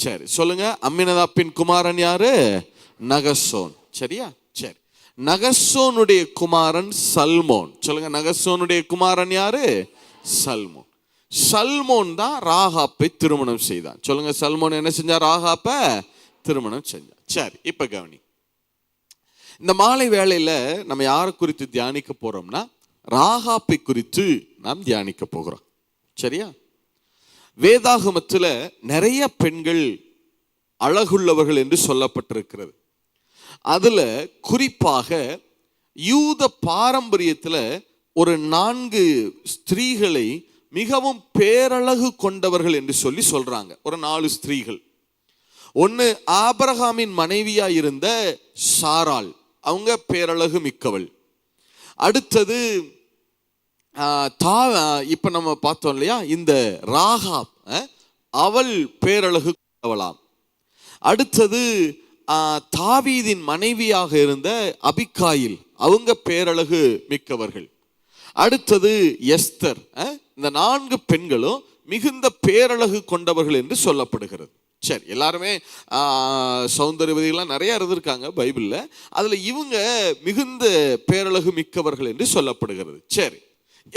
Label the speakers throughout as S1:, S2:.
S1: சரி சொல்லுங்க. அம்மினதாப்பின் குமாரன் யாரு? நகசோன். சரியா? சரி. நகசோனுடைய குமாரன் சல்மோன். சொல்லுங்க, நகசோனுடைய குமாரன் யாரு? சல்மோன். சல்மோன் தான் ராகாப்பை திருமணம் செய்தான். சொல்லுங்க, சல்மோன் என்ன செஞ்சா? ராகாப்பை திருமணம் செஞ்சான். சரி, இப்ப கவனி. இந்த மாலை வேளையில நம்ம யாரை குறித்து தியானிக்க போறோம்னா, ராகாப்பை குறித்து நாம் தியானிக்க போகிறோம். சரியா? வேதாகமத்துல நிறைய பெண்கள் அழகுள்ளவர்கள் என்று சொல்லப்பட்டிருக்கிறது. அதுல குறிப்பாக யூத பாரம்பரியத்துல ஒரு 4 ஸ்திரீகளை மிகவும் பேரழகு கொண்டவர்கள் என்று சொல்றாங்க. ஒரு 4 ஸ்திரீகள். ஒன்னு ஆபிரகாமின் மனைவியா இருந்த சாராள், அவங்க பேரழகு மிக்கவள். அடுத்தது இப்ப நம்ம பார்த்தோம் இல்லையா, இந்த ராகாப், அவள் பேரழகு கொண்டவளாம். அடுத்தது தாவீதின் மனைவியாக இருந்த அபிகாயில், அவங்க பேரழகு மிக்கவர்கள். அடுத்தது எஸ்தர். இந்த 4 பெண்களும் மிகுந்த பேரழகு கொண்டவர்கள் என்று சொல்லப்படுகிறது. சரி, எல்லாருமே சௌந்தர்யவதிகள்லாம் நிறைய இருந்திருக்காங்க பைபிள்ல. அதுல இவங்க மிகுந்த பேரழகு மிக்கவர்கள் என்று சொல்லப்படுகிறது. சரி,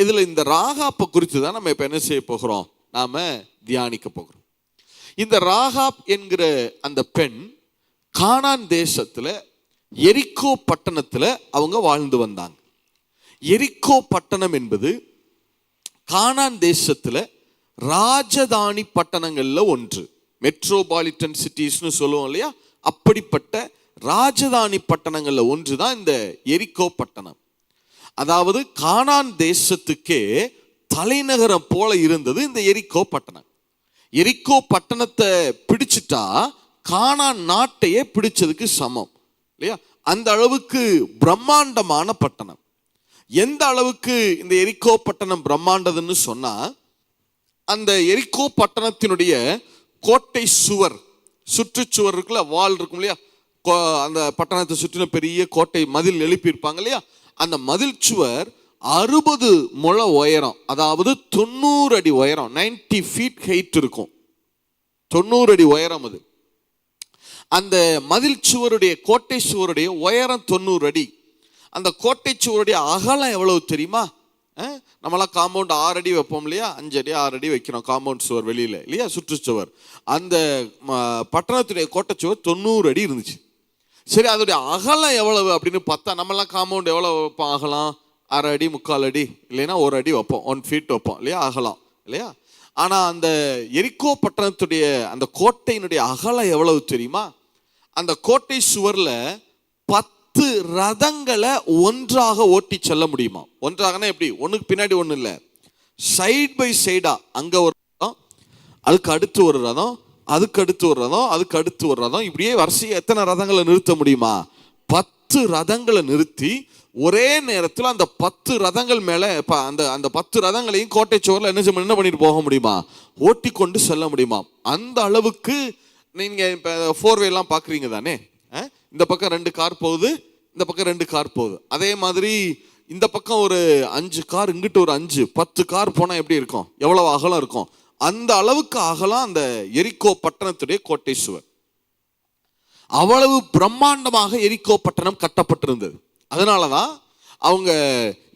S1: இதுல இந்த ராகாப்பை குறித்து தான் நம்ம இப்ப என்ன செய்ய போகிறோம்? நாம தியானிக்க போகிறோம். இந்த ராகாப் என்கிற அந்த பெண் கானான் தேசத்துல எரிக்கோ பட்டணத்துல அவங்க வாழ்ந்து வந்தாங்க. எரிக்கோ பட்டணம் என்பது கானான் தேசத்துல ராஜதானி பட்டணங்கள்ல ஒன்று. மெட்ரோபாலிட்டன் சிட்டிஸ்னு சொல்லுவோம் இல்லையா, அப்படிப்பட்ட ராஜதானி பட்டணங்கள்ல ஒன்று தான் இந்த எரிக்கோ பட்டணம். அதாவது கானான் தேசத்துக்கே தலைநகரம் போல இருந்தது இந்த எரிக்கோ பட்டணம். எரிக்கோ பட்டணத்தை பிடிச்சிட்டா கானான் நாட்டையே பிடிச்சதுக்கு சமம் இல்லையா? அந்த அளவுக்கு பிரம்மாண்டமான பட்டணம். எந்த அளவுக்கு இந்த எரிக்கோ பட்டணம் பிரம்மாண்டதுன்னு சொன்னா, அந்த எரிக்கோ பட்டணத்தினுடைய கோட்டை சுவர், சுற்றுச்சுவர் இருக்குல்ல, வால் இருக்கும் இல்லையா, அந்த பட்டணத்தை சுற்றின பெரிய கோட்டை மதில் எழுப்பியிருப்பாங்க இல்லையா, அந்த மதில் சுவர் 60 முழ உயரம், அதாவது 90 அடி உயரம், 90 feet ஹைட் இருக்கும். 90 அடி உயரம் அது. அந்த மதில் சுவருடைய, கோட்டை சுவருடைய உயரம் 90 அடி. அந்த கோட்டை சுவருடைய அகலம் எவ்வளவு தெரியுமா? நம்மளாம் காம்பவுண்ட் 6 அடி வைப்போம் இல்லையா, 5 அடி 6 அடி வைக்கிறோம் காம்பவுண்ட் சுவர் வெளியில இல்லையா, சுற்றுச்சுவர். அந்த பட்டணத்துடைய கோட்டை சுவர் 90 அடி இருந்துச்சு. சரி, அதோடைய அகலம் எவ்வளவு அப்படின்னு பார்த்தா, நம்மளாம் காம்பவுண்ட் எவ்வளவு வைப்போம்? அகலம் 1/2 அடி 3/4 அடி இல்லைன்னா 1 அடி வைப்போம், 1 feet வைப்போம் இல்லையா, அகலம் இல்லையா. ஆனா அந்த எரிக்கோ பட்டணத்துடைய அந்த கோட்டையினுடைய அகலம் எவ்வளவு தெரியுமா? அந்த கோட்டை சுவர்ல 10 ரதங்களை ஒன்றாக ஓட்டி செல்ல முடியுமா? ஒன்றாகனா எப்படி? ஒண்ணுக்கு பின்னாடி ஒண்ணு இல்ல, சைட் பை சைடா. அங்க ஒரு ரதம், அதுக்கு அடுத்து ஒரு ரதம், அதுக்கு அடுத்து ஒரு ரதம், அதுக்கு அடுத்து ஒரு ரதம், இப்படியே வரிசையா எத்தனை ரதங்களை நிறுத்த முடியுமா? 10 ரதங்களை நிறுத்தி ஒரே நேரத்தில் அந்த 10 ரதங்கள் மேல அந்த 10 ரதங்களையும் கோட்டை சுவர்ல என்ன பண்ணிட்டு போக முடியுமா? ஓட்டி கொண்டு செல்ல முடியுமா? அந்த அளவுக்கு. நீங்க இப்ப 4-way எல்லாம் பாக்குறீங்க தானே, இந்த பக்கம் 2 கார் போகுது, இந்த பக்கம் 2 கார் போகுது. அதே மாதிரி இந்த பக்கம் ஒரு 5 கார், இங்கிட்டு ஒரு 5, 10 கார் போனா எப்படி இருக்கும்? எவ்வளவு அகலம் இருக்கும்? அந்த அளவுக்கு அகலம் அந்த எரிக்கோ பட்டணத்துடைய கோட்டை சுவர். அவ்வளவு பிரம்மாண்டமாக எரிக்கோ பட்டணம் கட்டப்பட்டிருந்தது. அதனாலதான் அவங்க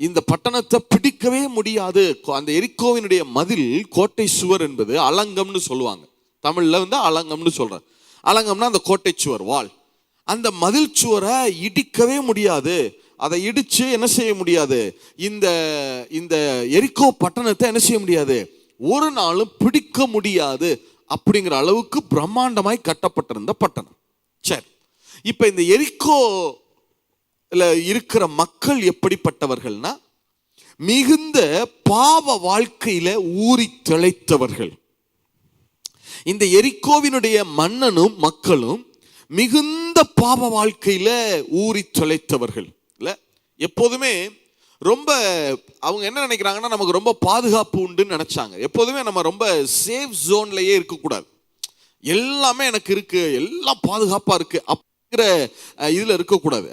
S1: இந்த பட்டணத்தை பிடிக்கவே முடியாது. அந்த எரிக்கோவினுடைய மதில், கோட்டை சுவர் என்பது அலங்கம்னு சொல்லுவாங்க. தமிழ்ல அலங்கம்னு சொல்ற. அலங்கம்னா அந்த கோட்டை சுவர், வால். அந்த மதில் சுவரை இடிக்கவே முடியாது. அதை இடிச்சு என்ன செய்ய முடியாது? இந்த எரிக்கோ பட்டணத்தை என்ன செய்ய முடியாது? ஒரு நாளும் பிடிக்க முடியாது. அப்படிங்கிற அளவுக்கு பிரம்மாண்டமாய் கட்டப்பட்டிருந்த பட்டணம். சரி, இப்ப இந்த எரிக்கோ இருக்கிற மக்கள் எப்படிப்பட்டவர்கள்னா, மிகுந்த பாவ வாழ்க்கையில ஊறி திளைத்தவர்கள். இந்த எரிக்கோவினுடைய மன்னனும் மக்களும் மிகுந்த பாவ வாழ்க்கையில ஊறி திளைத்தவர்கள் இல்ல. எப்போதுமே ரொம்ப அவங்க என்ன நினைக்கிறாங்கன்னா, நமக்கு ரொம்ப பாதுகாப்பு உண்டுன்னு நினைச்சாங்க. எப்போதுமே நம்ம ரொம்ப சேஃப் ஜோன்லயே இருக்கக்கூடாது. எல்லாமே எனக்கு இருக்கு, எல்லாம் பாதுகாப்பா இருக்கு அப்படிங்கிற இதுல இருக்கக்கூடாது.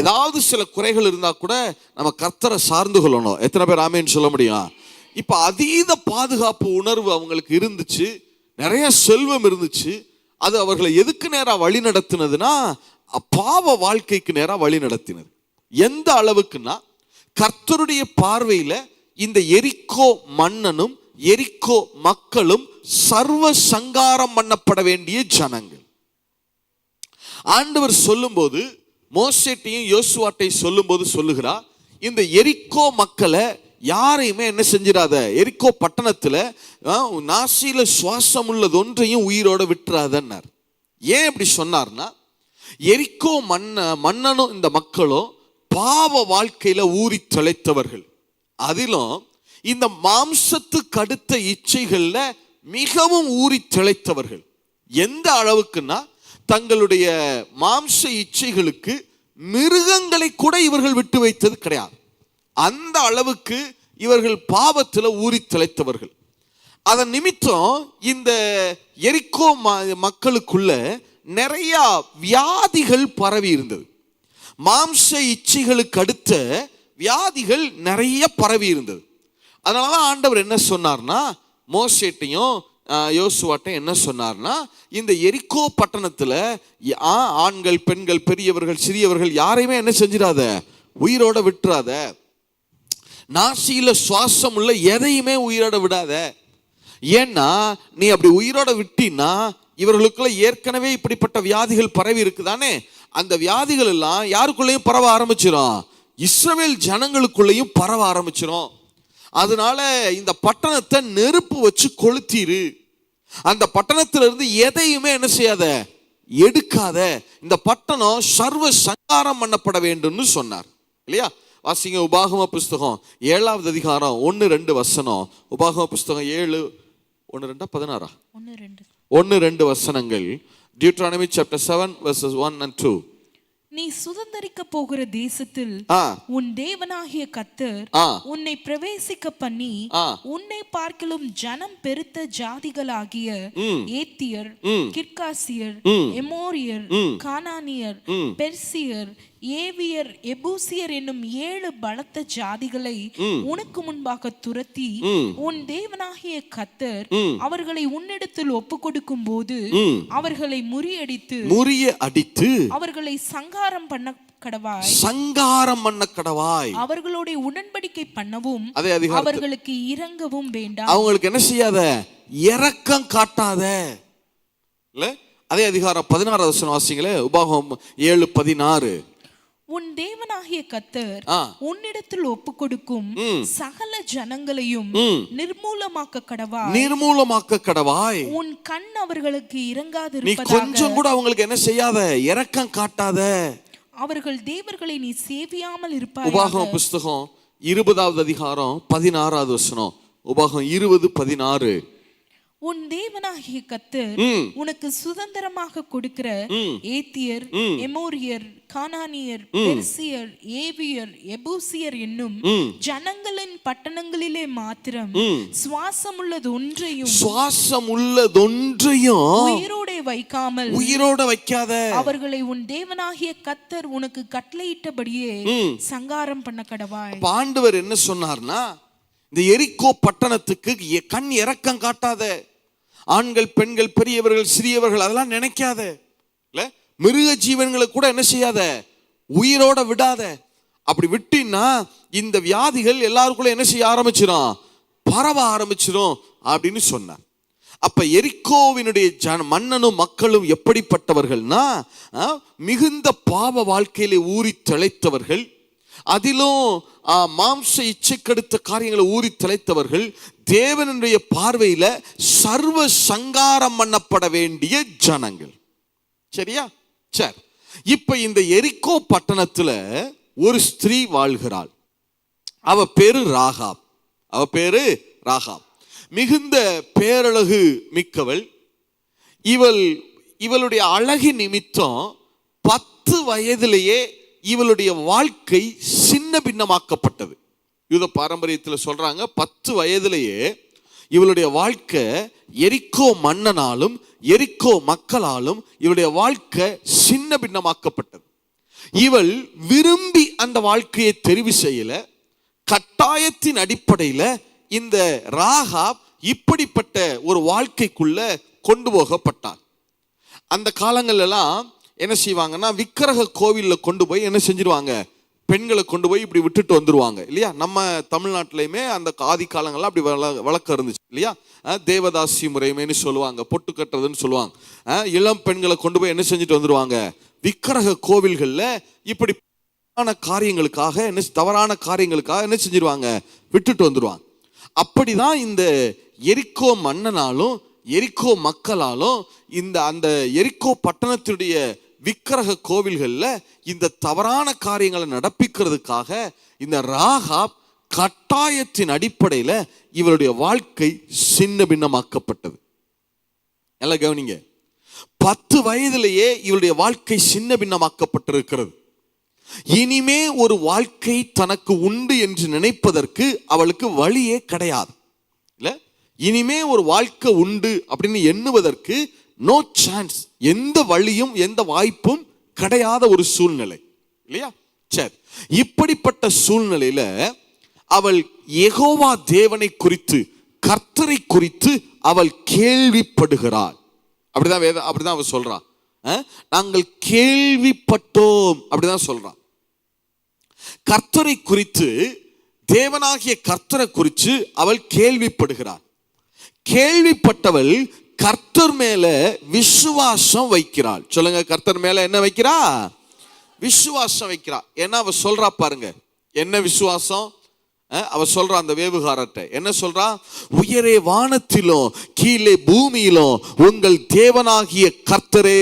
S1: ஏதாவது சில குறைகள் இருந்தா கூட நம்ம கர்த்தரை சார்ந்து கொள்ளணும். எத்தனை பேர் ஆமேன்னு சொல்ல முடியும்? இப்ப அதீத பாதுகாப்பு உணர்வு அவங்களுக்கு இருந்துச்சு, நிறைய செல்வம் இருந்துச்சு. அது அவர்களை எதுக்கு நேரா வழி நடத்தினதுன்னா பாவ வாழ்க்கைக்கு நேரா வழி நடத்தினது. எந்த அளவுக்குன்னா கர்த்தருடைய பார்வையில இந்த எரிக்கோ மன்னனும் எரிக்கோ மக்களும் சர்வ சங்காரம் பண்ணப்பட வேண்டிய ஜனங்கள். ஆண்டவர் சொல்லும்போது மோசேட்டையும் யோசுவாட்டையும் சொல்லும்போது சொல்லுகிறார், இந்த எரிக்கோ மக்களை யாரையுமே என்ன செஞ்சிடாத, எரிக்கோ பட்டணத்துல நாசியில சுவாசம் உள்ளது ஒன்றையும் உயிரோட விட்டுறாதன்னார். ஏன் இப்படி சொன்னார்னா, எரிக்கோ மன்னனும் இந்த மக்களும் பாவ வாழ்க்கையில ஊறி தொலைத்தவர்கள். அதிலும் இந்த மாம்சத்துக்கு அடுத்த இச்சைகள்ல மிகவும் ஊறி திளைத்தவர்கள். எந்த அளவுக்குன்னா தங்களுடைய மாம்ச இச்சைகளுக்கு மிருகங்களை கூட இவர்கள் விட்டு வைத்தது கிடையாது. அந்த அளவுக்கு இவர்கள் பாவத்தில் ஊறி திளைத்தவர்கள். அதன் நிமித்தம் இந்த எரிக்கோ மக்களுக்குள்ள நிறைய வியாதிகள் பரவி இருந்தது. மாம்ச இச்சைகளுக்கு அடுத்த வியாதிகள் நிறைய பரவி இருந்தது. அதனாலதான் ஆண்டவர் என்ன சொன்னார்னா, மோசேட்டையும் யோசுவாட்டையும் என்ன சொன்னார்னா, இந்த எரிக்கோ பட்டணத்துல ஆண்கள் பெண்கள் பெரியவர்கள் சிறியவர்கள் யாரையுமே என்ன செஞ்சிடாத, உயிரோட விட்டுறாத. நாசியில சுவாசம் உள்ள எதையுமே உயிரோட விடாத. ஏன்னா நீ அப்படி உயிரோட விட்டினா இவர்களுக்குள்ள ஏற்கனவே இப்படிப்பட்ட வியாதிகள் பரவி இருக்குதானே, அந்த வியாதிகள் எல்லாம் யாருக்குள்ளேயும் பரவ ஆரம்பிச்சிடும், இஸ்ரவேல் ஜனங்களுக்குள்ளேயும் பரவ ஆரம்பிச்சிடும். அதனால இந்த பட்டணத்தை நெருப்பு வச்சு கொளுத்திரு, அந்த பட்டணத்திலிருந்து எதையுமே என்ன செய்யாத, எடுக்காத, இந்த பட்டணம் சர்வ சங்காரம் பண்ணப்பட வேண்டும்னு சொன்னார் இல்லையா. வாசிங்க உபாகம புஸ்தகம் 7வது அதிகாரம் 1-2 வசனம். உபாகம புஸ்தகம் 7 1-2 1-2 வசனங்கள். Deuteronomy chapter 7 verses 1 and 2.
S2: நீ சுதந்தரிக்க போகிற தேசத்தில் உன் தேவனாகிய கர்த்தர் உன்னை பிரவேசிக்க பண்ணி உன்னை பார்க்கிலும் ஜனம் பெருத்த ஜாதிகளாகிய ஏத்தியர், கிர்காசியர், எமோரியர், கானானியர், பெர்சியர், ஏவியர், எபூசியர் என்னும் 7 பலத்த ஜாதிகளை உனக்கு முன்பாக துரத்தி உன் தேவனாகிய கர்த்தர் அவர்களை உன்னிடத்தில் ஒப்பு கொடுக்கும் போது அவர்களை முறியடித்து அவர்களை சங்காரம் பண்ண கடவாய், அவர்களுடைய உடன்படிக்கை பண்ணவும் அவர்களுக்கு இரங்கவும் வேண்டாம்.
S1: அவங்களுக்கு என்ன செய்யாத, இரக்கம் காட்டாத. அதே அதிகாரம் 16வது வசனம் வாசிங்களே. உபாகமம் 7:16.
S2: உன் தேவனாகிய கர்த்தர் உன்னிடத்தில் ஒப்பு கொடுக்கும் சகல ஜனங்களையும் நிர்மூலமாக்க கடவாய். உன் கண் அவர்களுக்கு இறங்காதிருப்பதாக,
S1: நீ கொஞ்சம் கூட அவங்களுக்கு என்ன செய்யாத, இரக்கம் காட்டாத.
S2: அவர்கள் தேவர்களை நீ சேவியாமல் இருப்பாய்.
S1: உபாகம புஸ்தகம் 20வது அதிகாரம் 16வது வசனம். உபாகமம் 20:16.
S2: உன் தேவனாகிய கர்த்தர் உனக்கு சுதந்திரமாக கொடுக்கிற ஏத்தியர், எமோரியர், கானானியர், பெர்சியர், ஏவியர், எபூசியர் என்னும் ஜனங்களின் பட்டணங்களிலே மாத்திரம் சுவாசம் உள்ளதொன்றையும் உயிரோட வைக்காத. அவர்களை உன் தேவனாகிய கர்த்தர் உனக்கு கட்டளையிட்டபடியே சங்காரம் பண்ண கடவாய்.
S1: ஆண்டவர் என்ன சொன்னார்னா, இந்த எரிக்கோ பட்டணத்துக்கு கண் இரக்கம் காட்டாத. ஆண்கள் பெண்கள் பெரியவர்கள் சிறியவர்கள் அதெல்லாம் நினைக்காத. மிருக ஜீவன்களை கூட என்ன செய்யாத, உயிரோட விடாத. அப்படி விட்டினா இந்த வியாதிகள் எல்லாருக்குள்ள என்ன செய்ய ஆரம்பிச்சிடும், பரவ ஆரம்பிச்சிடும் அப்படின்னு சொன்னார். அப்ப எரிக்கோவினுடைய மன்னனும் மக்களும் எப்படிப்பட்டவர்கள்னா, மிகுந்த பாவ வாழ்க்கையிலே ஊறி திளைத்தவர்கள், அதிலும் மாம்ச இச்சைக்கடுத்த காரியங்களை ஊறி திளைத்தவர்கள், தேவனுடைய பார்வையில சர்வ சங்காரம் பண்ணப்பட வேண்டிய ஜனங்கள். சரியா? சரி. இப்ப இந்த எரிக்கோ பட்டணத்துல ஒரு ஸ்திரீ வாழ்கிறாள். அவ பேரு ராகாப். மிகுந்த பேரழகு மிக்கவள். இவளுடைய அழகு நிமித்தம் 10 வயதிலேயே இவளுடைய வாழ்க்கை சின்ன பின்னமாக்கப்பட்டது. யூத பாரம்பரியத்தில் சொல்றாங்க, 10 வயதிலேயே இவளுடைய வாழ்க்கை எரிக்கோ மன்னனாலும் எரிக்கோ மக்களாலும் இவளுடைய வாழ்க்கை சின்ன பின்னமாக்கப்பட்டது. இவள் விரும்பி அந்த வாழ்க்கையை தெரிவு செய்யல, கட்டாயத்தின் அடிப்படையில் இந்த ராகாப் இப்படிப்பட்ட ஒரு வாழ்க்கைக்குள்ள கொண்டு போகப்பட்டார். அந்த காலங்கள்ல எல்லாம் என்ன செய்வாங்கன்னா, விக்கிரக கோவில்ல கொண்டு போய் என்ன செஞ்சிருவாங்க, பெண்களை கொண்டு போய் இப்படி விட்டுட்டு வந்துருவாங்க இல்லையா. நம்ம தமிழ்நாட்டிலையுமே அந்த ஆதி காலங்கள்லாம் அப்படி வழக்கம் இருந்துச்சு இல்லையா. தேவதாசி முறைமைன்னு சொல்லுவாங்க, பொட்டு கட்டுறதுன்னு சொல்லுவாங்க. இளம் பெண்களை கொண்டு போய் என்ன செஞ்சுட்டு வந்துருவாங்க, விக்கிரக கோவில்கள்ல இப்படி காரியங்களுக்காக தவறான காரியங்களுக்காக என்ன செஞ்சிருவாங்க, விட்டுட்டு வந்துருவாங்க. அப்படிதான் இந்த எரிக்கோ மன்னனாலும் எரிக்கோ மக்களாலும் அந்த எரிக்கோ பட்டணத்துடைய விக்கிரக கோவில்கள்ல இந்த தவறான காரியங்களை நடப்பிக்கிறதுக்காக இந்த ராகாப் கட்டாயத்தின் அடிப்படையில இவருடைய வாழ்க்கை சின்ன பின்னமாக்கப்பட்டது. நல்லா கவனிங்க, 10 வயதிலேயே இவருடைய வாழ்க்கை சின்ன பின்னமாக்கப்பட்டிருக்கிறது. இனிமே ஒரு வாழ்க்கை தனக்கு உண்டு என்று நினைப்பதற்கு அவளுக்கு வழியே கிடையாது. இல்ல, இனிமே ஒரு வாழ்க்கை உண்டு அப்படின்னு எண்ணுவதற்கு நோ சான்ஸ், எந்த வழியும் எந்த வாய்ப்பும் கிடையாத ஒரு சூழ்நிலை இல்லையா. சரி, இப்படிப்பட்ட சூழ்நிலையில அவள் யெகோவா தேவனை குறித்து, கர்த்தரை குறித்து அவள் கேள்விப்படுகிறாள். அப்படிதான் அவள் சொல்றான். நாங்கள் கேள்விப்பட்டோம் அப்படிதான் சொல்றான். கர்த்தரை குறித்து, தேவனாகிய கர்த்தரை குறித்து அவள் கேள்விப்படுகிறாள். கேள்விப்பட்டவள் கர்த்தர் மேல விசுவாசம் வைக்கிறாள். சொல்லுங்க, கர்த்தர் மேல என்ன வைக்கிறா? விசுவாசம் வைக்கிறா. ஏன்னா அவ சொல்றா பாருங்க, என்ன விசுவாசம் அவ சொல்றா. அந்த வேவுகாரத்தை என்ன சொல்றா? உயரே வானத்திலும் கீழே பூமியிலும் உங்கள் தேவனாகிய கர்த்தரே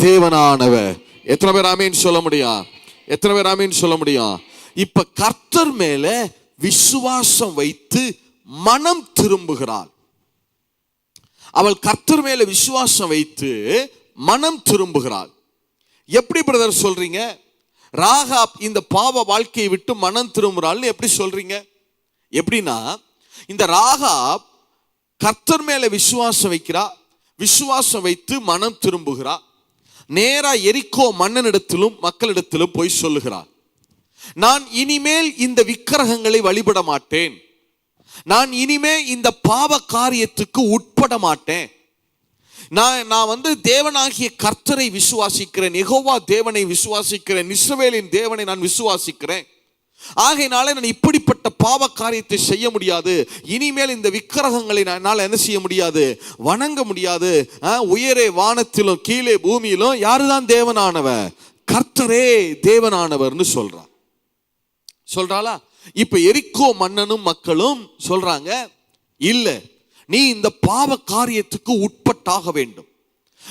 S1: தேவனானவர். எத்தனை பேர் ஆமீன் சொல்ல முடியும்? எத்தனை பேர் ஆமீன் சொல்ல முடியும்? இப்ப கர்த்தர் மேல விசுவாசம் வைத்து மனம் திரும்புகிறாள். அவள் கர்த்தர் மேல விசுவாசம் வைத்து மனம் திரும்புகிறாள். எப்படி பிரதர் சொல்றீங்க? ராகாப் இந்த பாவ வாழ்க்கையை விட்டு மனம் திரும்புகிறாள்னு எப்படி சொல்றீங்க? எப்படின்னா, இந்த ராகாப் கர்த்தர் மேல விசுவாசம் வைக்கிறா, விசுவாசம் வைத்து மனம் திரும்புகிறா. நேரா எரிக்கோ மன்னனிடத்திலும் மக்களிடத்திலும் போய் சொல்லுகிறார், நான் இனிமேல் இந்த விக்கிரகங்களை வழிபட மாட்டேன், நான் இனிமே இந்த பாவ காரியத்துக்கு உட்பட மாட்டேன். நான் தேவனாகிய கர்த்தரை விசுவாசிக்கிறேன், யெகோவா தேவனை விசுவாசிக்கிறேன், இஸ்ரவேலின் தேவனை நான் விசுவாசிக்கிறேன். ஆகையினால நான் இப்படிப்பட்ட பாவ காரியத்தை செய்ய முடியாது. இனிமேல் இந்த விக்கிரகங்களை என்னால் என்ன செய்ய முடியாது, வணங்க முடியாது. உயரே வானத்திலும் கீழே பூமியிலும் யாருதான் தேவனானவர்? கர்த்தரே தேவனானவர்னு சொல்றாளா? இப்ப எரிக்கோ மன்னனும் மக்களும் சொல்றாங்க, இல்ல, நீ இந்த பாவ காரியத்துக்கு உட்பட்டாக வேண்டும்.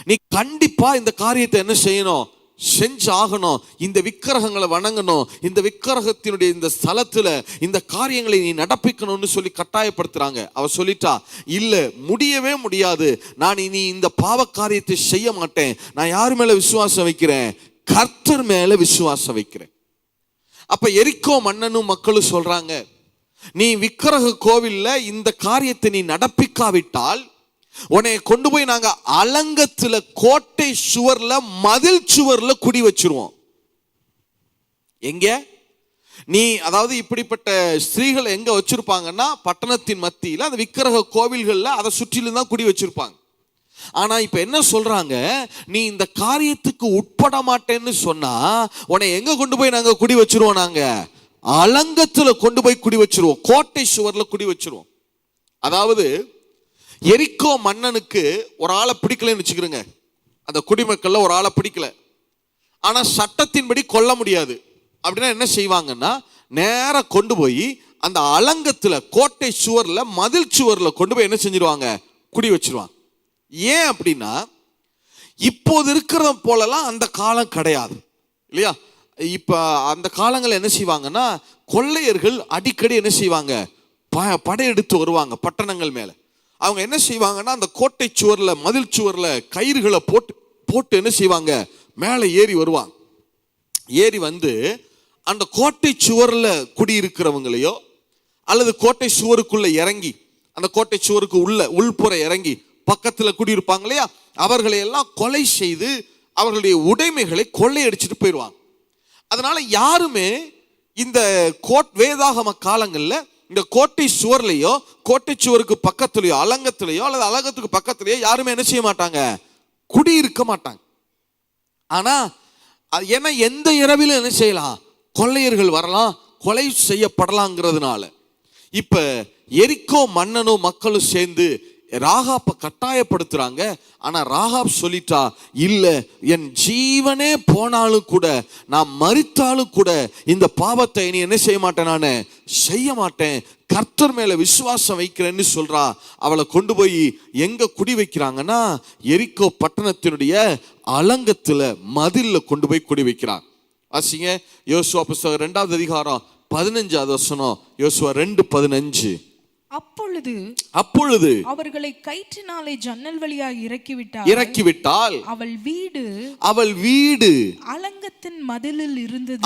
S1: நீ கண்டிப்பா இந்த காரியத்தை என்ன செய்யணும், செஞ்சாகணும். இந்த விக்கிரகங்களை வணங்கணும், இந்த விக்கிரகத்தினுடைய இந்த ஸ்தலத்துல இந்த காரியங்களை நீ நடப்பிக்கணும்னு சொல்லி கட்டாயப்படுத்துறாங்க. அவ சொல்லிட்டா, இல்ல, முடியவே முடியாது, நான் இனி இந்த பாவ காரியத்தை செய்ய மாட்டேன். நான் யாரு மேல விசுவாசம் வைக்கிறேன்? கர்த்தர் மேல விசுவாசம் வைக்கிறேன். அப்ப எரிக்கோ மன்னனும் மக்களும் சொல்றாங்க, நீ விக்கிரக கோவில்ல இந்த காரியத்தை நீ நடப்பிக்காவிட்டால் உன்னை கொண்டு போய் நாங்க அலங்கத்துல, கோட்டை சுவர்ல, மதில் சுவர்ல குடி வச்சிருவோம். எங்க நீ, அதாவது இப்படிப்பட்ட ஸ்திரீகளை எங்க வச்சிருப்பாங்கன்னா, பட்டணத்தின் மத்தியில அந்த விக்கிரக கோவில்கள்ல அதை சுற்றிலும் தான் குடி வச்சிருப்பாங்க. ஆனா இப்ப என்ன சொல்றாங்க, நீ இந்த காரியத்துக்கு உட்பட மாட்டேன்னு சொன்னா உன்னை எங்க கொண்டு போய் நாங்க குடி வச்சிருவோம்? நாங்க அலங்கத்துல கொண்டு போய் குடி வச்சிருவோம், கோட்டை சுவர்ல குடி வச்சிருவோம். அதாவது எரிக்கோ மன்னனுக்கு ஒரு ஆளை பிடிக்கலன்னு வச்சுக்கிறோங்க, அந்த குடிமக்கள்ல ஒரு ஆளை பிடிக்கல, ஆனா சட்டத்தின்படி கொல்ல முடியாது. அப்படின்னா என்ன செய்வாங்கன்னா, நேரா கொண்டு போய் அந்த அலங்கத்துல, கோட்டை சுவர்ல, மதில் சுவர்ல கொண்டு போய் என்ன செஞ்சிருவாங்க, குடி வச்சிருவாங்க. ஏன் அப்படின்னா, இப்போது இருக்கிற போலலாம் அந்த காலம் கிடையாது இல்லையா. இப்ப அந்த காலங்கள் என்ன செய்வாங்கன்னா, கொள்ளையர்கள் அடிக்கடி என்ன செய்வாங்க, படையெடுத்து வருவாங்க பட்டணங்கள் மேல. அவங்க என்ன செய்வாங்கன்னா, அந்த கோட்டை சுவர்ல, மதில் சுவர்ல கயிறுகளை போட்டு என்ன செய்வாங்க, மேலே ஏறி வருவாங்க. ஏறி வந்து அந்த கோட்டை சுவர்ல குடியிருக்கிறவங்களையோ அல்லது கோட்டை சுவருக்குள்ள இறங்கி, அந்த கோட்டை சுவருக்கு உள்புற இறங்கி பக்கத்துல குடியிருப்பாங்க இல்லையா, அவர்களை எல்லாம் கொலை செய்து அவர்களுடைய உடைமைகளை கொள்ளையடிச்சிட்டு போயிடுவாங்க. அதனால யாருமே இந்த வேதாகம காலங்கள்ல இந்த கோட்டை சுவர்லையோ, கோட்டை சுவருக்கு பக்கத்துலயோ, அலங்கத்திலேயோ அல்லது அலங்கத்துக்கு பக்கத்திலேயோ யாருமே என்ன செய்ய மாட்டாங்க, குடியிருக்க மாட்டாங்க. ஆனா ஏன்னா எந்த இரவிலும் என்ன செய்யலாம், கொள்ளையர்கள் வரலாம், கொலை செய்யப்படலாங்கிறதுனால இப்ப எரிக்கோ மன்னனும் மக்களும் சேர்ந்து ராகாப்பை கட்டாயப்படுத்துறாங்க. ஆனா ராகாப் சொல்லிட்டா, இல்ல என் ஜீவனே போனாலும் கூட, நான் மரித்தாலும் கூட இந்த பாவத்தை நீ என்ன செய்ய மாட்டேன், நான் செய்ய மாட்டேன், கர்த்தர் மேல விசுவாசம் வைக்கிறேன்னு சொல்றா. அவளை கொண்டு போய் எங்க குடி வைக்கிறாங்கன்னா, எரிக்கோ பட்டணத்தினுடைய அலங்கத்துல மதில்ல கொண்டு போய் குடி வைக்கிறாங்க. வாசிங்க யோசுவா புஸ்தகம் 2வது அதிகாரம் 15வது வசனம். யோசுவா 2:15.
S2: அப்பொழுது அவர்களை கயிற்றினாலே ஜன்னல் வழியாக இறக்கிவிட்டால் அவள் வீடு அலங்கத்தின் மதிலில் இருந்தது.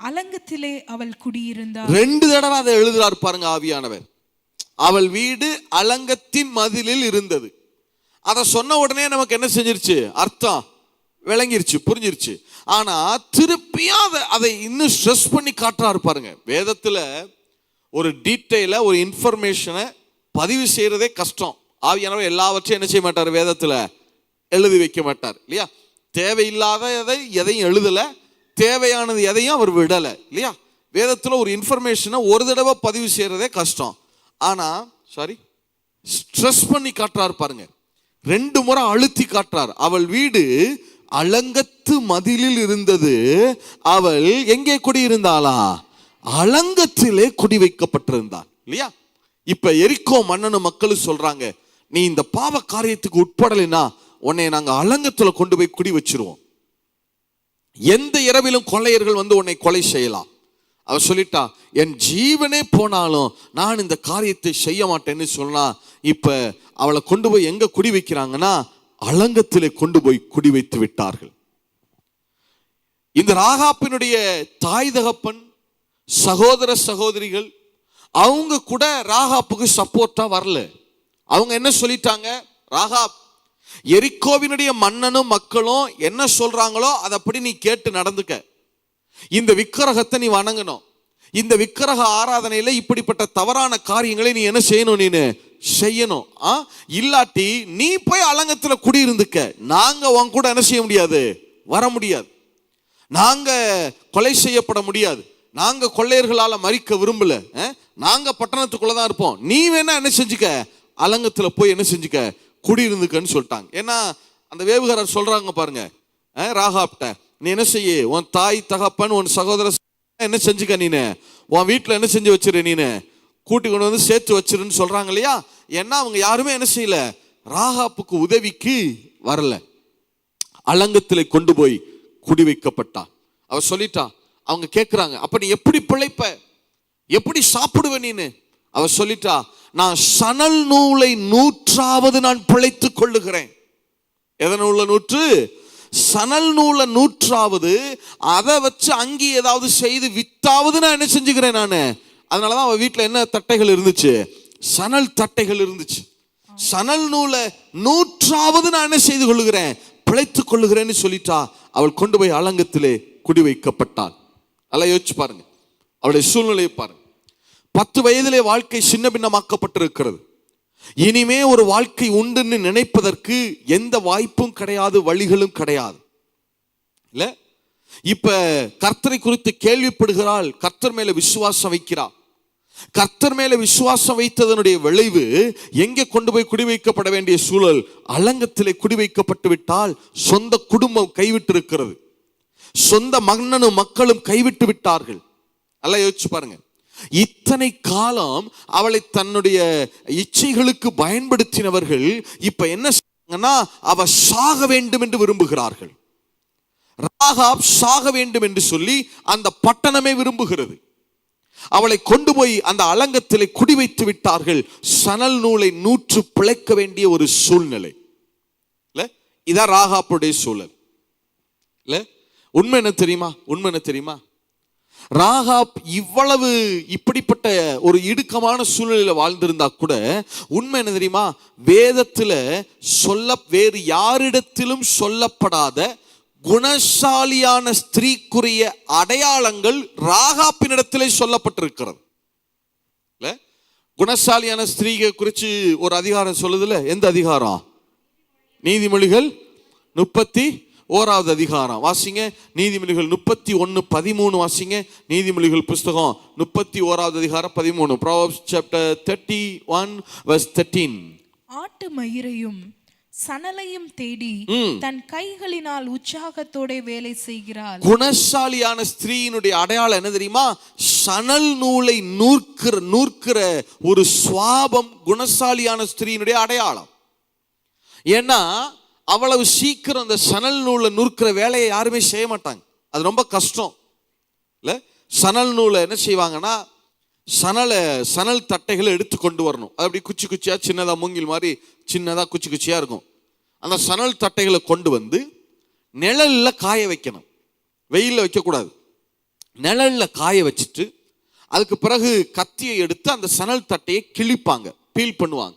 S2: அலங்கத்திலே அவள் குடியிருந்தாள்.
S1: 2 தடவை அதை எழுதுறார் பாருங்க ஆவியானவர். அவள் வீடு அலங்கத்தின் மதிலில் இருந்தது. அதை சொன்ன உடனே நமக்கு என்ன செஞ்சிருச்சு, அர்த்தம் விளங்கிருச்சு, புரிஞ்சிருச்சு. ஆனா திருப்பியும் அதை இன்னும் ஸ்ட்ரெஸ் பண்ணி காட்டுறாரு பாருங்க. வேதத்துல ஒரு டீட்டெயில, ஒரு இன்ஃபர்மேஷனை பதிவு செய்யறதே கஷ்டம். ஆவியானவர் எல்லாவற்றையும் என்ன செய்ய மாட்டார், வேதத்துல எழுதி வைக்க மாட்டார் இல்லையா. தேவையில்லாத எதையும் எழுதல, தேவையானது எதையும் அவர் விடல இல்லையா. வேதத்துல ஒரு இன்ஃபர்மேஷனை ஒரு தடவை பதிவு செய்யறதே கஷ்டம். ஆனா ஸ்ட்ரெஸ் பண்ணி காட்டுறாரு பாருங்க. 2 முறை அழுத்தி காட்டுறார். அவள் வீடு அலங்கத்து மதிலில் இருந்தது. அவள் எங்கே குடியிருந்தாளா, அலங்கத்திலே குடி வைக்கப்பட்டிருந்தாள் இல்லையா. இப்ப எரிக்கோ மன்னனும் மக்களும் சொல்றாங்க, நீ இந்த பாவ காரியத்துக்கு உட்படலைன்னா உன்னை நாங்க அலங்கத்துல கொண்டு போய் குடி வச்சிருவோம். எந்த இரவிலும் கொள்ளையர்கள் வந்து உன்னை கொலை செய்யலாம். அவ சொல்லிட்டா, என் ஜீவனே போனாலும் நான் இந்த காரியத்தை செய்ய மாட்டேன்னு சொன்னா. இப்ப அவளை கொண்டு போய் எங்க குடி வைக்கிறாங்கன்னா, அலங்கத்திலே கொண்டு போய் குடி வைத்து விட்டார்கள். இந்த ராகாப்பினுடைய தாய் தகப்பன், சகோதர சகோதரிகள் அவங்க கூட ராகாப்புக்கு சப்போர்ட்டா வரல. அவங்க என்ன சொல்லிட்டாங்க, ராகாப் எரிக்கோவினுடைய மன்னனும் மக்களும் என்ன சொல்றாங்களோ அதப்படி நீ கேட்டு நடந்துக்க. இந்த விக்கிரகத்தை நீ வணங்கணும். இந்த விக்கிரக ஆராதனையில இப்படிப்பட்ட தவறான காரியங்களை நீ என்ன செய்யணும், நீ செய்யணும். இல்லாட்டி நீ போய் அலங்கத்துல குடியிருந்துக்க. நாங்க உன் கூட என்ன செய்ய முடியாது, வர முடியாது. நாங்க கொலை செய்யப்பட முடியாது. நாங்க கொள்ளையர்களால மறிக்க விரும்பல. நாங்க பட்டணத்துக்குள்ளதான் இருப்போம். நீ வேணா என்ன செஞ்சுக்க, அலங்கத்துல போய் என்ன செஞ்சுக்க, குடியிருந்துக்கன்னு சொல்லிட்டாங்க. ஏன்னா அந்த வேவுகாரர் சொல்றாங்க பாருங்க ராகாப்ட, நீ என்ன செய்ய, உன் தாய் தகப்பன் உன் சகோதர என்ன செஞ்சுக்க, நீனு உன் வீட்டுல என்ன செஞ்சு வச்சிரு, நீனு கூட்டி கொண்டு வந்து சேர்த்து வச்சிருன்னு சொல்றாங்க இல்லையா. ஏன்னா அவங்க யாருமே என்ன செய்யல, ராகாப்புக்கு உதவிக்கு வரல. அலங்கத்திலே கொண்டு போய் குடி வைக்கப்பட்டா. அவ சொல்லிட்டா. அவங்க கேட்கிறாங்க, அப்ப நீ எப்படி பிழைப்ப, எப்படி சாப்பிடுவ நீனு? அவ சொல்லிட்டா, நான் சணல் நூலை 100வது நான் பிழைத்துக் கொள்ளுகிறேன். எதன் நூலை 100? சணல் நூலை 100வது. அதை வச்சு அங்கே ஏதாவது செய்து வித்தாவது நான் என்ன செஞ்சுக்கிறேன் நானு. அதனாலதான் அவ வீட்டுல என்ன தட்டைகள் இருந்துச்சு, சணல் தட்டைகள் இருந்துச்சு. சணல் நூலை 100வது நான் என்ன செய்து கொள்ளுகிறேன், பிழைத்துக் கொள்ளுகிறேன்னு சொல்லிட்டா. அவள் கொண்டு போய் அலங்கத்திலே குடி வைக்கப்பட்டாள். நல்லா யோசிச்சு பாருங்க, அவளுடைய சூழ்நிலையை பாருங்க. 10 வயதிலே வாழ்க்கை சின்ன பின்னமாக்கப்பட்டிருக்கிறது. இனிமே ஒரு வாழ்க்கை உண்டுன்னு நினைப்பதற்கு எந்த வாய்ப்பும் கிடையாது, வழிகளும் கிடையாது இல்ல. இப்ப கர்த்தரை குறித்து கேள்விப்படுகிறாள், கர்த்தர் மேல விசுவாசம் வைக்கிறாள். கர்த்தர் மேல விசுவாசம் வைத்ததனுடைய விளைவு எங்கே கொண்டு போய் குடி வைக்கப்பட வேண்டிய சூழல், அலங்கத்திலே குடி வைக்கப்பட்டு விட்டால். சொந்த குடும்பம் கைவிட்டு இருக்கிறது, சொந்த மன்னனும் மக்களும் கைவிட்டு விட்டார்கள். நல்லா யோசிச்சு பாருங்க. இத்தனை காலம் அவளை தன்னுடைய இச்சைகளுக்கு பயன்படுத்தினவர்கள் இப்ப என்ன செய்றாங்கன்னா, அவ சாக வேண்டும் என்று விரும்புகிறார்கள். ராகாப் சாக வேண்டும் என்று சொல்லி அந்த பட்டணமே விரும்புகிறது. அவளை கொண்டு போய் அந்த அலங்கத்திலே குடி வைத்து விட்டார்கள். சணல் நூலை 100 பிழைக்க வேண்டிய ஒரு சூழ்நிலை இல்ல. இதான் ராகாப்புடைய சூழல் இல்ல. உண்மை என்ன தெரியுமா, உண்மை என்ன தெரியுமா, ராகாப் இவ்வளவு இப்படிப்பட்ட ஒரு இடுக்கமான சூழ்நிலையில வாழ்ந்திருந்தா கூட உண்மை என்ன தெரியுமா, வேதத்துல வேறு யாரிடத்திலும் சொல்லப்படாத குணசாலியான ஸ்திரீக்குரிய அடையாளங்கள் ராகாப்பினிடத்திலே சொல்லப்பட்டிருக்கிறது. குணசாலியான ஸ்திரீயை குறித்து ஒரு அதிகாரம் சொல்லுதுல, எந்த அதிகாரம்? நீதிமொழிகள் 31வது அதிகாரம் வாசிங்க. நீதிமொழிகள் 31:13 வாசிங்க. நீதிமொழிகள் புஸ்தகம் 31வது அதிகாரம் 13. Proverbs chapter 31 verse 13.
S2: ஆட்டு மயிரையும் சணலையும் தேடி தன் கைகளினால் உற்சாகத்தோட வேலை செய்கிறாள்.
S1: குணசாலியான ஸ்திரீயினுடைய அடையாளம் என்ன தெரியுமா? சணல் நூலை நூற்கிற ஒரு சுவாபம் குணசாலியான ஸ்திரீயினுடைய அடையாளம். ஏன்னா அவ்வளவு சீக்கிரம் அந்த சணல் நூலை நூற்கிற வேலையை யாருமே செய்ய மாட்டாங்க. அது ரொம்ப கஷ்டம் இல்ல. சணல் நூலை என்ன செய்வாங்கன்னா, சணல் தட்டைகளை எடுத்து கொண்டு வரணும். அது அப்படி குச்சி குச்சியா சின்னதா மூங்கில் மாதிரி சின்னதா குச்சி குச்சியா இருக்கும். அந்த சணல் தட்டைகளை கொண்டு வந்து நிழல்ல காய வைக்கணும். வெயில்ல வைக்கக்கூடாது, நிழல்ல காய வச்சுட்டு அதுக்கு பிறகு கத்தியை எடுத்து அந்த சணல் தட்டையை கிழிப்பாங்க, பீல் பண்ணுவாங்க.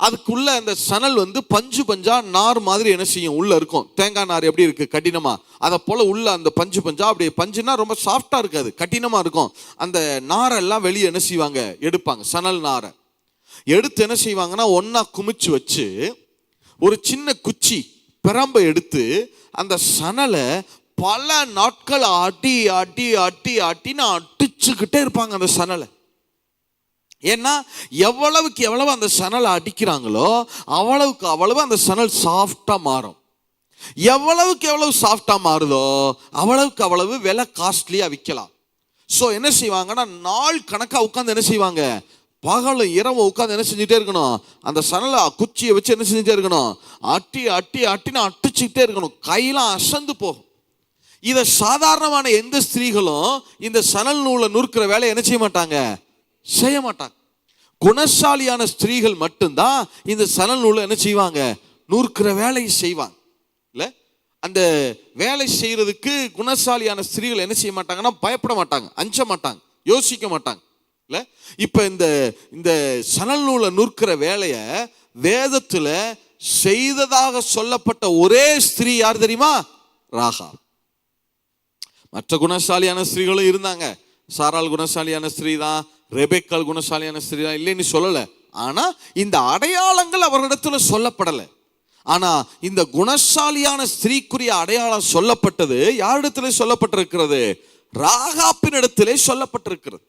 S1: அதுக்குள்ள அந்த சணல் வந்து பஞ்சு பஞ்சா நார் மாதிரி என்ன செய்யும், உள்ள இருக்கும். தேங்காய் நார் எப்படி இருக்கு கடினமா, அதை போல உள்ள அந்த பஞ்சு பஞ்சா, அப்படி பஞ்சுனா ரொம்ப சாஃப்டா இருக்காது, கடினமா இருக்கும். அந்த நாரெல்லாம் வெளியே என்ன செய்வாங்க, எடுப்பாங்க. சணல் நாரை எடுத்து என்ன செய்வாங்கன்னா ஒன்னா குமிச்சு வச்சு ஒரு சின்ன குச்சி பிரம்பை எடுத்து அந்த சணலை பல நாட்கள் அடி அடி அடி அட்டின்னு அடிச்சுக்கிட்டே இருப்பாங்க அந்த சணலை. ஏன்னா எவ்வளவுக்கு எவ்வளவு அந்த சணலை அடிக்கிறாங்களோ அவ்வளவுக்கு அவ்வளவு அந்த சணல் சாஃப்டா மாறும். எவ்வளவுக்கு எவ்வளவு சாஃப்டா மாறுதோ அவ்வளவுக்கு அவ்வளவு விலை காஸ்ட்லியா விற்கலாம். ஸோ என்ன செய்வாங்கன்னா நாள் கணக்கா உட்காந்து என்ன செய்வாங்க, பகலும் இரவு உட்காந்து என்ன செஞ்சுட்டே இருக்கணும், அந்த சணலை குச்சியை வச்சு என்ன செஞ்சுட்டே இருக்கணும், அட்டி அட்டி அட்டின்னு அட்டிச்சுக்கிட்டே இருக்கணும். கையெல்லாம் அசந்து போகும். இதை சாதாரணமான எந்த ஸ்திரீகளும் இந்த சணல் நூலை நூற்கிற வேலையை என்ன செய்ய மாட்டாங்க, செய்ய மாட்டாங்க. குணசாலியான ஸ்திரீகள் மட்டும்தான் இந்த சணல் நூலை என்ன செய்வாங்க, நூற்கிற வேலையை செய்வாங்க. இல்ல அந்த வேலை செய்யறதுக்கு குணசாலியான ஸ்திரீகள் என்ன செய்ய மாட்டாங்கன்னா பயப்பட மாட்டாங்க, அஞ்ச மாட்டாங்க, யோசிக்க மாட்டாங்க. இல்ல இப்ப இந்த சணல் நூலை நூற்கிற வேலைய வேதத்துல செய்ததாக சொல்லப்பட்ட ஒரே ஸ்திரீ யார் தெரியுமா? ராகாப். மற்ற குணசாலியான ஸ்திரீகளும் இருந்தாங்க. சாராள் குணசாலியான ஸ்திரீ தான், ரெபெக்காள் குணசாலியான ஸ்திரீ தான், இல்லைன்னு சொல்லல. ஆனா இந்த அடையாளங்கள் அவர்களிடத்துல சொல்லப்படலை. ஆனா இந்த குணசாலியான ஸ்திரீக்குரிய அடையாளம் சொல்லப்பட்டது யாரிடத்திலே சொல்லப்பட்டிருக்கிறது? ராகாப்பின் இடத்திலே சொல்லப்பட்டிருக்கிறது.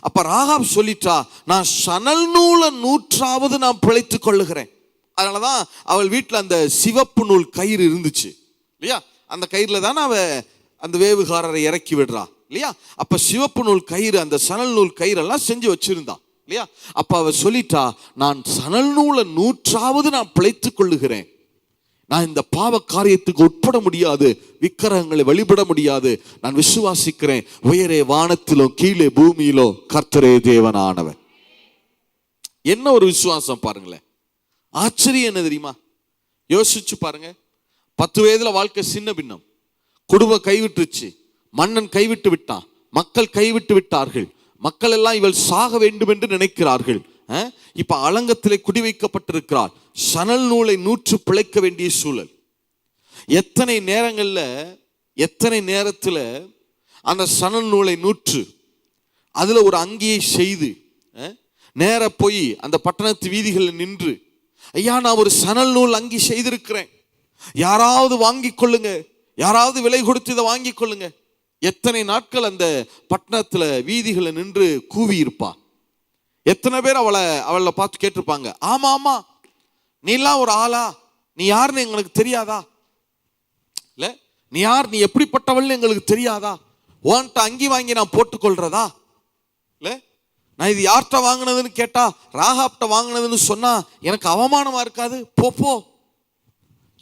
S1: அப்ப ராகாப் சொல்லிட்டா, நான் சணல் நூலை நூற்றாவது நான் பிழைத்துக் கொள்ளுகிறேன். அதனாலதான் அவள் வீட்டுல அந்த சிவப்பு நூல் கயிறு இருந்துச்சு இல்லையா, அந்த கயிறுல தான் அவ அந்த வேவுகாரரை இறக்கி விடுறா இல்லையா. அப்ப சிவப்பு நூல் கயிறு, அந்த சணல் நூல் கயிறெல்லாம் செஞ்சு வச்சிருந்தா இல்லையா. அப்ப அவ சொல்லிட்டா, நான் சணல் நூலை நூற்றாவது நான் பிழைத்துக் கொள்ளுகிறேன். நான் இந்த பாவ காரியத்துக்கு உட்பட முடியாது, விக்கிரகங்களை வழிபட முடியாது. நான் விசுவாசிக்கிறேன், உயரே வானத்திலும் கீழே பூமியிலும் கர்த்தரே தேவனானவர். என்ன ஒரு விசுவாசம் பாருங்களேன். ஆச்சரியம் என்ன தெரியுமா? யோசிச்சு பாருங்க. 10 வயதுல வாழ்க்கை சின்ன பின்னம், குடும்பம் கைவிட்டுருச்சு, மன்னன் கைவிட்டு விட்டான், மக்கள் கைவிட்டு விட்டார்கள், மக்கள் எல்லாம் இவள் சாக வேண்டும் என்று நினைக்கிறார்கள். இப்ப அலங்கத்திலே குடி வைக்கப்பட்டிருக்கிறார். சணல் நூலை நூற்று பிழைக்க வேண்டிய சூழல். எத்தனை நேரங்கள்ல எத்தனை நேரத்துல அந்த சணல் நூலை நூற்று அதுல ஒரு அங்கியை செய்து நேர போய் அந்த பட்டணத்து வீதிகளில் நின்று, ஐயா நான் ஒரு சணல் நூல் அங்கி செய்திருக்கிறேன், யாராவது வாங்கி கொள்ளுங்க, யாராவது விலை கொடுத்து இதை வாங்கி கொள்ளுங்க. எத்தனை நாட்கள் அந்த பட்டணத்துல வீதிகளை நின்று கூவி இருப்பா. எத்தனை பேர் அவளை பார்த்து கேட்டிருப்பாங்க, ஆமா ஆமா நீலாம் ஒரு ஆளா, நீ யாருன்னு எங்களுக்கு தெரியாதா, இல்ல நீ யார், நீ எப்படிப்பட்டவள்னு எங்களுக்கு தெரியாதா, உன்கிட்ட அங்கி வாங்கி நான் போட்டுக்கொள்றதா, இல்ல நான் இது யார்கிட்ட வாங்கினதுன்னு கேட்டா ராகாப்ட வாங்கினதுன்னு சொன்னா எனக்கு அவமானமா இருக்காது, போ.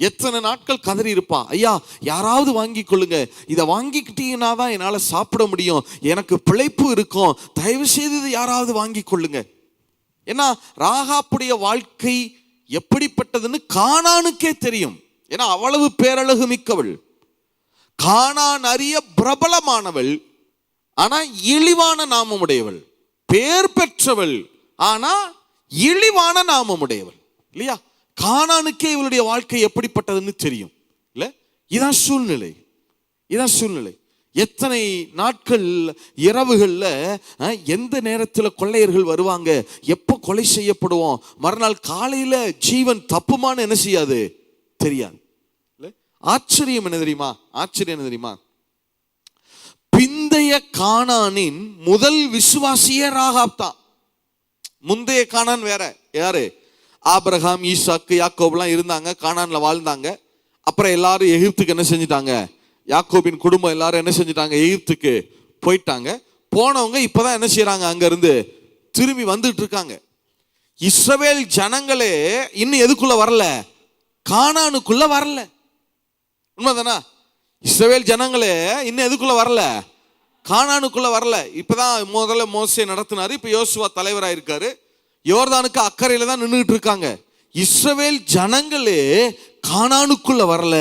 S1: எத்தனை நாட்கள் கதறி இருப்பா, ஐயா யாராவது வாங்கி கொள்ளுங்க, இதை வாங்கிக்கிட்டீங்கன்னா தான் என்னால சாப்பிட முடியும், எனக்கு பிழைப்பு இருக்கும், தயவு செய்து யாராவது வாங்கி கொள்ளுங்க. ஏன்னா ராகாப்புடைய வாழ்க்கை எப்படிப்பட்டதுன்னு கானானுக்கே தெரியும். ஏன்னா அவ்வளவு பேரழகு மிக்கவள், கானான் அறிய பிரபலமானவள், ஆனா இழிவான நாமமுடையவள், பேர் பெற்றவள் ஆனா இழிவான நாமமுடையவள் இல்லையா. கானானுக்கே இவளுடைய வாழ்க்கை எப்படிப்பட்டதுன்னு தெரியும் இல்ல. இதான் சூழ்நிலை. எத்தனை நாட்கள் இரவுகள்ல எந்த நேரத்தில் கொள்ளையர்கள் வருவாங்க, எப்போ கொலை செய்யப்படுவோம், மறுநாள் காலையில ஜீவன் தப்புமான்னு என்ன செய்யாது, தெரியாது. ஆச்சரியம் என்ன தெரியுமா, ஆச்சரியம் என்ன தெரியுமா, பிந்தைய கானானின் முதல் விசுவாசியே ராகாப் தான். முந்தைய கானான் வேற, யாரு, ஆபிரகாம், ஈசாக்கு, யாக்கோபெல்லாம் இருந்தாங்க, கானான்ல வாழ்ந்தாங்க. அப்புறம் எல்லாரும் எகிப்துக்கு என்ன செஞ்சிட்டாங்க, யாக்கோபின் குடும்பம் எல்லாரும் என்ன செஞ்சிட்டாங்க, எகிப்துக்கு போயிட்டாங்க. போனவங்க இப்பதான் என்ன செய்யறாங்க, அங்க இருந்து திரும்பி வந்துட்டு இருக்காங்க. இஸ்ரவேல் ஜனங்களே இன்னும் எதுக்குள்ள வரல, கானானுக்குள்ள வரல. உண்மைதானா? இஸ்ரவேல் ஜனங்களே இன்னும் எதுக்குள்ள வரல, கானானுக்குள்ள வரல. இப்பதான் முதல்ல மோசே நடத்தினாரு, இப்ப யோசுவா தலைவராக இருக்காரு. யோர்தானுக்கு அக்கறையில தான் நின்றுட்டு இருக்காங்க. இஸ்ரவேல் ஜனங்களே கானானுக்குள்ள வரல.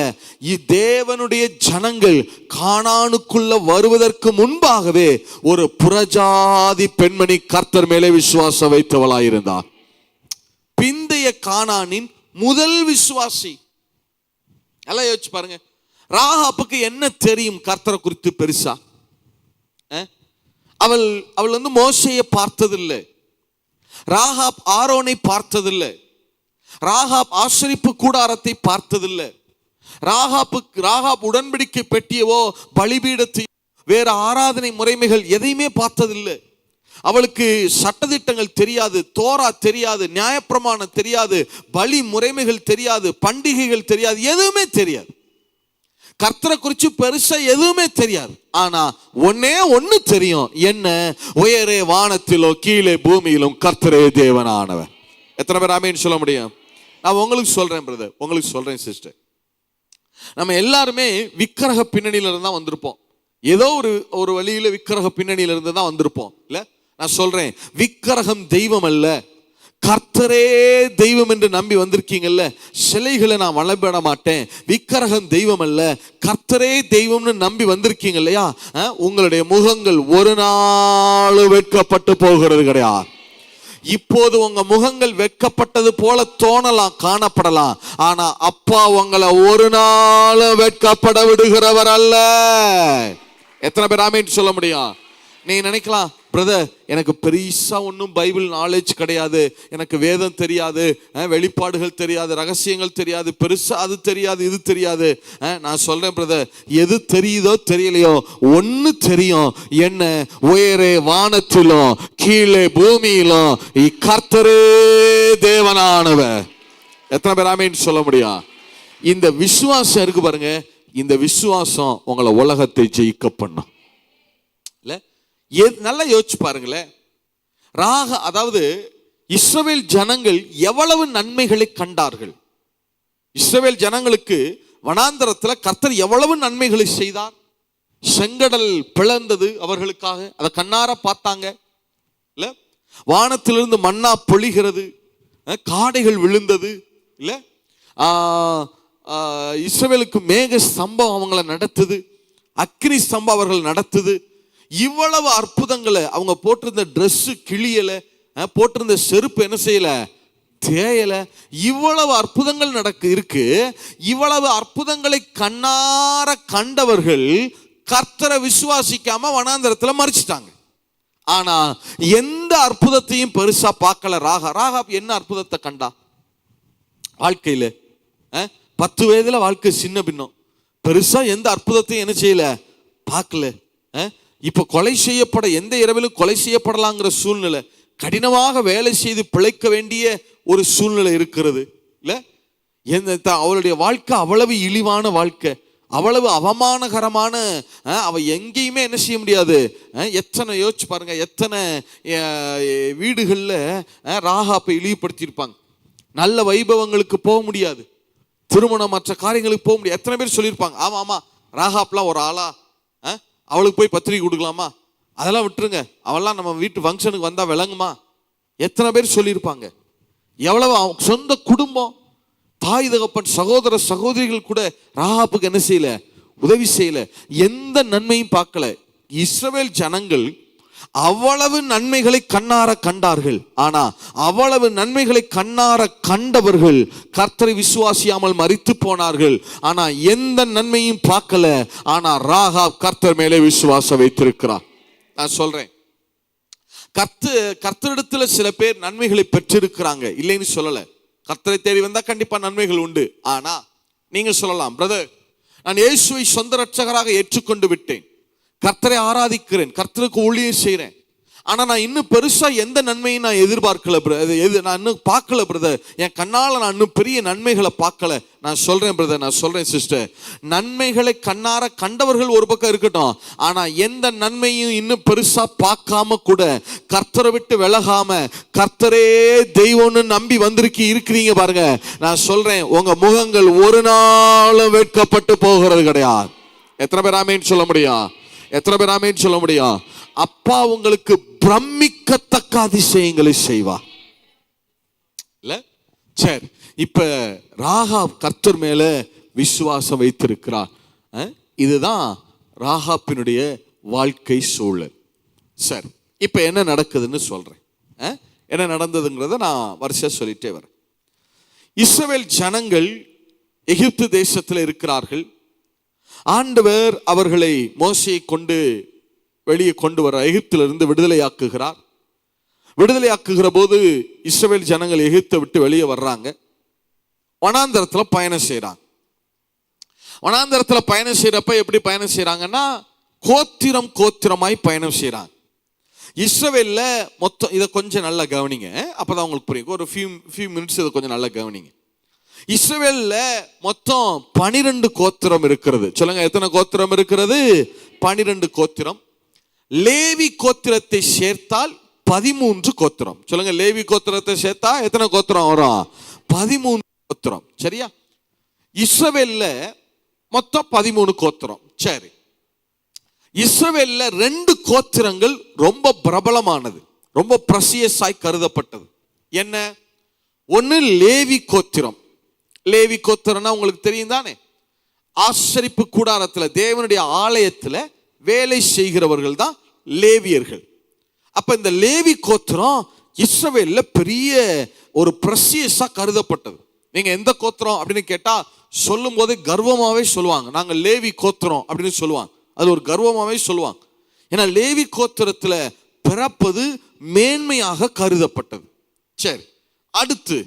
S1: தேவனுடைய ஜனங்கள் கானானுக்குள்ள வருவதற்கு முன்பாகவே ஒரு புறஜாதி பெண்மணி கர்த்தர் மேலே விசுவாசம் வைத்தவளாயிருந்தார். பிந்தைய கானானின் முதல் விசுவாசி. எல்லாம் யோசிச்சு பாருங்க, ராகாப்புக்கு என்ன தெரியும் கர்த்தரை குறித்து பெருசா? அவள் வந்து மோசையை பார்த்ததில்லை, ராகாப் ஆரோனை பார்த்ததில்லை, ராகாப் ஆசரிப்பு கூடாரத்தை பார்த்ததில்லை, ராகாப் உடன்படிக்கை பெட்டியவோ பலிபீடத்தை வேற ஆராதனை முறைமைகள் எதையுமே பார்த்ததில்லை. அவளுக்கு சட்டதிட்டங்கள் தெரியாது, தோரா தெரியாது, நியாயப்பிரமாணம் தெரியாது, பலி முறைமைகள் தெரியாது, பண்டிகைகள் தெரியாது, எதுவுமே தெரியாது. கர்த்தரை குறித்து பெருசா எதுவுமே தெரியாது. ஆனா ஒன்னே ஒண்ணு தெரியும், என்ன? உயரே வானத்திலோ கீழே பூமியிலும் கர்த்தரே தேவனானவர். எத்தனை பேர் ஆமென் சொல்ல முடியும்? நான் உங்களுக்கு சொல்றேன் பிரதர், உங்களுக்கு சொல்றேன் சிஸ்டர், நம்ம எல்லாருமே விக்கிரக பின்னணியில இருந்து தான் வந்திருப்போம். ஏதோ ஒரு வழியில விக்கிரக பின்னணியில இருந்து தான் வந்திருப்போம். இல்ல, நான் சொல்றேன், விக்கிரகம் தெய்வம் அல்ல, கர்த்தரே தெய்வம் என்று நம்பி வந்திருக்கீங்கல்ல. சிலைகளை நான் வழிபட மாட்டேன், விக்கிரகம் தெய்வம் அல்ல, கர்த்தரே தெய்வம்னு நம்பி வந்திருக்கீங்க இல்லையா? உங்களுடைய முகங்கள் ஒரு நாள் வெட்கப்பட்டு போகிறது கிடையாது. இப்போது உங்க முகங்கள் வெட்கப்பட்டது போல தோணலாம், காணப்படலாம். ஆனா அப்பா உங்களை ஒரு நாள் வெட்கப்பட விடுகிறவர் அல்ல. எத்தனை பேர் ஆமென் சொல்ல முடியும்? நீ நினைக்கலாம், பிரதர் எனக்கு பெருசா ஒன்றும் பைபிள் நாலேஜ் கிடையாது, எனக்கு வேதம் தெரியாது, வெளிப்பாடுகள் தெரியாது, ரகசியங்கள் தெரியாது, பெருசா அது தெரியாது, இது தெரியாது. நான் சொல்றேன் பிரதர், எது தெரியுதோ தெரியலையோ ஒன்னு தெரியும், என்ன? உயரே வானத்திலும் கீழே பூமியிலும் கர்த்தரே தேவனானவர். எத்தனை பேர் ஆமென் சொல்ல முடியும்? இந்த விசுவாசம் இருக்கு பாருங்க, இந்த விசுவாசம் உங்களை உலகத்தை ஜெயிக்க பண்ணும். நல்லா யோசிச்சு பாருங்களேன். அதாவது இஸ்ரவேல் ஜனங்கள் எவ்வளவு நன்மைகளை கண்டார்கள். இஸ்ரவேல் ஜனங்களுக்கு வனாந்தரத்தில் கர்த்தர் எவ்வளவு நன்மைகளை செய்தார். செங்கடல் பிளந்தது அவர்களுக்காக, அதை கண்ணார பார்த்தாங்க. இல்ல, வானத்திலிருந்து மன்னா பொழிகிறது, காடைகள் விழுந்தது. இல்ல, இஸ்ரவேலுக்கு மேக ஸ்தம்பம் அவங்களை நடத்துது, அக்னி ஸ்தம்பம் அவர்கள் நடத்துது. இவ்வளவு அற்புதங்களை, அவங்க போட்டிருந்த ட்ரெஸ் கிழியல, போட்டிருந்த செருப்பு என்ன செய்யல, தேயல. இவ்வளவு அற்புதங்கள் இருக்கு. இவ்வளவு அற்புதங்களை கண்ணார கண்டவர்கள் கர்த்தரை விசுவாசிக்காம வனாந்தரத்துல மறிச்சிட்டாங்க. ஆனா எந்த அற்புதத்தையும் பெருசா பார்க்கல ராகாப். என்ன அற்புதத்தை கண்டா வாழ்க்கையில? 10 வயதுல வாழ்க்கை சின்ன பின்னம், பெருசா எந்த அற்புதத்தையும் என்ன செய்யல, பார்க்கல. இப்ப கொலை செய்யப்பட, எந்த இரவிலும் கொலை செய்யப்படலாங்கிற சூழ்நிலை, கடினமாக வேலை செய்து பிழைக்க வேண்டிய ஒரு சூழ்நிலை இருக்கிறது. இல்ல, அவளுடைய வாழ்க்கை அவ்வளவு இழிவான வாழ்க்கை, அவ்வளவு அவமானகரமான, அவ எங்கேயுமே என்ன செய்ய முடியாது. எத்தனை யோசிச்சு பாருங்க, எத்தனை வீடுகள்ல ராகாப்பை இழிவுபடுத்தியிருப்பாங்க. நல்ல வைபவங்களுக்கு போக முடியாது, திருமணம் மற்ற காரியங்களுக்கு போக முடியாது. எத்தனை பேர் சொல்லியிருப்பாங்க, ஆமா ஆமா ராகாப்லாம் ஒரு ஆளா, அவளுக்கு போய் பத்திரிகை கொடுக்கலாமா, அதெல்லாம் விட்டுருங்க, அவெல்லாம் நம்ம வீட்டு ஃபங்க்ஷனுக்கு வந்தா விளங்குமா? எத்தனை பேர் சொல்லியிருப்பாங்க. எவ்வளவு சொந்த குடும்பம், தாய் தகப்பன், சகோதர சகோதரிகள் கூட ராகாப்புக்கு என்ன செய்யல, உதவி செய்யல, எந்த நன்மையும் பார்க்கல. இஸ்ரவேல் ஜனங்கள் அவ்வளவு நன்மைகளை கண்ணார கண்டார்கள். ஆனா அவ்வளவு நன்மைகளை கண்ணார கண்டவர்கள் கர்த்தரை விசுவாசியாமல் மரித்து போனார்கள். ஆனா எந்த நன்மையும் பார்க்கல. ஆனா ராகாப் கர்த்தர் மேலே விசுவாசம் வைத்திருக்கிறார். நான் சொல்றேன், கர்த்தரிடத்துல சில பேர் நன்மைகளை பெற்றிருக்கிறாங்க, இல்லைன்னு சொல்லல. கர்த்தரை தேடி வந்தா கண்டிப்பா நன்மைகள் உண்டு. ஆனா நீங்க சொல்லலாம், பிரதர் நான் இயேசுவை சொந்த ரட்சகராக ஏற்றுக்கொண்டு விட்டேன், கர்த்தரை ஆராதிக்கிறேன், கர்த்தருக்கு ஊழியம் செய்கிறேன், ஆனா நான் இன்னும் பெருசா எந்த நன்மையும் நான் எதிர்பார்க்கல பிரதர், நான் இன்னும் பார்க்கல பிரதர், என் கண்ணால நான் இன்னும் பெரிய நன்மைகளை பார்க்கல. நான் சொல்றேன் பிரதர், நான் சொல்றேன் சிஸ்டர், நன்மைகளை கண்ணார கண்டவர்கள் ஒரு பக்கம் இருக்கட்டும், ஆனா எந்த நன்மையும் இன்னும் பெருசா பார்க்காம கூட கர்த்தரை விட்டு விலகாம கர்த்தரே தெய்வம்னு நம்பி இருக்கிறீங்க பாருங்க, நான் சொல்றேன் உங்க முகங்கள் ஒரு நாளும் வெட்கப்பட்டு போகிறது கிடையாது. எத்தனை பேர் ஆமேன்னு சொல்ல முடியும்? எத்தனை பேர் ஆமேன்னு சொல்ல முடியும்? அப்பா உங்களுக்கு பிரமிக்கத்தக்க அதிசயங்களை செய்வா இல்ல? சரி, இப்ப ராகாப் கர்த்தர் மேல விசுவாசம் வைத்திருக்கிறார். இதுதான் ராகாப்பினுடைய வாழ்க்கை சூழல். சரி, இப்ப என்ன நடக்குதுன்னு சொல்றேன். என்ன நடந்ததுங்கிறத நான் வரிசையா சொல்லிட்டே வரேன். இஸ்ரவேல் ஜனங்கள் எகிப்து தேசத்தில் இருக்கிறார்கள். ஆண்டவர் அவர்களை மோசேயை கொண்டு வெளியே கொண்டு வர எகிப்திலிருந்து விடுதலையாக்குகிறார். விடுதலையாக்குகிற போது இஸ்ரவேல் ஜனங்கள் எகிப்தை விட்டு வெளியே வர்றாங்க. வனாந்தரத்துல பயணம் செய்யறாங்க. வனாந்தரத்துல பயணம் செய்யறப்ப எப்படி பயணம் செய்யறாங்கன்னா, கோத்திரம் கோத்திரமாய் பயணம் செய்யறாங்க. இஸ்ரவேல்ல மொத்தம், இதை கொஞ்சம் நல்லா கவனிங்க, அப்பதான் உங்களுக்கு புரியும். ஒரு ஃபியூ மினிட்ஸ் இதை கொஞ்சம் நல்லா கவனிங்க. இஸ்ரவேல்ல மொத்தம் 12 கோத்திரம் இருக்கிறது. சொல்லுங்க, எத்தனை கோத்திரம் இருக்கிறது? 12 கோத்திரம். லேவி கோத்திரத்தை சேர்த்தால் 13 கோத்திரம். சொல்லுங்க, லேவி கோத்திரத்தை சேர்த்தா எத்தனை கோத்திரம் வரும்? 13 கோத்திரம். சரியா? இஸ்ரவேல்ல மொத்தம் 13 கோத்திரம். சரி, இஸ்ரவேல்ல 2 கோத்திரங்கள் ரொம்ப பிரபலமானது, ரொம்ப பிரசியஸாய் கருதப்பட்டது. என்ன? ஒன்னு லேவி கோத்திரம். லேவி கோத்திரம்னா உங்களுக்கு தெரியும் தானே, ஆசரிப்பு கூடாரத்துல தேவனுடைய ஆலயத்துல வேலை செய்கிறவர்கள் தான் லேவியர்கள். அப்ப இந்த லேவி கோத்திரம் இஸ்ரவேல்ல பெரிய ஒரு பிரசியஸா கருதப்பட்டது. நீங்க எந்த கோத்திரம் அப்படின்னு கேட்டா சொல்லும் போது கர்வமாவே சொல்லுவாங்க, நாங்க லேவி கோத்திரம் அப்படின்னு சொல்லுவாங்க. அது ஒரு கர்வமாவே சொல்லுவாங்க. ஏன்னா லேவி கோத்திரத்துல பிறப்பது மேன்மையாக கருதப்பட்டது. சரி, அடுத்து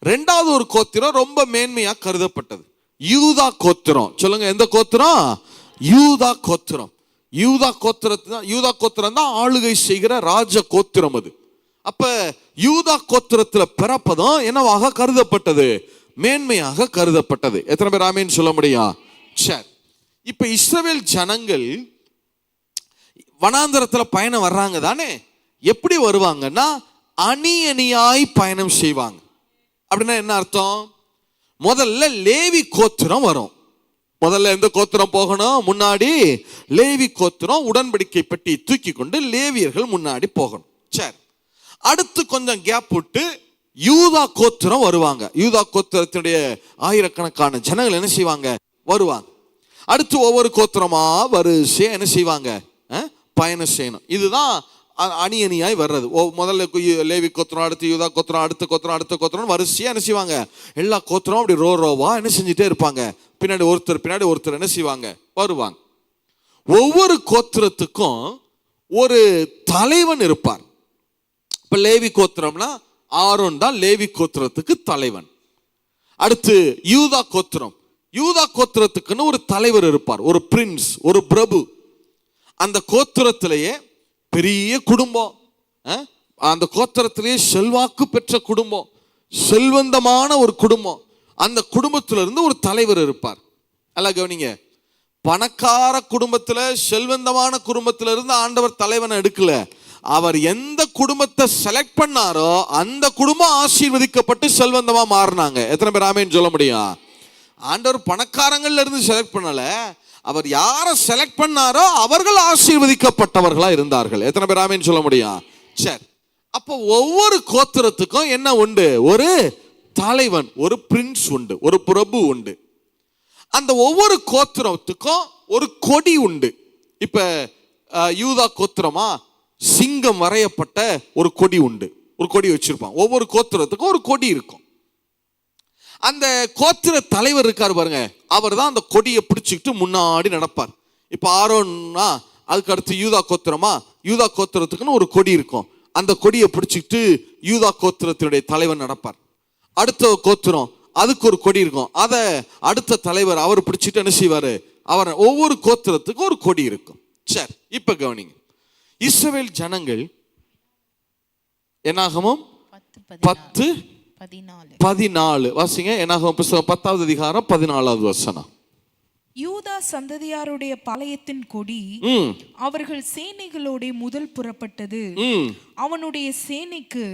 S1: 2வது ஒரு கோத்திரம் ரொம்ப மேன்மையா கருதப்பட்டது, யூதா கோத்திரம். சொல்லுங்க, எந்த கோத்திரம்? யூதா கோத்திரம். யூதா கோத்திரம் தான் ஆளுகை செய்கிற ராஜ கோத்திரம் அது. அப்ப யூதா கோத்திரத்துல பிறப்பதும் என்னவாக கருதப்பட்டது? மேன்மையாக கருதப்பட்டது. எத்தனை பேர் ஆமேன்னு சொல்ல முடியும்? சரி, இப்ப இஸ்ரவேல் ஜனங்கள் வனாந்தரத்துல பயணம் வர்றாங்க தானே. எப்படி வருவாங்கன்னா, அணி அணியாய் பயணம் செய்வாங்க. அப்படின்னா என்ன அர்த்தம்? முதல்ல லேவி கோத்திரம் வரும். முதல்ல எந்த கோத்திரம் போகணும்? முன்னாடி லேவி கோத்திரம் உடன்படிக்கை பெட்டி தூக்கி கொண்டு லேவியர்கள் முன்னாடி போகணும். சரி, அடுத்து கொஞ்சம் கேப் விட்டு யூதா கோத்திரம் வருவாங்க. யூதா கோத்திரத்தினுடைய ஆயிரக்கணக்கான ஜனங்கள் என்ன செய்வாங்க? வருவாங்க. அடுத்து ஒவ்வொரு கோத்திரமா வரிசையா என்ன செய்வாங்க? பயணம் செய்யணும். இதுதான் அணி அணியாய் வர்றது. முதல்ல லேவி கோத்திரம், அடுத்து யூதா கோத்திரம், அடுத்த கோத்திரம், அடுத்த கோத்திரம், வரிசையா என்ன செய்வாங்க? எல்லா கோத்திரம் அப்படி ரோவா என்ன செஞ்சுட்டே இருப்பாங்க. பின்னாடி ஒருத்தர் என்ன செய்வாங்க? வருவாங்க. ஒவ்வொரு கோத்திரத்துக்கும் ஒரு தலைவன் இருப்பார். இப்ப லேவி கோத்திரம்னா ஆரோன் தான் லேவி கோத்திரத்துக்கு தலைவன். அடுத்து யூதா கோத்திரம், யூதா கோத்திரத்துக்குன்னு ஒரு தலைவர் இருப்பார், ஒரு பிரின்ஸ், ஒரு பிரபு. அந்த கோத்திரத்திலேயே பெரிய குடும்பம், அந்த கோத்திரத்திலேயே செல்வாக்கு பெற்ற குடும்பம், செல்வந்தமான ஒரு குடும்பம். அந்த குடும்பத்திலிருந்து ஒரு தலைவர் இருப்பார். நல்லா கவனிங்க, பணக்கார குடும்பத்துல, செல்வந்தமான குடும்பத்தில இருந்து ஆண்டவர் தலைவனை எடுக்கல. அவர் எந்த குடும்பத்தை செலக்ட் பண்ணாரோ அந்த குடும்பம் ஆசீர்வதிக்கப்பட்டு செல்வந்தமா மாறினாங்க. எத்தனை பேர் ஆமேன்னு சொல்ல முடியும்? ஆண்டவர் பணக்காரங்கள்ல இருந்து செலக்ட் பண்ணல, அவர் யாரை செலக்ட் பண்ணாரோ அவர்கள் ஆசீர்வதிக்கப்பட்டவர்களா இருந்தார்கள். எத்தனை பேர் ஆமேன்னு சொல்ல முடியும்? சரி, அப்போ ஒவ்வொரு கோத்திரத்துக்கும் என்ன உண்டு? ஒரு தலைவன், ஒரு பிரின்ஸ் உண்டு, ஒரு பிரபு உண்டு. அந்த ஒவ்வொரு கோத்திரத்துக்கும் ஒரு கொடி உண்டு. இப்ப யூதா கோத்திரமா, சிங்கம் வரையப்பட்ட ஒரு கொடி உண்டு. ஒரு கொடி வச்சிருப்பான். ஒவ்வொரு கோத்திரத்துக்கும் ஒரு கொடி இருக்கும். அந்த கோத்திர தலைவர் இருக்காரு பாருங்க, அவர் தான் அந்த கொடியை பிடிச்சிக்கிட்டு முன்னாடி நடப்பார். இப்ப ஆரோன்னா அதுக்கு அடுத்து யூதா கோத்திரமா, யூதா கோத்திரத்துக்குன்னு ஒரு கொடி இருக்கும். அந்த கொடியை பிடிச்சிக்கிட்டு யூதா கோத்திரத்தினுடைய தலைவர் நடப்பார். அடுத்த கோத்திரம் அதுக்கு ஒரு கொடி இருக்கும். அதை அடுத்த தலைவர் அவர் பிடிச்சிட்டு என்ன செய்வாரு, அவர் ஒவ்வொரு கோத்திரத்துக்கும் ஒரு கொடி இருக்கும். சரி, இப்ப கவனிங்க. இஸ்ரவேல் ஜனங்கள் என்னாகமம் 10:14 வாசிங்க. என்னாகமம் புத்தகம் 10வது அதிகாரம் 14வது வசனம்.
S2: யூதா சந்ததியாருடைய பாளையத்தின் கொடி அவர்கள் சேனைகளோட முதல் புறப்பட்டது. அவனுடைய சேனைக்கு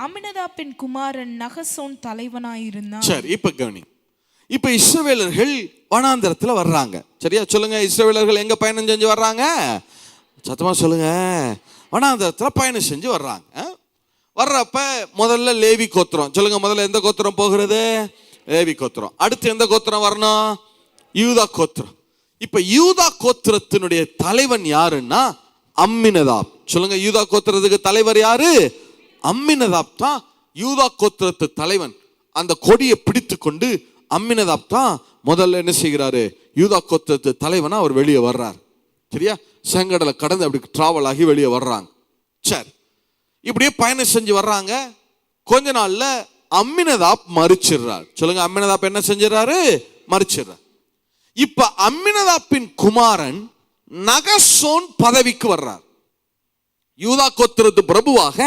S2: அம்மினதாபின் குமாரன் நகசோன் தலைவனாயிருந்தான்.
S1: சரி, இப்ப கவனி. இப்ப இஸ்ரவேலர்கள் வனாந்தரத்துல வர்றாங்க. சரியா சொல்லுங்க, இஸ்ரவேலர்கள் எங்க பயணம் செஞ்சு வர்றாங்க? சத்தமா சொல்லுங்க. வனாந்தரத்துல பயணம் செஞ்சு வர்றாங்க. வர்றப்ப முதல்ல லேவி கோத்திரம் சொல்லுங்க. முதல்ல எந்த கோத்திரம் போகிறது? லேவி கோத்திரம். அடுத்து எந்த கோத்திரம் வரணும்? யூதா கோத்திரம். இப்ப யூதா கோத்திரத்தினுடைய தலைவன் யாருன்னா அம்மினதாப். சொல்லுங்க, யூதா கோத்திரத்துக்கு தலைவர் யாரு? அம்மினதாப் தான் யூதா கோத்திரத்து தலைவன். அந்த கொடியை பிடித்து கொண்டு அம்மினதாப் தான் முதல்ல என்ன செய்கிறாரு, யூதா கோத்திரத்து தலைவனா அவர் வெளியே வர்றார். சரியா, செங்கடலை கடந்து அப்படி டிராவல் ஆகி வெளியே வர்றாங்க. சரி, இப்படியே பயணம் செஞ்சு வர்றாங்க. கொஞ்ச நாள்ல அம்மினதாப் மரிச்சிடுறார். சொல்லுங்க, அம்மினதாப் என்ன செஞ்சிடறாரு? மரிச்சிடுறார். இப்ப அம்மினதாப்பின் குமாரன் நகசோன் பதவிக்கு வர்றார். யூதா கோத்திரத்து பிரபுவாக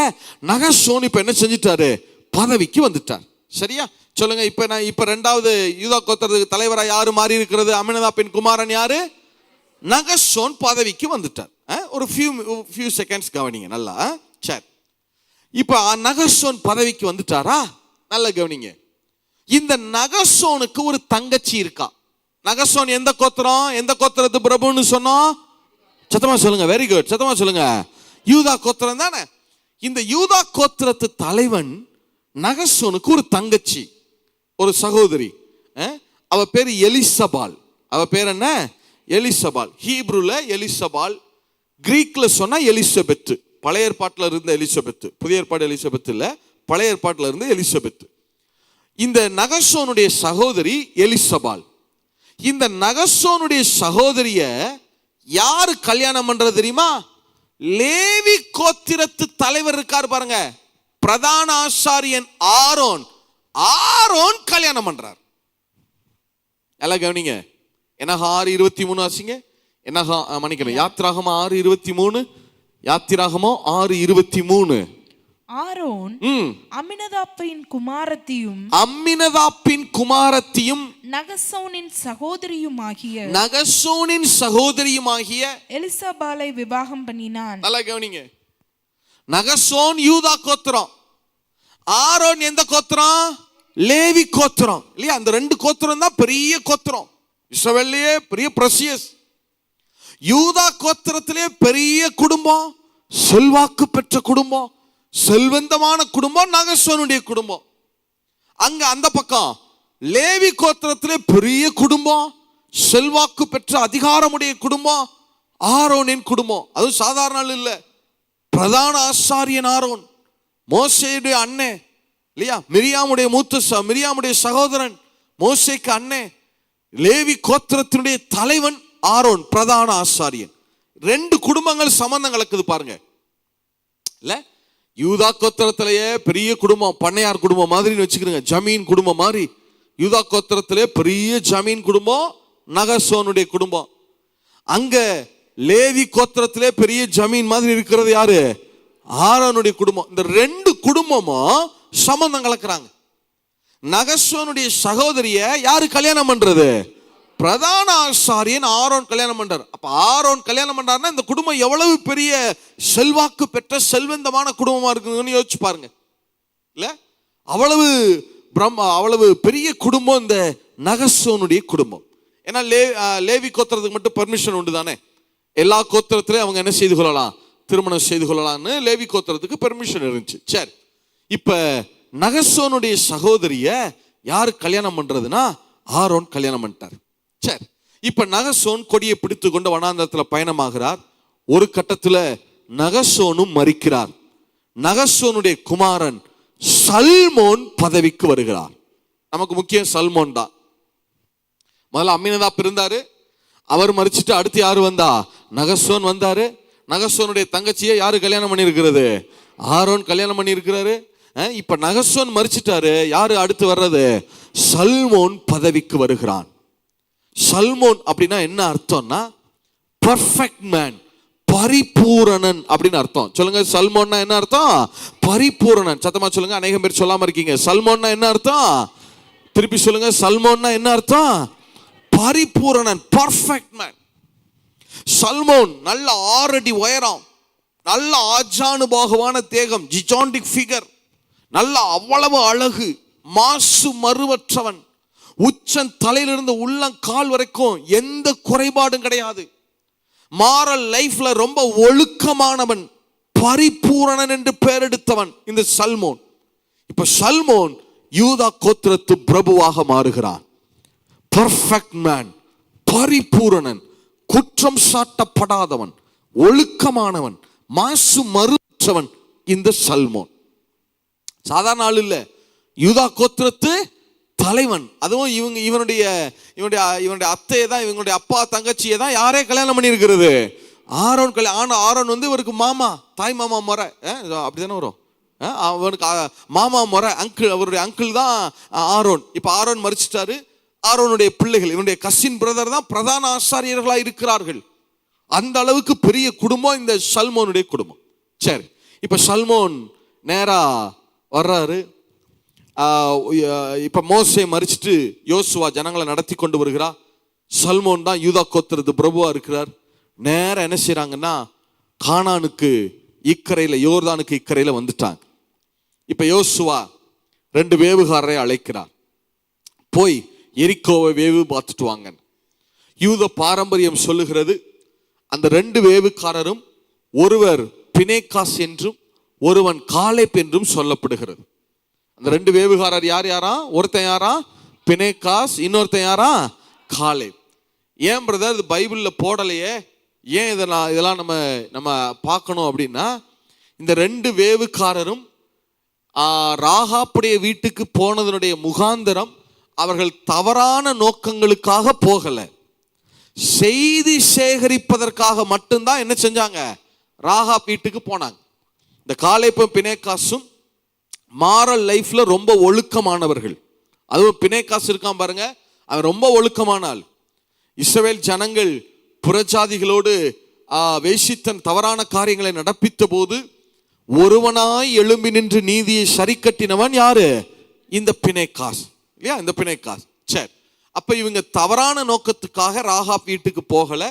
S1: நகசோன் இப்ப என்ன செஞ்சிட்டாரு? பதவிக்கு வந்துட்டார். சரியா சொல்லுங்க. இப்ப ரெண்டாவது யூதா கோத்திரத்துக்கு தலைவராக யாரு மாறி இருக்கிறது? அம்மினதாப்பின் குமாரன் யாரு? நகசோன் பதவிக்கு வந்துட்டார். ஒரு few seconds கவனிங்க நல்லா. சரி, இப்ப நகசோன் பதவிக்கு வந்துட்டாரா? நல்ல கவனிங்க. இந்த நகசோனுக்கு ஒரு தங்கச்சி இருக்கா. நகசோன் எந்த கோத்திரம்? எந்த கோத்திரத்து பிரபுன்னு சொன்னோம்? சத்தமா சொல்லுங்க. வெரி குட், சத்தமா சொல்லுங்க. யூதா கோத்திரம் தானே. இந்த யூதா கோத்திரத்து தலைவன் நகசோனுக்கு ஒரு தங்கச்சி, ஒரு சகோதரி. அவ பேர் எலிசபால். அவ பேர் என்ன? எலிசபால். ஹீப்ருல எலிசபால், கிரீக்ல சொன்னா எலிசபெத். பழைய ஏற்பாட்டில் இருந்த எலிசபெத், புதிய ஏற்பாடு எலிசபெத் இல்ல, பழைய ஏற்பாட்டில் இருந்த எலிசபெத். இந்த நகசோனுடைய சகோதரி எலிசபால். இந்த நகசோனுடைய சகோதரிய யாரு கல்யாணம் பண்றது தெரியுமா? லேவி கோத்திரத்து தலைவர் இருக்கார் பாருங்க, பிரதான ஆசாரியன் ஆரோன். ஆரோன் கல்யாணம் பண்றார். எல்லாம் கவனிங்க. என்னகா 6:23 ஆசிங்க. என்னகா மன்னிக்கணும், யாத்திராகமம் 6:23. யாத்திராகமம் 6:23.
S2: ஆரோன் அம்மினதாப்பின் குமாரத்தியும் நகசோனின் சகோதரியுமாகிய எலிசபாலை விவாகம் பண்ணினான்.
S1: நல்லா கவனிங்க. நகசோன் யூதா கோத்திரம், ஆரோன் எந்த கோத்திரம்? லேவி கோத்திரம். இல்லையா? அந்த ரெண்டு கோத்திரம் தான் பெரிய கோத்திரம். இஸ்ரவேலிலே பெரிய பிரசியஸ். யூதா கோத்திரத்திலே பெரிய குடும்பம், செல்வாக்கு பெற்ற குடும்பம், செல்வந்தமான குடும்பம் நகசோனுடைய குடும்பம். அங்க அந்த பக்கம் லேவி கோத்திரத்திலே பெரிய குடும்பம், செல்வாக்கு பெற்ற அதிகாரமுடைய குடும்பம் ஆரோனின் குடும்பம். அதுவும் சாதாரண இல்ல, பிரதான ஆசாரியன் ஆரோன், மோசேயுடைய அண்ணன் இல்லையா, மிரியாமுடைய மிரியாமுடைய சகோதரன், மோசேக்கு அண்ணன், லேவி கோத்திரத்தினுடைய தலைவன் ஆரோன், பிரதான ஆசாரியன். ரெண்டு குடும்பங்கள் சம்பந்தம் கலக்குது பாருங்க. இல்ல, யூதா கோத்திரத்திலேயே பெரிய குடும்பம், பண்ணையார் குடும்பம் மாதிரி வச்சுக்கிறீங்க, ஜமீன் குடும்பம் மாதிரி. யூதா கோத்திரத்திலே பெரிய ஜமீன் குடும்பம் நகசோனுடைய குடும்பம். அங்க லேவி கோத்திரத்திலே பெரிய ஜமீன் மாதிரி இருக்கிறது யாரு? ஆரோனுடைய குடும்பம். இந்த ரெண்டு குடும்பமும் சம்பந்தம் கலக்குறாங்க. நகசோனுடைய சகோதரிய யாரு கல்யாணம் பண்றது? பிரதான ஆசாரியன் ஆரோன் கல்யாணம் பண்றார். அப்ப ஆரோன் கல்யாணம் பண்றாருன்னா இந்த குடும்பம் எவ்வளவு பெரிய செல்வாக்கு பெற்ற செல்வந்தமான குடும்பமா இருக்குன்னு யோசிச்சு பாருங்க. இல்ல, அவ்வளவு பெரிய குடும்பம் இந்த நகசோனுடைய குடும்பம். ஏன்னா லேவி கோத்திரத்துக்கு மட்டும் பெர்மிஷன் உண்டு தானே, எல்லா கோத்திரத்திலையும் அவங்க என்ன செய்து கொள்ளலாம், திருமணம் செய்து கொள்ளலாம்னு லேவி கோத்திரத்துக்கு பெர்மிஷன் இருந்துச்சு. சரி, இப்ப நகசோனுடைய சகோதரிய யாரு கல்யாணம் பண்றதுன்னா ஆரோன் கல்யாணம் பண்ணிட்டார். சரி, இப்ப நகசோன் கொடியை பிடித்து கொண்டு வனாந்தரத்துல பயணமாகிறார். ஒரு கட்டத்துல நகசோனும் மரிக்கிறார். நகசோனுடைய குமாரன் சல்மோன் பதவிக்கு வருகிறார். நமக்கு முக்கியம் சல்மோன் தான். முதல்ல அம்மினதாப் இருந்தாரு, அவர் மரிச்சிட்டு அடுத்து யாரு வந்தா? நகசோன் வந்தாரு. நகசோனுடைய தங்கச்சியை யாரு கல்யாணம் பண்ணியிருக்கிறது? ஆரோன் கல்யாணம் பண்ணியிருக்கிறாரு. இப்ப நகசோன் மரிச்சிட்டாரு, யாரு அடுத்து வர்றது? சல்மோன் பதவிக்கு வருகிறான். சல்மோன் அப்படின்னா என்ன அர்த்தம்னா பர்ஃபெக்ட் மேன், பரிபூரணன் அப்படின்னு அர்த்தம். சொல்லுங்க, சல்மோன்னா என்ன அர்த்தம்? பரிபூரணன். சத்தமா சொல்லுங்க, அநேகம் பேர் சொல்லாம இருக்கீங்க. சல்மோன்னா என்ன அர்த்தம்? திருப்பி சொல்லுங்க, சல்மோன்னா என்ன அர்த்தம்? பரிபூரணன், பர்ஃபெக்ட் மேன். சல்மோன் நல்ல 6 அடி உயரம், நல்ல ஆஜானுபாகுவான தேகம், ஜிஜாண்டிக் ஃபிகர், நல்ல அவ்வளவு அழகு, மாசு மறுவற்றவன், உச்சன் தலையிலிருந்து உள்ளம் கால் வரைக்கும் எந்த குறைபாடும் கிடையாது. மாரல் லைஃப்ல ரொம்ப ஒழுக்கமானவன், பரிபூரணன் என்று பெயரெடுத்தவன் இந்த சல்மோன். இப்ப சல்மோன் யூதா கோத்திரத்து பிரபுவாக மாறுகிறான். பர்ஃபெக்ட் மேன், பரிபூரணன், குற்றம் சாட்டப்படாதவன், ஒழுக்கமானவன், மாசு மறுவற்றவன் இந்த சல்மோன். சாதாரண ஆள் இல்ல, யூதா கோத்திரத்து தலைவன். அதுவும் இவனுடைய அத்தையை தான், இவங்களுடைய அப்பா தங்கச்சியை தான் யாரே கல்யாணம் பண்ணி இருக்கிறது? ஆரோன் கல்யாணம். ஆரோன் வந்து இவருக்கு மாமா, தாய் மாமா முறை அப்படிதானே வரும். அவனுக்கு மாமா முறை, அங்கிள், அவருடைய அங்கிள் தான் ஆரோன். இப்ப ஆரோன் மரிச்சிட்டாரு. ஆரோனுடைய பிள்ளைகள், இவனுடைய கசின் பிரதர் தான் பிரதான ஆசாரியர்களா இருக்கிறார்கள். அந்த அளவுக்கு பெரிய குடும்பம் இந்த சல்மோனுடைய குடும்பம். சரி, இப்ப சல்மோன் நேரா வர்றாரு. இப்ப மோசே மரிச்சிட்டு யோசுவா ஜனங்களை நடத்தி கொண்டு வருகிறா. சல்மோன் தான் யூதா கோத்திரத்து பிரபுவா இருக்கிறார். நேரம் என்ன செய்யறாங்கன்னா, கானானுக்கு இக்கரையில, யோர்தானுக்கு இக்கரையில வந்துட்டாங்க. இப்ப யோசுவா 2 வேவுகாரரை அழைக்கிறார். போய் எரிக்கோவை வேவு பார்த்துட்டு வாங்க. யூத பாரம்பரியம் சொல்லுகிறது, அந்த 2 வேவுக்காரரும் ஒருவர் பினேகாஸ் என்றும் ஒருவன் காலேப் என்றும் சொல்லப்படுகிறது. அந்த 2 வேவுகாரர் யார் யாரா? ஒருத்தன் யாரா? பினேகாஸ், இன்னொருத்தன் யாரா? காலேப். ஏன் பிரதர் இது பைபிள்ல போடலையே, ஏன் இதெல்லாம் நம்ம பார்க்கணும் அப்படின்னா, இந்த 2 வேவுக்காரரும் ராகாப்புடைய வீட்டுக்கு போனதனுடைய முகாந்தரம் அவர்கள் தவறான நோக்கங்களுக்காக போகல, செய்தி சேகரிப்பதற்காக மட்டும்தான் என்ன செஞ்சாங்க? ராகாப் வீட்டுக்கு போனாங்க. இந்த காலேப்பும் பினேகாசும் மாரல் லைஃப்ல ரொம்ப ஒழுக்கமானவர்கள். அதுவும் பினேகாஸ் இருக்கான் பாருங்க, அவன் ரொம்ப ஒழுக்கமான ஆள். இஸ்ரவேல் ஜனங்கள் புறஜாதிகளோடு வேசித்தன் தவறான காரியங்களை நடப்பித்த போது ஒருவனாய் எழும்பி நின்று நீதியை சரி கட்டினவன் யாரு? இந்த பினேகாஸ், இல்லையா? இந்த பினேகாஸ். சரி, அப்ப இவங்க தவறான நோக்கத்துக்காக ராகாப் வீட்டுக்கு போகல,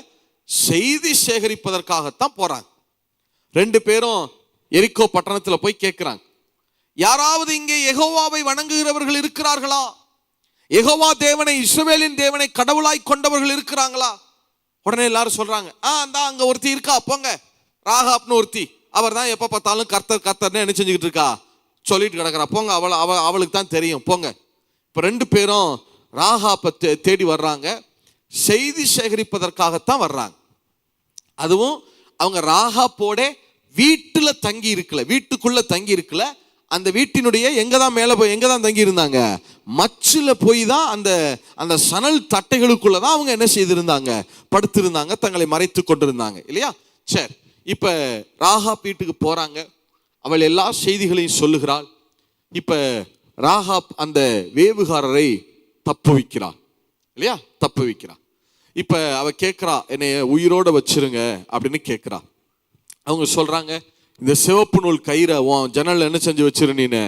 S1: செய்தி சேகரிப்பதற்காகத்தான் போறாங்க. 2 பேரும் எரிக்கோ பட்டணத்துல போய் கேட்கிறாங்க, யாராவது இங்கே யெகோவாவை வணங்குகிறவர்கள் இருக்கிறார்களா? யெகோவா தேவனை, இஸ்ரவேலின் தேவனை கடவுளாய் கொண்டவர்கள் இருக்கிறாங்களா? உடனே எல்லாரும் சொல்றாங்க, அங்க ஒருத்தி இருக்கா, போங்க. ராகாப்னு ஒருத்தி, அவர் தான் எப்ப பார்த்தாலும் கர்த்தர் கர்த்தர்னு என்ன செஞ்சுக்கிட்டு இருக்கா, சொல்லிட்டு கிடக்கிறா, போங்க, அவளுக்கு தான் தெரியும், போங்க. இப்ப 2 பேரும் ராகாப்பை தேடி வர்றாங்க. செய்தி சேகரிப்பதற்காகத்தான் வர்றாங்க. அதுவும் அவங்க ராகாப்போட வீட்டுல தங்கி இருக்கல, வீட்டுக்குள்ள தங்கி இருக்கல. அந்த வீட்டினுடைய எங்கதான் தங்கி இருந்தாங்க? மச்சில போய் தான் அந்த சணல் தட்டைகளுக்குள்ளதான் அவங்க என்ன செய்திருந்தாங்க? படுத்திருந்தாங்க, தங்களை மறைத்து கொண்டிருந்தாங்க, இல்லையா? சரி, இப்ப ராகாப் வீட்டுக்கு போறாங்க. அவள் எல்லா செய்திகளையும் சொல்லுகிறாள். இப்ப ராகாப் அந்த வேவுகாரரை தப்பு வைக்கிறாள், இல்லையா? தப்பு வைக்கிறாள். இப்ப அவ கேட்கிறா, என்னைய உயிரோட வச்சிருங்க அப்படின்னு கேட்கிறா. அவங்க சொல்றாங்க, இந்த சிவப்பு நூல் கயிறை உன் ஜன்னல் என்ன செஞ்சு வச்சிரு, நீனு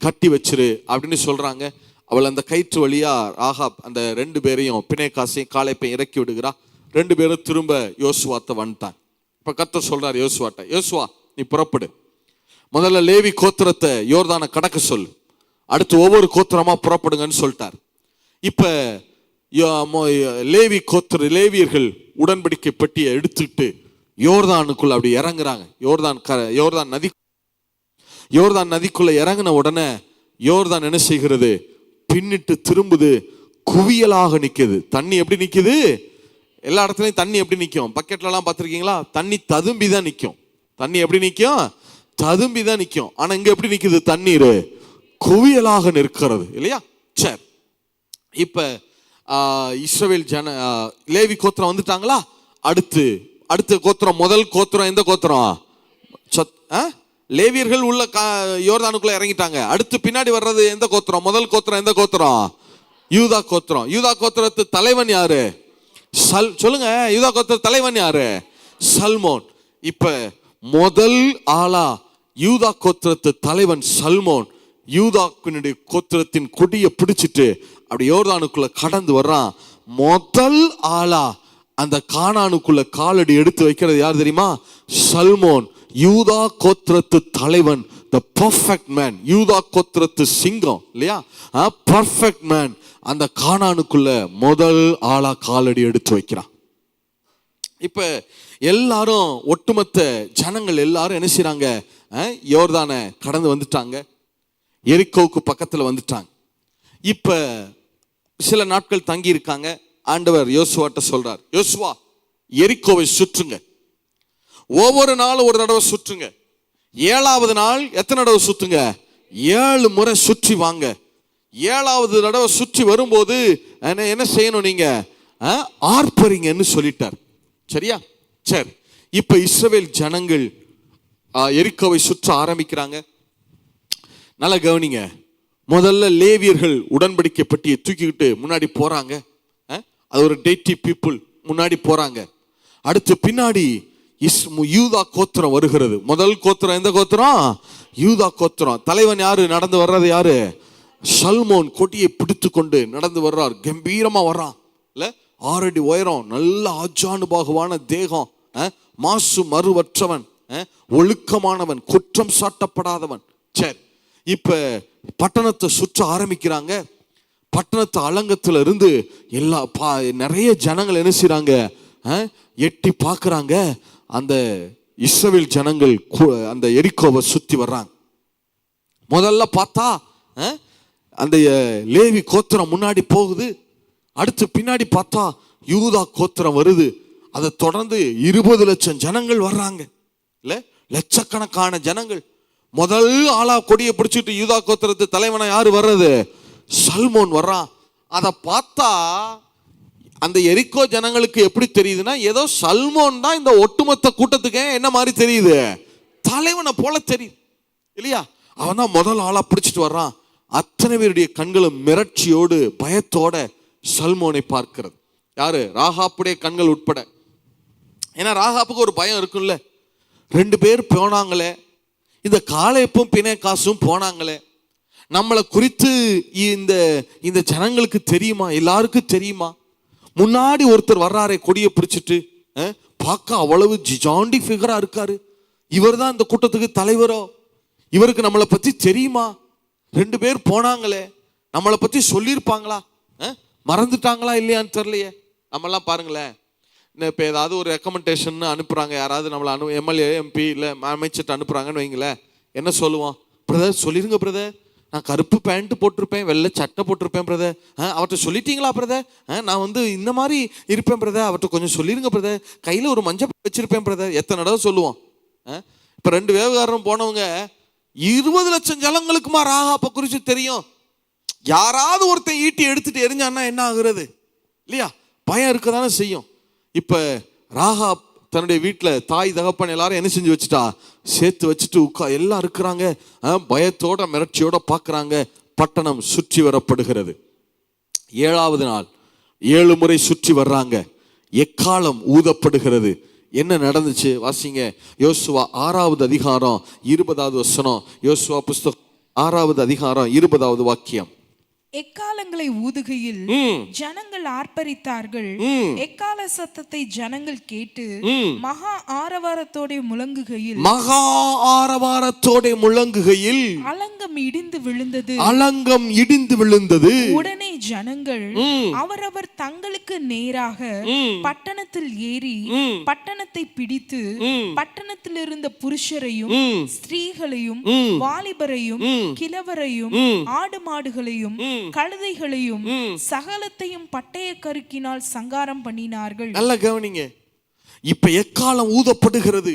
S1: கட்டி வச்சிரு அப்படின்னு சொல்றாங்க. அவள் அந்த கயிற்று வழியா ராகாப் அந்த 2 பேரையும், பினேகாசையும் காலேப்பையும் இறக்கி விடுகிறா. 2 பேரும் திரும்ப யோசுவாத்த வந்துட்டான். இப்ப கர்த்தர் சொல்றாரு யோசுவாட்ட, யோசுவா நீ புறப்படு, முதல்ல லேவி கோத்திரத்தை யோர்தானை கடக்க சொல்லு, அடுத்து ஒவ்வொரு கோத்திரமா புறப்படுங்கன்னு சொல்லிட்டார். இப்ப லேவியர்கள் உடன்படிக்கை பெட்டியை எடுத்துட்டு யோர்தானுக்குள்ள அப்படி இறங்குறாங்க. யோர்தான் நதிக்குள்ள இறங்கின உடனே யோர்தான் என்ன செய்கிறது? பின்னிட்டு திரும்புது, குவியலாக நிக்குது. தண்ணி எப்படி நிக்குது? எல்லா இடத்துலயும் தண்ணி எப்படி நிக்கும்? பக்கெட்ல எல்லாம் பார்த்திருக்கீங்களா? தண்ணி ததும்பி தான் நிக்கும், தண்ணி எப்படி நிற்கும்? ததும்பி தான் நிற்கும். ஆனா இங்க எப்படி நிக்குது? தண்ணீர் குவியலாக நிற்கிறது இல்லையா? சரி, இப்ப இஸ்ரவேல் லேவி கோத்திரம் வந்துட்டாங்களா? அடுத்த கோத்திரம், முதல் கோத்திரம் எந்த கோத்திரம்? லேவியர்கள் உள்ள யோர்தானுக்குள்ள இறங்கிட்டாங்க. அடுத்து பின்னாடி வர்றது எந்த கோத்திரம்? முதல் கோத்திரம் எந்த கோத்திரம்? யூதா கோத்திரம். யூதா கோத்திரத்து தலைவன் யாரு? சொல்லுங்க, யூதா கோத்திர தலைவன் யாரு? சல்மோன். இப்ப முதல் ஆளா யூதா கோத்திரத்து தலைவன் சல்மோன் யூதாக்கினுடைய கோத்திரத்தின் கொடியை பிடிச்சிட்டு அப்படி யோர்தானுக்குள்ள கடந்து வர்றான். முதல் ஆளா அந்த கானானுக்குள்ள காலடி எடுத்து வைக்கிறது யார் தெரியுமா? சல்மோன், யூதா கோத்திரத்து தலைவன், the perfect man, யூதா கோத்திரத்து சிங்கம் இல்லையா? பர்ஃபெக்ட் மேன் அந்த கானானுக்குள்ள முதல் ஆளா காலடி எடுத்து வைக்கிறான். இப்ப எல்லாரும், ஒட்டுமொத்த ஜனங்கள் எல்லாரும் என்ன செய்றாங்க? யோர்தானை கடந்து வந்துட்டாங்க, எரிக்கோவுக்கு பக்கத்துல வந்துட்டாங்க. இப்ப சில நாட்கள் தங்கி இருக்காங்க. ஆண்டவர் யோசுவாட்ட சொல்றார், யோசுவா எரிக்கோவை சுற்றுங்க, ஒவ்வொரு நாளும் ஒரு தடவை சுற்றுங்க. 7வது நாள் எத்தனை தடவை சுத்துங்க? 7 முறை சுற்றி வாங்க. 7வது தடவை சுற்றி வரும்போது என்ன செய்யணும்? நீங்க ஆர்ப்பரிங்கன்னு சொல்லிட்டார். சரியா? சரி, இப்ப இஸ்ரவேல் ஜனங்கள் எரிக்கோவை சுற்ற ஆரம்பிக்கிறாங்க. நல்லா கவனிங்க. முதல்ல லேவியர்கள் உடன்படிக்கை பெட்டியை தூக்கிக்கிட்டு முன்னாடி போறாங்க. அது ஒரு டேட்டி பீப்புள் முன்னாடி போறாங்க. அடுத்து பின்னாடி யூதா கோத்திரம் வருகிறது. முதல் கோத்திரம் எந்த கோத்திரம்? யூதா கோத்திரம். தலைவன் யாரு? நடந்து வர்றது யாரு? சல்மோன் கொடியை பிடித்து கொண்டு நடந்து வர்றார். கம்பீரமா வர்றான் இல்ல? 6 அடி உயரம், நல்ல ஆஜானுபாகுவான தேகம், மாசு மறுவற்றவன், ஒழுக்கமானவன், குற்றம் சாட்டப்படாதவன். சரி, இப்ப பட்டணத்தை சுற்ற ஆரம்பிக்கிறாங்க. பட்டணத்து அலங்கத்துல இருந்து நிறைய ஜனங்கள் என்ன செய்றாங்க? எட்டி பார்க்கறாங்க. அந்த இஸ்ரவேல் ஜனங்கள் அந்த எரிக்கோவை சுத்தி வர்றாங்க. முதல்ல பார்த்தா அந்த லேவி கோத்திரம் முன்னாடி போகுது. அடுத்து பின்னாடி பார்த்தா யூதா கோத்திரம் வருது. அதை தொடர்ந்து 20 லட்சம் ஜனங்கள் வர்றாங்க இல்ல? லட்சக்கணக்கான ஜனங்கள். முதல் ஆளா கொடியை பிடிச்சிட்டு யூதா கோத்திரத்து தலைவனை யாரு வர்றது? சல்மோன் வர்றான். அதை பார்த்தா அந்த எரிக்கோ ஜனங்களுக்கு எப்படி தெரியுதுன்னா, ஏதோ சல்மோன் தான் இந்த ஒட்டுமொத்த கூட்டத்துக்கு என்ன மாதிரி தெரியுது? தலைவனை போல தெரியுது இல்லையா? அவன் தான் முதல் ஆளா பிடிச்சிட்டு வர்றான். அத்தனை பேருடைய கண்களும் மிரட்சியோடு பயத்தோட சல்மோனை பார்க்கிறது. யாரு? ராகாப்புடைய கண்கள் உட்பட. ஏன்னா ராகாப்புக்கு ஒரு பயம் இருக்குல்ல. 2 பேர் போனாங்களே, இந்த காலேப்பும் பினேகாசும் போனாங்களே, நம்மளை குறித்து இந்த ஜனங்களுக்கு தெரியுமா? எல்லாருக்கும் தெரியுமா? முன்னாடி ஒருத்தர் வர்றாரே கொடியை பிடிச்சிட்டு, பார்க்க அவ்வளவு ஜாண்டி ஃபிகரா இருக்காரு, இவர் தான் இந்த கூட்டத்துக்கு தலைவரோ? இவருக்கு நம்மளை பத்தி தெரியுமா? 2 பேர் போனாங்களே, நம்மளை பத்தி சொல்லியிருப்பாங்களா? மறந்துட்டாங்களா இல்லையான்னு தெரியலையே. நம்மெல்லாம் பாருங்களேன், இப்போ ஏதாவது ஒரு ரெக்கமெண்டேஷன் அனுப்புறாங்க, யாராவது நம்மளை எம்எல்ஏ எம்பி இல்லை அமைச்சர்கிட்ட அனுப்புறாங்கன்னு வைங்களேன், என்ன சொல்லுவோம்? பிரதர் சொல்லிருங்க பிரதர், நான் கருப்பு பேண்ட் போட்டிருப்பேன், வெள்ளை சட்டை போட்டிருப்பேன் பிரதர். அவர்கிட்ட சொல்லிட்டீங்களா பிரதர்? நான் இந்த மாதிரி இருப்பேன் பிரதர், அவர்கிட்ட கொஞ்சம் சொல்லிருங்க பிரதர். கையில் ஒரு மஞ்சள் வச்சிருப்பேன் பிரதர். எத்தனை தடவை சொல்லுவோம்? இப்போ 2 வேவுகாரரும் போனவங்க 20 லட்சம் ஜனங்களுக்குமா ராகாப்பை குறித்து தெரியும்? யாராவது ஒருத்தன் ஈட்டி எடுத்துட்டு எரிஞ்சான்னா என்ன ஆகுறது இல்லையா? பயம் இருக்கதானே செய்யும். இப்ப ராகாப் தன்னுடைய வீட்டில் தாய் தகப்பன் எல்லாரும் என்ன செஞ்சு வச்சுட்டா? சேர்த்து வச்சுட்டு எல்லாம் இருக்கிறாங்க. பயத்தோட மிரட்சியோட பார்க்கறாங்க. பட்டணம் சுற்றி வரப்படுகிறது. 7வது நாள் 7 முறை சுற்றி வர்றாங்க. எக்காலம் ஊதப்படுகிறது. என்ன நடந்துச்சு வாசிங்க. யோசுவா 6வது அதிகாரம் 20வது வசனம். யோசுவா புஸ்தகம் 6வது அதிகாரம் 20வது வாக்கியம்.
S2: எக்காலங்களை ஊதுகையில் ஜனங்கள் ஆர்ப்பரித்தார்கள். எக்கால சத்தத்தை ஜனங்கள் கேட்டு மகா ஆரவாரத்தோட முழங்குகையில் அலங்கம் இடிந்து விழுந்தது. உடனே ஜனங்கள் அவரவர் தங்களுக்கு நேராக பட்டணத்தில் ஏறி பட்டணத்தை பிடித்து பட்டணத்தில் இருந்த புருஷரையும் ஸ்திரீகளையும் வாலிபரையும் கிழவரையும் ஆடு மாடுகளையும் கழுதைகளையும் சகலத்தையும் பட்டய கருக்கினால் சங்காரம் பண்ணினார்கள்.
S1: நல்லா கவனிங்க. இப்ப எக்காலம் ஊதப்படுகிறது.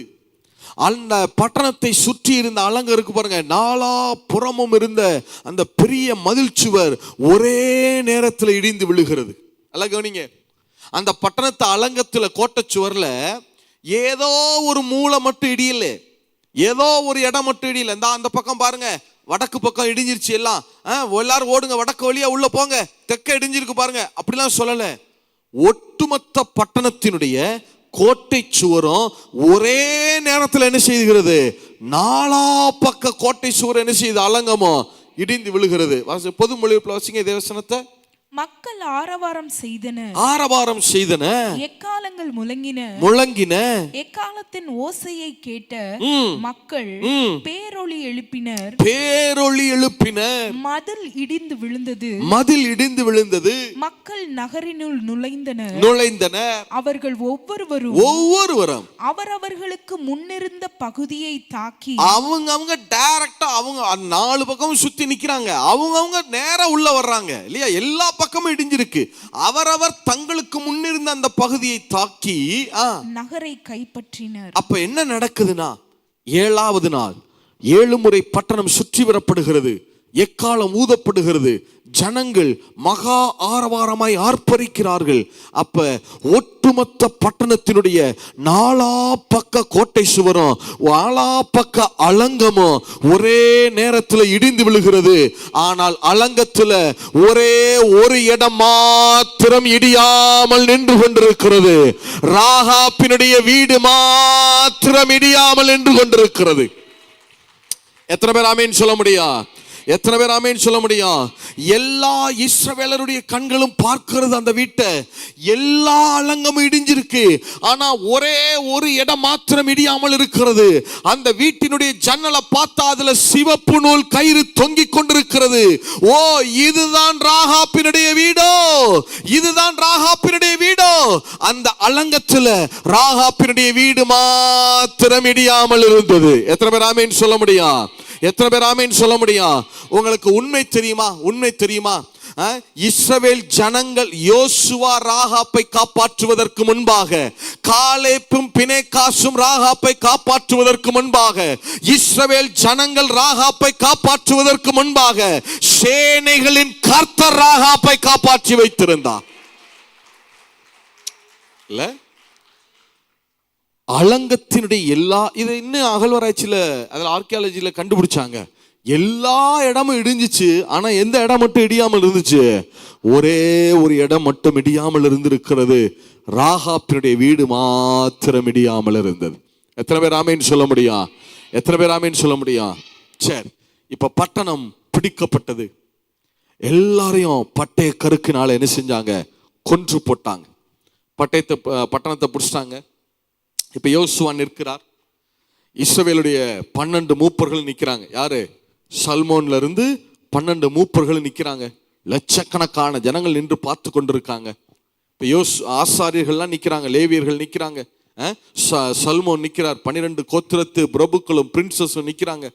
S1: அந்த பட்டணத்தை சுற்றி இருந்த அலங்கம் இருக்கு பாருங்க, நாலா புறமும் இருந்த அந்த பெரிய மதில் சுவர் ஒரே நேரத்தில் இடிந்து விழுகிறது. நல்லா கவனிங்க, அந்த பட்டணத்து அலங்கத்துல கோட்டை சுவர்ல ஏதோ ஒரு மூலை மட்டும் இடியல, ஏதோ ஒரு இடம் மட்டும் இடியல. அந்த பக்கம் பாருங்க, வடக்கு பக்கம் இடிஞ்சிருச்சு எல்லாம். எல்லாரும் ஓடுங்க, வடக்கு வழியா உள்ள போங்க, தெற்க இடிஞ்சிருக்கு பாருங்க, அப்படிலாம் சொல்லல. ஒட்டுமொத்த பட்டணத்தினுடைய கோட்டை சுவரும் ஒரே நேரத்தில் என்ன செய்கிறது, நாலா பக்க கோட்டை சுவர் என்ன செய்யுது, அலங்கமோ இடிந்து விழுகிறது. பொது மொழிபெயர்ப்புல வசிங்க தேவசனத்தை.
S2: மக்கள் ஆரவாரம் செய்தன, எக்காலங்கள் முழங்கின, எக்காலத்தின் ஓசையை கேட்ட மக்கள் பேரொளி எழுப்பினர், மதில் இடிந்து விழுந்தது, மக்கள் நகரினுள் நுழைந்தனர், அவர்கள் ஒவ்வொருவரும் அவரவர்களுக்கு முன்னிருந்த பகுதியை தாக்கி
S1: அவங்க டைரக்டா அவங்க 4 பக்கம் சுத்தி நிக்கிறாங்க, அவங்க நேரா உள்ள வர்றாங்க இல்லையா, எல்லா பக்கமும் இடிஞ்சிருக்கு. அவரவர் தங்களுக்கு முன்னிருந்த அந்த பகுதியை தாக்கி
S2: நகரை கைப்பற்றினர்.
S1: அப்ப என்ன நடக்குதுன்னா, 7வது நாள் 7 முறை பட்டணம் சுற்றி வரப்படுகிறது, எக்காலம் ஊதப்படுகிறது, ஜனங்கள் மகா ஆரவாரமாய் ஆர்ப்பரிக்கிறார்கள். அப்ப ஒட்டுமொத்த பட்டணத்தினுடைய நாலா பக்க கோட்டை சுவரும் நாலா பக்க அலங்கமும் ஒரே நேரத்தில் இடிந்து விழுகிறது. ஆனால் அலங்கத்துல ஒரே ஒரு இடம் மாத்திரம் இடியாமல் நின்று கொண்டிருக்கிறது. ராகாப்பினுடைய வீடு மாத்திரம் இடியாமல் நின்று கொண்டிருக்கிறது. எத்தனை பேர் ஆமீன் சொல்ல முடியும்? எத்தனை பேர் ஆமீன் சொல்ல முடியும்? எல்லா இஸ்ரவேலருடைய கண்களும் பார்க்கிறது அந்த வீட்டை, எல்லா அலங்கமும் இடிஞ்சிருக்கு, ஆனா ஒரே ஒரு இடம் மாத்திரம் இடியாமல் இருக்கிறது. அந்த வீட்டினுடைய ஜன்னலை பார்த்தா அதுல சிவப்பு நூல் கயிறு தொங்கிக் கொண்டிருக்கிறது. ஓ, இதுதான் ராகாப்பினுடைய வீடோ, இதுதான் ராகாப்பினுடைய வீடோ. அந்த அலங்கத்துல ராகாப்பினுடைய வீடு மாத்திரம் இடியாமல் இருந்தது. எத்தனை பேர் ஆமீன் சொல்ல முடியும்? எத்தனை பேர் ஆமீன் சொல்ல முடியும்? உங்களுக்கு உண்மை தெரியுமா? இஸ்ரவேல் ஜனங்கள் யோசுவா ராகாப்பை காப்பாற்றுவதற்கு முன்பாக, காலேப்பும் பினேகாசும் ராகாப்பை காப்பாற்றுவதற்கு முன்பாக, இஸ்ரவேல் ஜனங்கள் ராகாப்பை காப்பாற்றுவதற்கு முன்பாக சேனைகளின் கர்த்தர் ராகாப்பை காப்பாற்றி வைத்திருந்தார். இல்ல, அலங்கத்தினுடைய எல்லா, இதை இன்னும் அகழ்வாராய்ச்சியில அதில் ஆர்கியாலஜியில கண்டுபிடிச்சாங்க. எல்லா இடமும் இடிஞ்சிச்சு, ஆனா எந்த இடம் மட்டும் இடியாமல் இருந்துச்சு? ஒரே ஒரு இடம் மட்டும் இடியாமல் இருந்திருக்கிறது. ராகாப்பினுடைய வீடு மாத்திரம் இடியாமல் இருந்தது. எத்தனை பேர் ஆமீன் சொல்ல முடியும்? எத்தனை பேர் ஆமீன் சொல்ல முடியும்? சரி, இப்ப பட்டணம் பிடிக்கப்பட்டது. எல்லாரையும் பட்டய கருக்கினால என்ன செஞ்சாங்க? கொன்று போட்டாங்க. பட்டணத்தை பிடிச்சிட்டாங்க. இப்ப யோசுவா நிற்கிறார். இஸ்ரவேலுடைய 12 மூப்பர்கள் நிற்கிறாங்க. யாரு? சல்மோன்ல இருந்து 12 மூப்பர்கள் நிற்கிறாங்க. லட்சக்கணக்கான ஜனங்கள் நின்று பார்த்து கொண்டிருக்காங்க. இப்ப ஆசாரியர்கள்லாம் நிற்கிறாங்க, லேவியர்கள் நிற்கிறாங்க, சல்மோன் நிற்கிறார், 12 கோத்திரத்து பிரபுக்களும் பிரின்சஸும் நிற்கிறாங்க.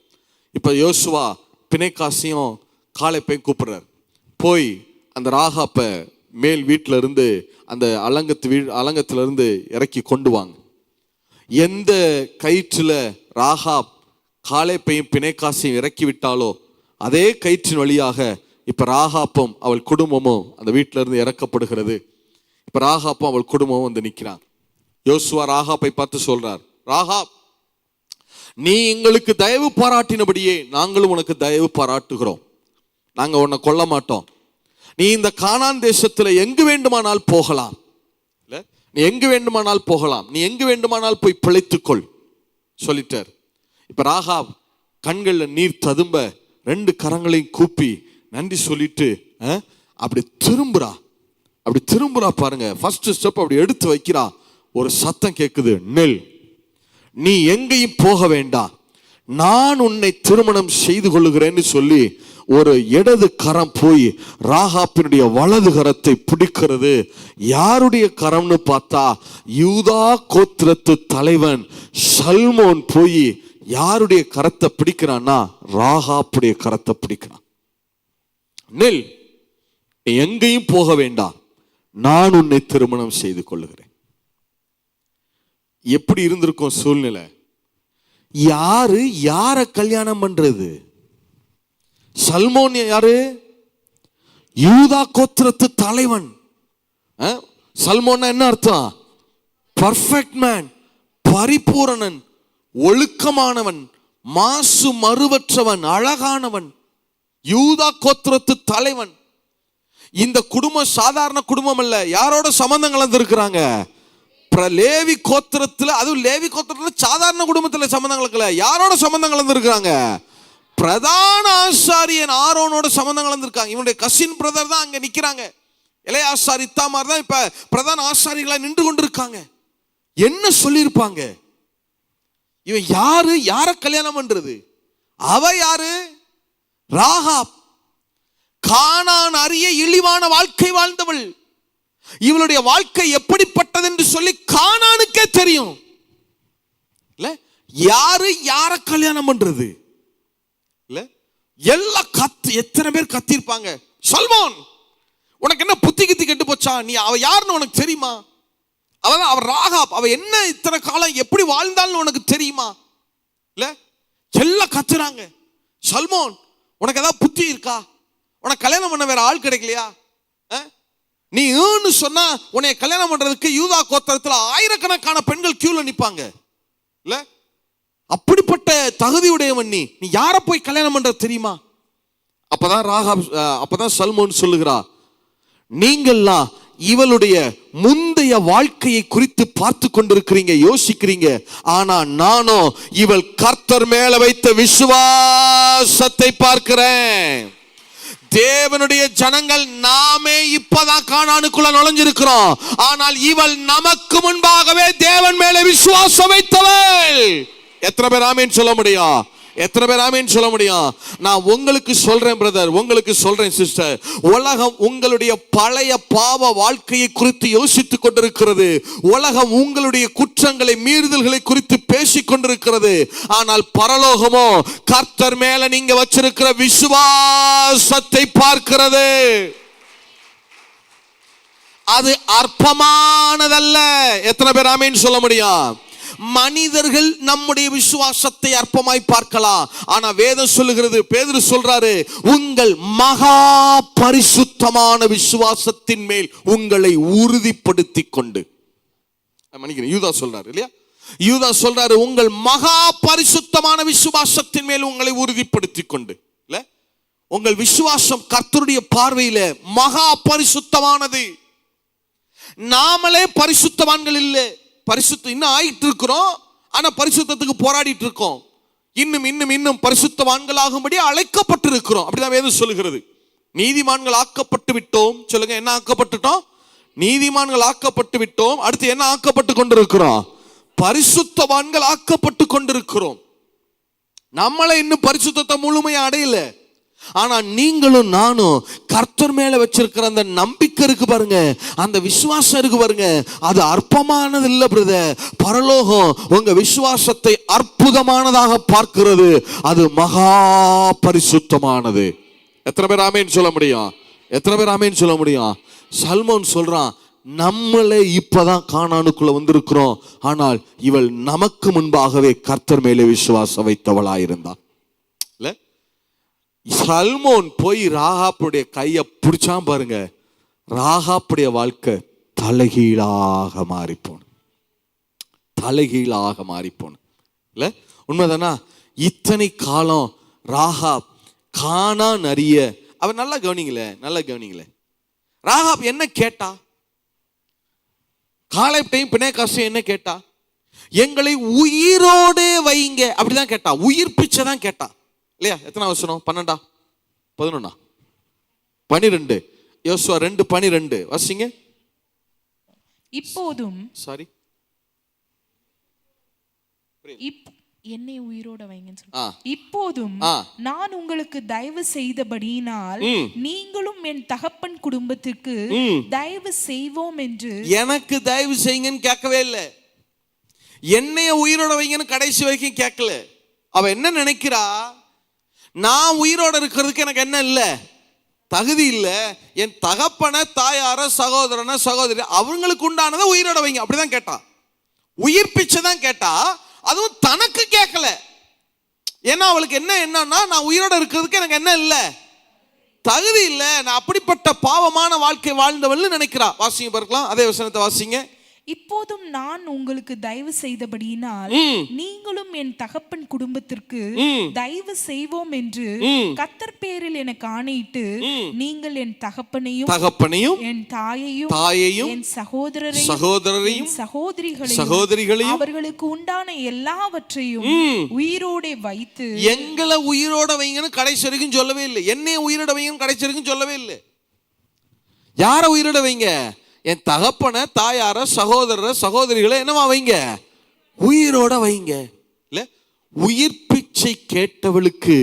S1: இப்ப யோசுவா பினேகாசையும் காலேப்பையும் கூப்பிடுறார். போய் அந்த ராகாப்ப மேல் வீட்டில இருந்து அந்த அலங்கத்துல இருந்து இறக்கி கொண்டு வாங்க. எந்த கயிற்றுல ராகாப் காலேப்பையும் பினேகாசையும் இறக்கி விட்டாலோ அதே கயிற்றின் வழியாக இப்ப ராகாப்பும் அவள் குடும்பமும் அந்த வீட்டில இருந்து இறக்கப்படுகிறது. இப்ப ராகாப்பும் அவள் குடும்பமும் வந்து நிற்கிறாங்க. யோசுவா ராகாப்பை பார்த்து சொல்றார், ராகாப், நீ எங்களுக்கு தயவு பாராட்டினபடியே நாங்களும் உனக்கு தயவு பாராட்டுகிறோம். நாங்க உன்னை கொல்ல மாட்டோம். நீ இந்த கானான் தேசத்துல எங்கு வேண்டுமானால் போகலாம், நீ எங்கு வேண்டுமானால் போகலாம், நீ எங்கு வேண்டுமானால் போய் பிழைத்துக்கொள் சொல்லிட்டார். இப்ப ராகாப் கண்கள்ல நீர் ததும்ப 2 கரங்களையும் கூப்பி நன்றி சொல்லிட்டு அப்படி திரும்புறா பாருங்க. ஃபர்ஸ்ட் ஸ்டெப் அப்படி எடுத்து வைக்கிறா. ஒரு சத்தம் கேட்குது, நெல், நீ எங்கேயும் போக வேண்டாம், நான் உன்னை திருமணம் செய்து கொள்ளுகிறேன்னு சொல்லி ஒரு இடது கரம் போய் ராகாப்பினுடைய வலது கரத்தை பிடிக்கிறது. யாருடைய கரம்னு பார்த்தா யூதா கோத்திரத்து தலைவன் சல்மோன் போய் யாருடைய கரத்தை பிடிக்கிறான்னா ராகாப்புடைய கரத்தை பிடிக்கிறான். நெல், எங்கேயும் போக வேண்டாம், நான் உன்னை திருமணம் செய்து கொள்ளுகிறேன். எப்படி இருந்திருக்கும் சூழ்நிலை? யாரு யார கல்யாணம் பண்றது? சல்மோன் யாரு? யூதா கோத்திரத்து தலைவன். சல்மோன்னா என்ன அர்த்தம்? பர்ஃபெக்ட் மேன், பரிபூரணன், ஒழுக்கமானவன், மாசு மறுவற்றவன், அழகானவன், யூதா கோத்திரத்து தலைவன். இந்த குடும்பம் சாதாரண குடும்பம் அல்ல. யாரோட சம்பந்தம் கலந்துருக்கிறாங்க? லேவி கோத்திரத்துல, அதுவும் லேவி கோத்திரத்துல சாதாரண குடும்பத்துல சம்பந்தம் கலக்கல. யாரோட சம்பந்தம் கலந்துருக்காங்க? பிரதான ஆசாரியன் ஆரோனோட சம்பந்தம் கலந்துருக்காங்க. இவனுடைய கசின் பிரதர் தான் அங்க நிக்கிறாங்க. எலையாசாரி இத்தாமார் தான் இப்ப பிரதான ஆசாரிகளா நின்று கொண்டிருக்காங்க. என்ன சொல்லியிருப்பாங்க? இவன் யாரு? யார கல்யாணம் பண்றது? அவ யாரு? ராகாப். கானான் அறிய இழிவான வாழ்க்கை வாழ்ந்தவள். இவளுடைய வாழ்க்கை எப்படிப்பட்டது என்று சொல்லி கானானுக்கே தெரியும். இல்ல யாரு யார கல்யாணம் பண்றது? இல்ல எல்லா எத்தனை பேர் கத்திருப்பாங்க. சல்மோன், உனக்கு என்ன புத்தி கித்தி கெட்டு போச்சா? நீ அவ யாருன்னு உனக்கு தெரியுமா? அவ ராகாப். அவ என்ன இத்தனை காலம் எப்படி வாழ்ந்தாலும் உனக்கு தெரியுமா? இல்ல எல்லாம் கத்துறாங்க. சல்மோன், உனக்கு ஏதாவது புத்தி இருக்கா? உனக்கு கல்யாணம் பண்ண வேற ஆள் கிடைக்கலையா? நீ சொன்னா உன்னை கல்யாணம் பண்றதுக்கு யூதா கோத்திரத்துல ஆயிரக்கணக்கான பெண்கள் கியூல நிப்பாங்க. இல்ல அப்படிப்பட்ட தகுதியுடையவன் நீ யார போய் கல்யாணம் பண்றது தெரியுமா? அப்பதான் சல்மோன் சொல்லுகிறா, நீங்கள்லாம் இவளுடைய முந்தைய வாழ்க்கையை குறித்து பார்த்து கொண்டிருக்கிறீங்க, யோசிக்கிறீங்க. ஆனா நானும் இவள் கர்த்தர் மேல வைத்த விசுவாசத்தை பார்க்கிறேன். தேவனுடைய ஜனங்கள் நாமே இப்பதான் கானானுக்குள்ள நுழைஞ்சிருக்கிறோம். ஆனால் இவள் நமக்கு முன்பாகவே தேவன் மேல விசுவாசம் வைத்தவள். எத்தனை பேர் ஆமேன் சொல்ல முடியும்? எத்தனை பேர் ஆமேன் சொல்ல முடியும்? நான் உங்களுக்கு சொல்றேன் பிரதர், உங்களுக்கு சொல்றேன் சிஸ்டர், உலகம் உங்களுடைய பழைய பாவ வாழ்க்கையை குறித்து யோசித்துக் கொண்டிருக்கிறது. உலகம் உங்களுடைய குற்றங்களை, மீறுதல்களை குறித்து பேசிக் கொண்டிருக்கிறது. ஆனால் பரலோகமோ கர்த்தர் மேல நீங்க வச்சிருக்கிற விசுவாசத்தை பார்க்கிறது. அது அற்பமானதல்ல. எத்தனை பேர் ஆமேன் சொல்ல முடியும்? மனிதர்கள் நம்முடைய விசுவாசத்தை அற்பமாய் பார்க்கலாம். ஆனா வேதம் சொல்லுகிறது, பேதுரு சொல்றாரு, உங்கள் மகா பரிசுத்தமான விசுவாசத்தின் மேல் உங்களை உறுதிப்படுத்திக் கொண்டு. யூதா சொல்றாரு இல்லையா? யூதா சொல்றாரு, உங்கள் மகா பரிசுத்தமான விசுவாசத்தின் மேல் உங்களை உறுதிப்படுத்திக் கொண்டு. இல்ல உங்கள் விசுவாசம் கர்த்தருடைய பார்வையில மகா பரிசுத்தமானது. நாமளே பரிசுத்தவான்கள் இல்லை. பரிசுத்தம் இன்னும் ஆயிட்டு இருக்கிறோம். ஆனா பரிசுத்தத்துக்கு போராடிட்டு இருக்கோம். இன்னும் பரிசுத்தவான்களாகும்படி அழைக்கப்பட்டிருக்கிறோம். அப்படிதான் வேதம் சொல்லுகிறது. நீதிமான்கள் ஆக்கப்பட்டு விட்டோம். சொல்லுங்க, என்ன ஆக்கப்பட்டுட்டோம்? நீதிமான்கள் ஆக்கப்பட்டு விட்டோம். அடுத்து என்ன ஆக்கப்பட்டு கொண்டிருக்கிறோம்? பரிசுத்தவான்கள் ஆக்கப்பட்டு கொண்டிருக்கிறோம். நம்மளை இன்னும் பரிசுத்தத்தை முழுமையா அடையல. ஆனா நீங்களும் நானும் கர்த்தர் மேல வச்சிருக்கிற அந்த நம்பிக்கை இருக்கு பாருங்க, அந்த விசுவாசம் இருக்கு பாருங்க, அது அற்பமானது இல்ல பிரதர். பரலோகம் உங்க விசுவாசத்தை அற்புதமானதாக பார்க்கிறது. அது மகா பரிசுத்தமானது. எத்தனை பேர் ஆமேன் சொல்ல முடியும்? எத்தனை பேர் ஆமேன் சொல்ல முடியும்? சல்மோன் சொல்றான், நம்மளே இப்பதான் கானானுக்குள்ள வந்திருக்கிறோம். ஆனால் இவள் நமக்கு முன்பாகவே கர்த்தர் மேலே விசுவாசம் வைத்தவளாயிருந்தா. சல்மோன் போய் ராகாப்புடைய கையை பிடிச்சான் பாருங்க, ராகாப்புடைய வாழ்க்கை தலைகீழாக மாறிப்போன. தலைகீழாக மாறிப்போன. இல்ல உண்மைதானா? இத்தனை காலம் ராகாப் கானான் அறிய, அவன் நல்லா கவனிங்களே, நல்லா கவனிங்களே. ராகாப் என்ன கேட்டா? காலேப்டையும் பிணைகாசையும் என்ன கேட்டா? எங்களை உயிரோடே வைங்க அப்படிதான் கேட்டா. உயிர் பிச்சை தான் கேட்டா இல்லையா? எத்தனை வசனம்? 12 11 12 யோசுவா 2:12 வாசிங்க.
S2: இப்போதும்
S1: சாரி
S2: என்னை உயிரோட வைங்கன்னு சொல்லுங்க. இப்போதும் நான் உங்களுக்கு தயவு செய்தபடியினால் நீங்களும் என் தகப்பன் குடும்பத்திற்கு தயவு செய்வோம் என்று. எனக்கு தயவு செய்யுங்கன்னு கேட்கவே இல்லை. என்னைய உயிரோட வைங்கன்னு கடைசி வரைக்கும் கேட்கல. அவ என்ன நினைக்கிறா? நான் உயிரோட இருக்கிறதுக்கு எனக்கு என்ன இல்லை, தகுதி இல்லை. என் தகப்பன, தாயார, சகோதரன, சகோதரி அவங்களுக்கு உண்டானதை உயிரோட வைங்க அப்படிதான் கேட்டா. உயிர் பிச்சை தான் கேட்டா.
S1: அதுவும் தனக்கு கேட்கல. ஏன்னா அவளுக்கு என்னன்னா, நான் உயிரோட இருக்கிறதுக்கு எனக்கு என்ன இல்லை, தகுதி இல்லை, நான் அப்படிப்பட்ட பாவமான வாழ்க்கை வாழ்ந்தவள் நினைக்கிறா. வாசிங்க பார்க்கலாம், அதே வசனத்தை வாசிங்க.
S2: இப்போதும் நான் உங்களுக்கு தயவு செய்தபடியினால் நீங்களும் என் தகப்பன் குடும்பத்திற்கு தயவு செய்வோம் என்று கர்த்தர் பேரில் எனக்கு ஆணையிட்டு நீங்கள் என் தகப்பனையும் என் தாயையும் என் சகோதரரையும் சகோதரிகளையும் அவர்களுக்கு உண்டான எல்லாவற்றையும் உயிரோட வைத்து.
S1: எங்களை உயிரோட வைங்கன்னு கடைசி வரைக்கும் சொல்லவே இல்லை. என்னைய உயிரோட வைங்கன்னு கடைசி வரைக்கும் சொல்லவே இல்லை. யார உயிரோட வைங்க? என் தகப்பனை, தாயார, சகோதரரை, சகோதரிகளை என்னவா வைங்க? உயிரோட வைங்க. இல்ல, உயிர் பிச்சை கேட்டவளுக்கு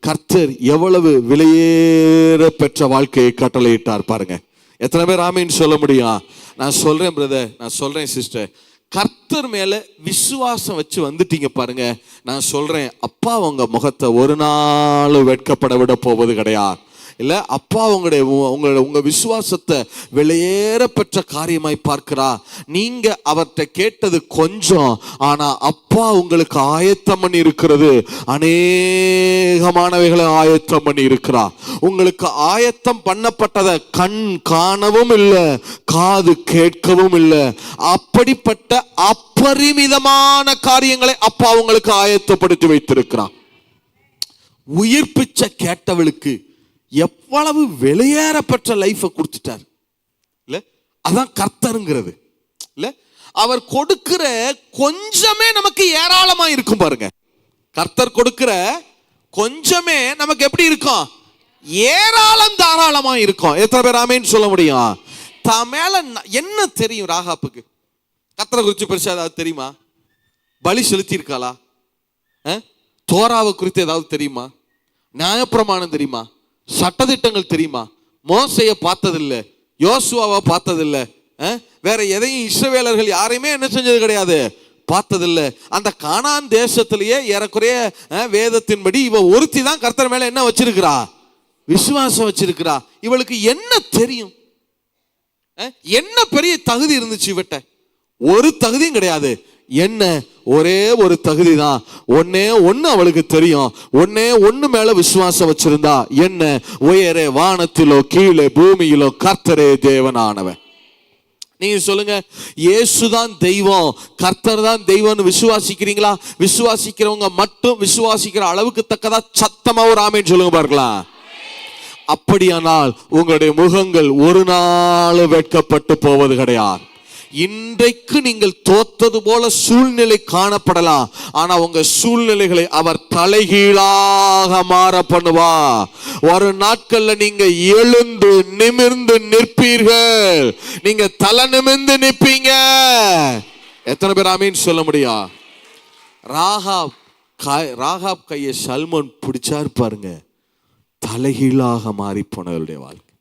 S1: கர்த்தர் எவ்வளவு விலையேற பெற்ற வாழ்க்கையை கட்டளையிட்டார் பாருங்க. எத்தனை பேர் ஆமீன் சொல்ல முடியும்? நான் சொல்றேன் பிரதர், நான் சொல்றேன் சிஸ்டர், கர்த்தர் மேல விசுவாசம் வச்சு வந்துட்டீங்க பாருங்க. நான் சொல்றேன், அப்பா உங்க முகத்தை ஒரு நாள் வெட்கப்பட விட போவது கிடையாது. இல்ல, அப்பா உங்க விசுவாசத்தை வெளியேற பெற்ற காரியமாய் பார்க்கிறா. நீங்க அவர்கிட்ட கேட்டது கொஞ்சம், ஆனா அப்பா உங்களுக்கு ஆயத்தம் பண்ணி இருக்கிறது அநேகமானவைகளை ஆயத்தம் பண்ணி இருக்கிறா. உங்களுக்கு ஆயத்தம் பண்ணப்பட்டதை கண் காணவும் இல்லை, காது கேட்கவும் இல்லை. அப்படிப்பட்ட அப்பரிமிதமான காரியங்களை அப்பா உங்களுக்கு ஆயத்தப்படுத்தி வைத்திருக்கிறார். உயிர் பிச்சை கேட்டவளுக்கு எவ்வளவு வெளியேற பெற்ற லைஃபை கொடுத்துட்டார். இல்ல, அதான் கர்த்தருங்கிறது. இல்ல, அவர் கொடுக்கிற கொஞ்சமே நமக்கு ஏராளமா இருக்கும் பாருங்க. கர்த்தர் கொடுக்கிற கொஞ்சமே நமக்கு எப்படி இருக்கும்? ஏராளம் தாராளமா இருக்கும். எத்தனை பேர் ஆமேன்னு சொல்ல முடியும்? தான் மேல என்ன தெரியும் ராகாப்புக்கு? கர்த்தரை குறித்து பெருசா ஏதாவது தெரியுமா? பலி செலுத்தி இருக்காளா? தோராவை குறித்து ஏதாவது தெரியுமா? நியாயப்பிரமாணம் தெரியுமா? சட்டதிட்டங்கள் தெரியுமா? மோசையை பார்த்ததில்லை, யோசுவாவை பார்த்ததில்லை, வேற எதையும் இஸ்ரவேலர்கள் யாரையுமே என்ன செஞ்சது கிடையாது, பார்த்ததில்லை. அந்த கானான் தேசத்திலேயே ஏறக்குறைய வேதத்தின்படி இவ ஒருத்தி தான் கர்த்தர் மேல என்ன வச்சிருக்கிறா? விசுவாசம் வச்சிருக்கிறா. இவளுக்கு என்ன தெரியும்? என்ன பெரிய தகுதி இருந்துச்சு இவட்ட? ஒரு தகுதியும் கிடையாது. என்ன ஒரே ஒரு தகுதி தான். ஒண்ணு அவளுக்கு தெரியும். ஒண்ணு மேல விசுவாசம் வச்சிருந்தா என்ன? உயரே வானத்திலோ கீழே பூமியிலோ கர்த்தரே தேவனானவன். நீங்க சொல்லுங்க, இயேசுதான் தெய்வம், கர்த்தர் தான் தெய்வம்னு விசுவாசிக்கிறீங்களா? விசுவாசிக்கிறவங்க மட்டும் விசுவாசிக்கிற அளவுக்கு தக்கதா சத்தமா ஒரு ஆமேன் சொல்லுங்க பார்க்கலாம். அப்படியானால் உங்களுடைய முகங்கள் ஒரு நாள் வெட்கப்பட்டு போவது கிடையாது. இன்றைக்கு நீங்கள் தோத்தது போல சூழ்நிலை காணப்படலாம், ஆனா உங்க சூழ்நிலைகளை அவர் தலைகீழாக மாற பண்ணுவா. ஒரு நாட்கள்ல நீங்க எழுந்து நிமிர்ந்து நிற்பீர்கள். நீங்க தலை நிமிர்ந்து நிற்பீங்க. எத்தனை பேர் ஆமீன் சொல்ல முடியும்? ராகாப் கையை சல்மான் பிடிச்சாரு பாருங்க. தலைகீழாக மாறி போனவருடைய வாழ்க்கை.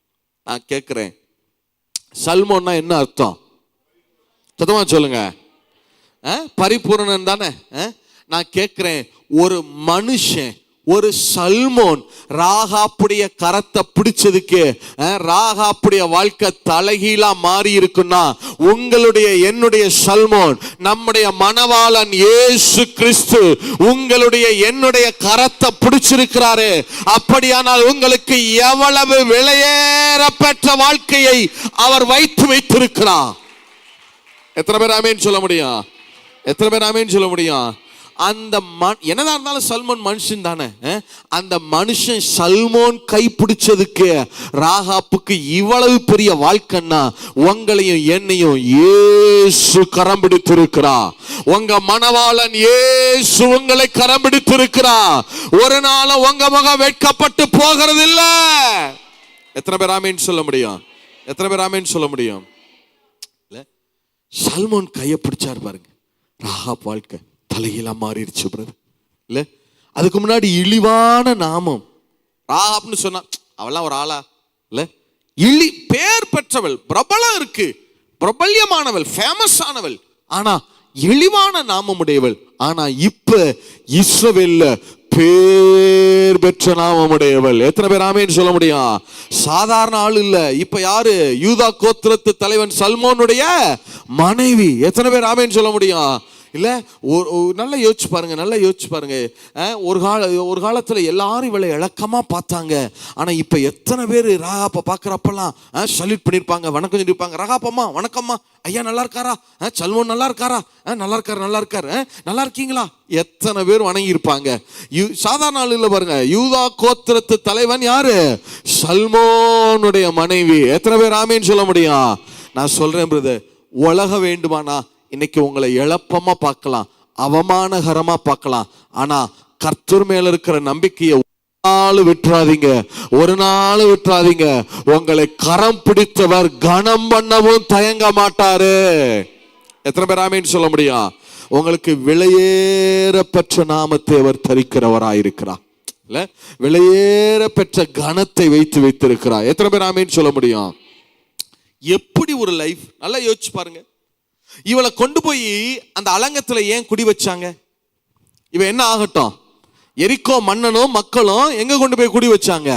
S1: நான் கேட்கிறேன், சல்மான்னா என்ன அர்த்தம்? சத்தமா சொல்லுங்க. பரிபூரணன் தானே. நான் கேட்கிறேன், ஒரு மனுஷன், ஒரு சல்மோன் ராகாப்புடைய கரத்தை பிடிச்சதுக்கு ராகாப்புடைய வாழ்க்கை தலைகீழா மாறி இருக்குன்னா, உங்களுடைய என்னுடைய சல்மோன், நம்முடைய மணவாளன் இயேசு கிறிஸ்து உங்களுடைய என்னுடைய கரத்தை பிடிச்சிருக்கிறாரு. அப்படியானால் உங்களுக்கு எவ்வளவு விலையேற பெற்ற வாழ்க்கையை அவர் வைத்து வைத்திருக்கிறார். எத்தனை பேர் ஆமேன் சொல்ல முடியும்? எத்தனை பேர் ஆமேன் சொல்ல முடியும்? அந்த என்னதான் இருந்தாலும் சல்மோன் மனுஷன் தானே. அந்த மனுஷன் சல்மோன் கைப்பிடிச்சதுக்கு ராகாப்புக்கு இவ்வளவு பெரிய வாழ்க்கைன்னா, உங்களையும் என்னையும் இயேசு கரம் பிடித்திருக்கிறா. உங்க மணவாளன் இயேசு உங்களை கரம் பிடித்திருக்கிறா. ஒரு நாளும் உங்க முகம் வெட்கப்பட்டு போகிறது இல்ல. எத்தனை பேர் ஆமேன் சொல்ல முடியும்? எத்தனை பேர் ஆமேன் சொல்ல முடியும்? சல்மோன் கையை பிடிச்சாரு பாருங்க. ராகாப் வாழ்க்கை தலையெல்லாம் மாறிடுச்சு பிரதர். இல்ல, அதுக்கு முன்னாடி இழிவான நாமம் ராகாப்னு சொன்னா அவெல்லாம் ஒரு ஆளா? இல்ல, பேர் பெற்றவள், பிரபலம் இருக்கு, பிரபல்யமானவள், ஃபேமஸ் ஆனவள், ஆனா இழிவான நாமம் உடையவள். ஆனா இப்ப இஸ்ரவேல்ல பேர் பெற்ற நாமமுடையவள். எத்தனை பேர் ஆமேன்னு சொல்ல முடியும்? சாதாரண ஆள் இல்ல. இப்ப யாரு? யூதா கோத்திரத்து தலைவன் சல்மோனுடைய மனைவி. எத்தனை பேர் ஆமேன்னு சொல்ல முடியும்? இல்ல நல்லா யோசிச்சு பாருங்க, நல்லா யோசிச்சு பாருங்க. ஒரு காலத்துல எல்லாரும் இவளை இளக்கமா பார்த்தாங்க. ஆனா இப்ப எத்தனை பேர் ராகாப்ப பாக்குறப்பெல்லாம் சல்யூட் பண்ணிருப்பாங்க, வணக்கம் சொல்லிருப்பாங்க. ராகாப்பம்மா வணக்கம்மா, ஐயா நல்லா இருக்காரா, சல்மோன் நல்லா இருக்காரா, நல்லா இருக்காரு நல்லா இருக்காரு, நல்லா இருக்கீங்களா, எத்தனை பேர் வணங்கி இருப்பாங்க. சாதாரண ஆள் இல்ல பாருங்க, யூதா கோத்திரத்து தலைவன் யாரு, சல்மோனுடைய மனைவி. எத்தனை பேர் ஆமேன்னு சொல்ல முடியும்? நான் சொல்றேன் பிரதர், உலக வேண்டுமானா இன்னைக்கு உங்களை எளப்பமா பார்க்கலாம், அவமானகரமா பார்க்கலாம். ஆனா கர்த்தர் மேல இருக்கிற நம்பிக்கையை விட்டுறாதீங்க, ஒரு நாள் விட்டுறாதீங்க. உங்களை கரம் பிடித்தவர் கனம் பண்ணவும் தயங்க மாட்டாரு. எத்தனை பேர் ஆமேன்னு சொல்ல முடியும்? உங்களுக்கு விலையேற பெற்ற நாமத்தை அவர் தரிக்கிறவராயிருக்கிறார், இல்ல விலையேற பெற்ற கனத்தை வைத்திருக்கிறார். எத்தனை பேர் ஆமேன்னு சொல்ல முடியும்? எப்படி ஒரு லைஃப், நல்லா யோசிச்சு பாருங்க. இவளை கொண்டு போய் அந்த அலங்கத்துல ஏன் குடி வச்சாங்க? இவ என்ன ஆகட்டும்? எரிக்கோ மன்னனும் மக்களும் எங்க கொண்டு போய் குடி வச்சாங்க?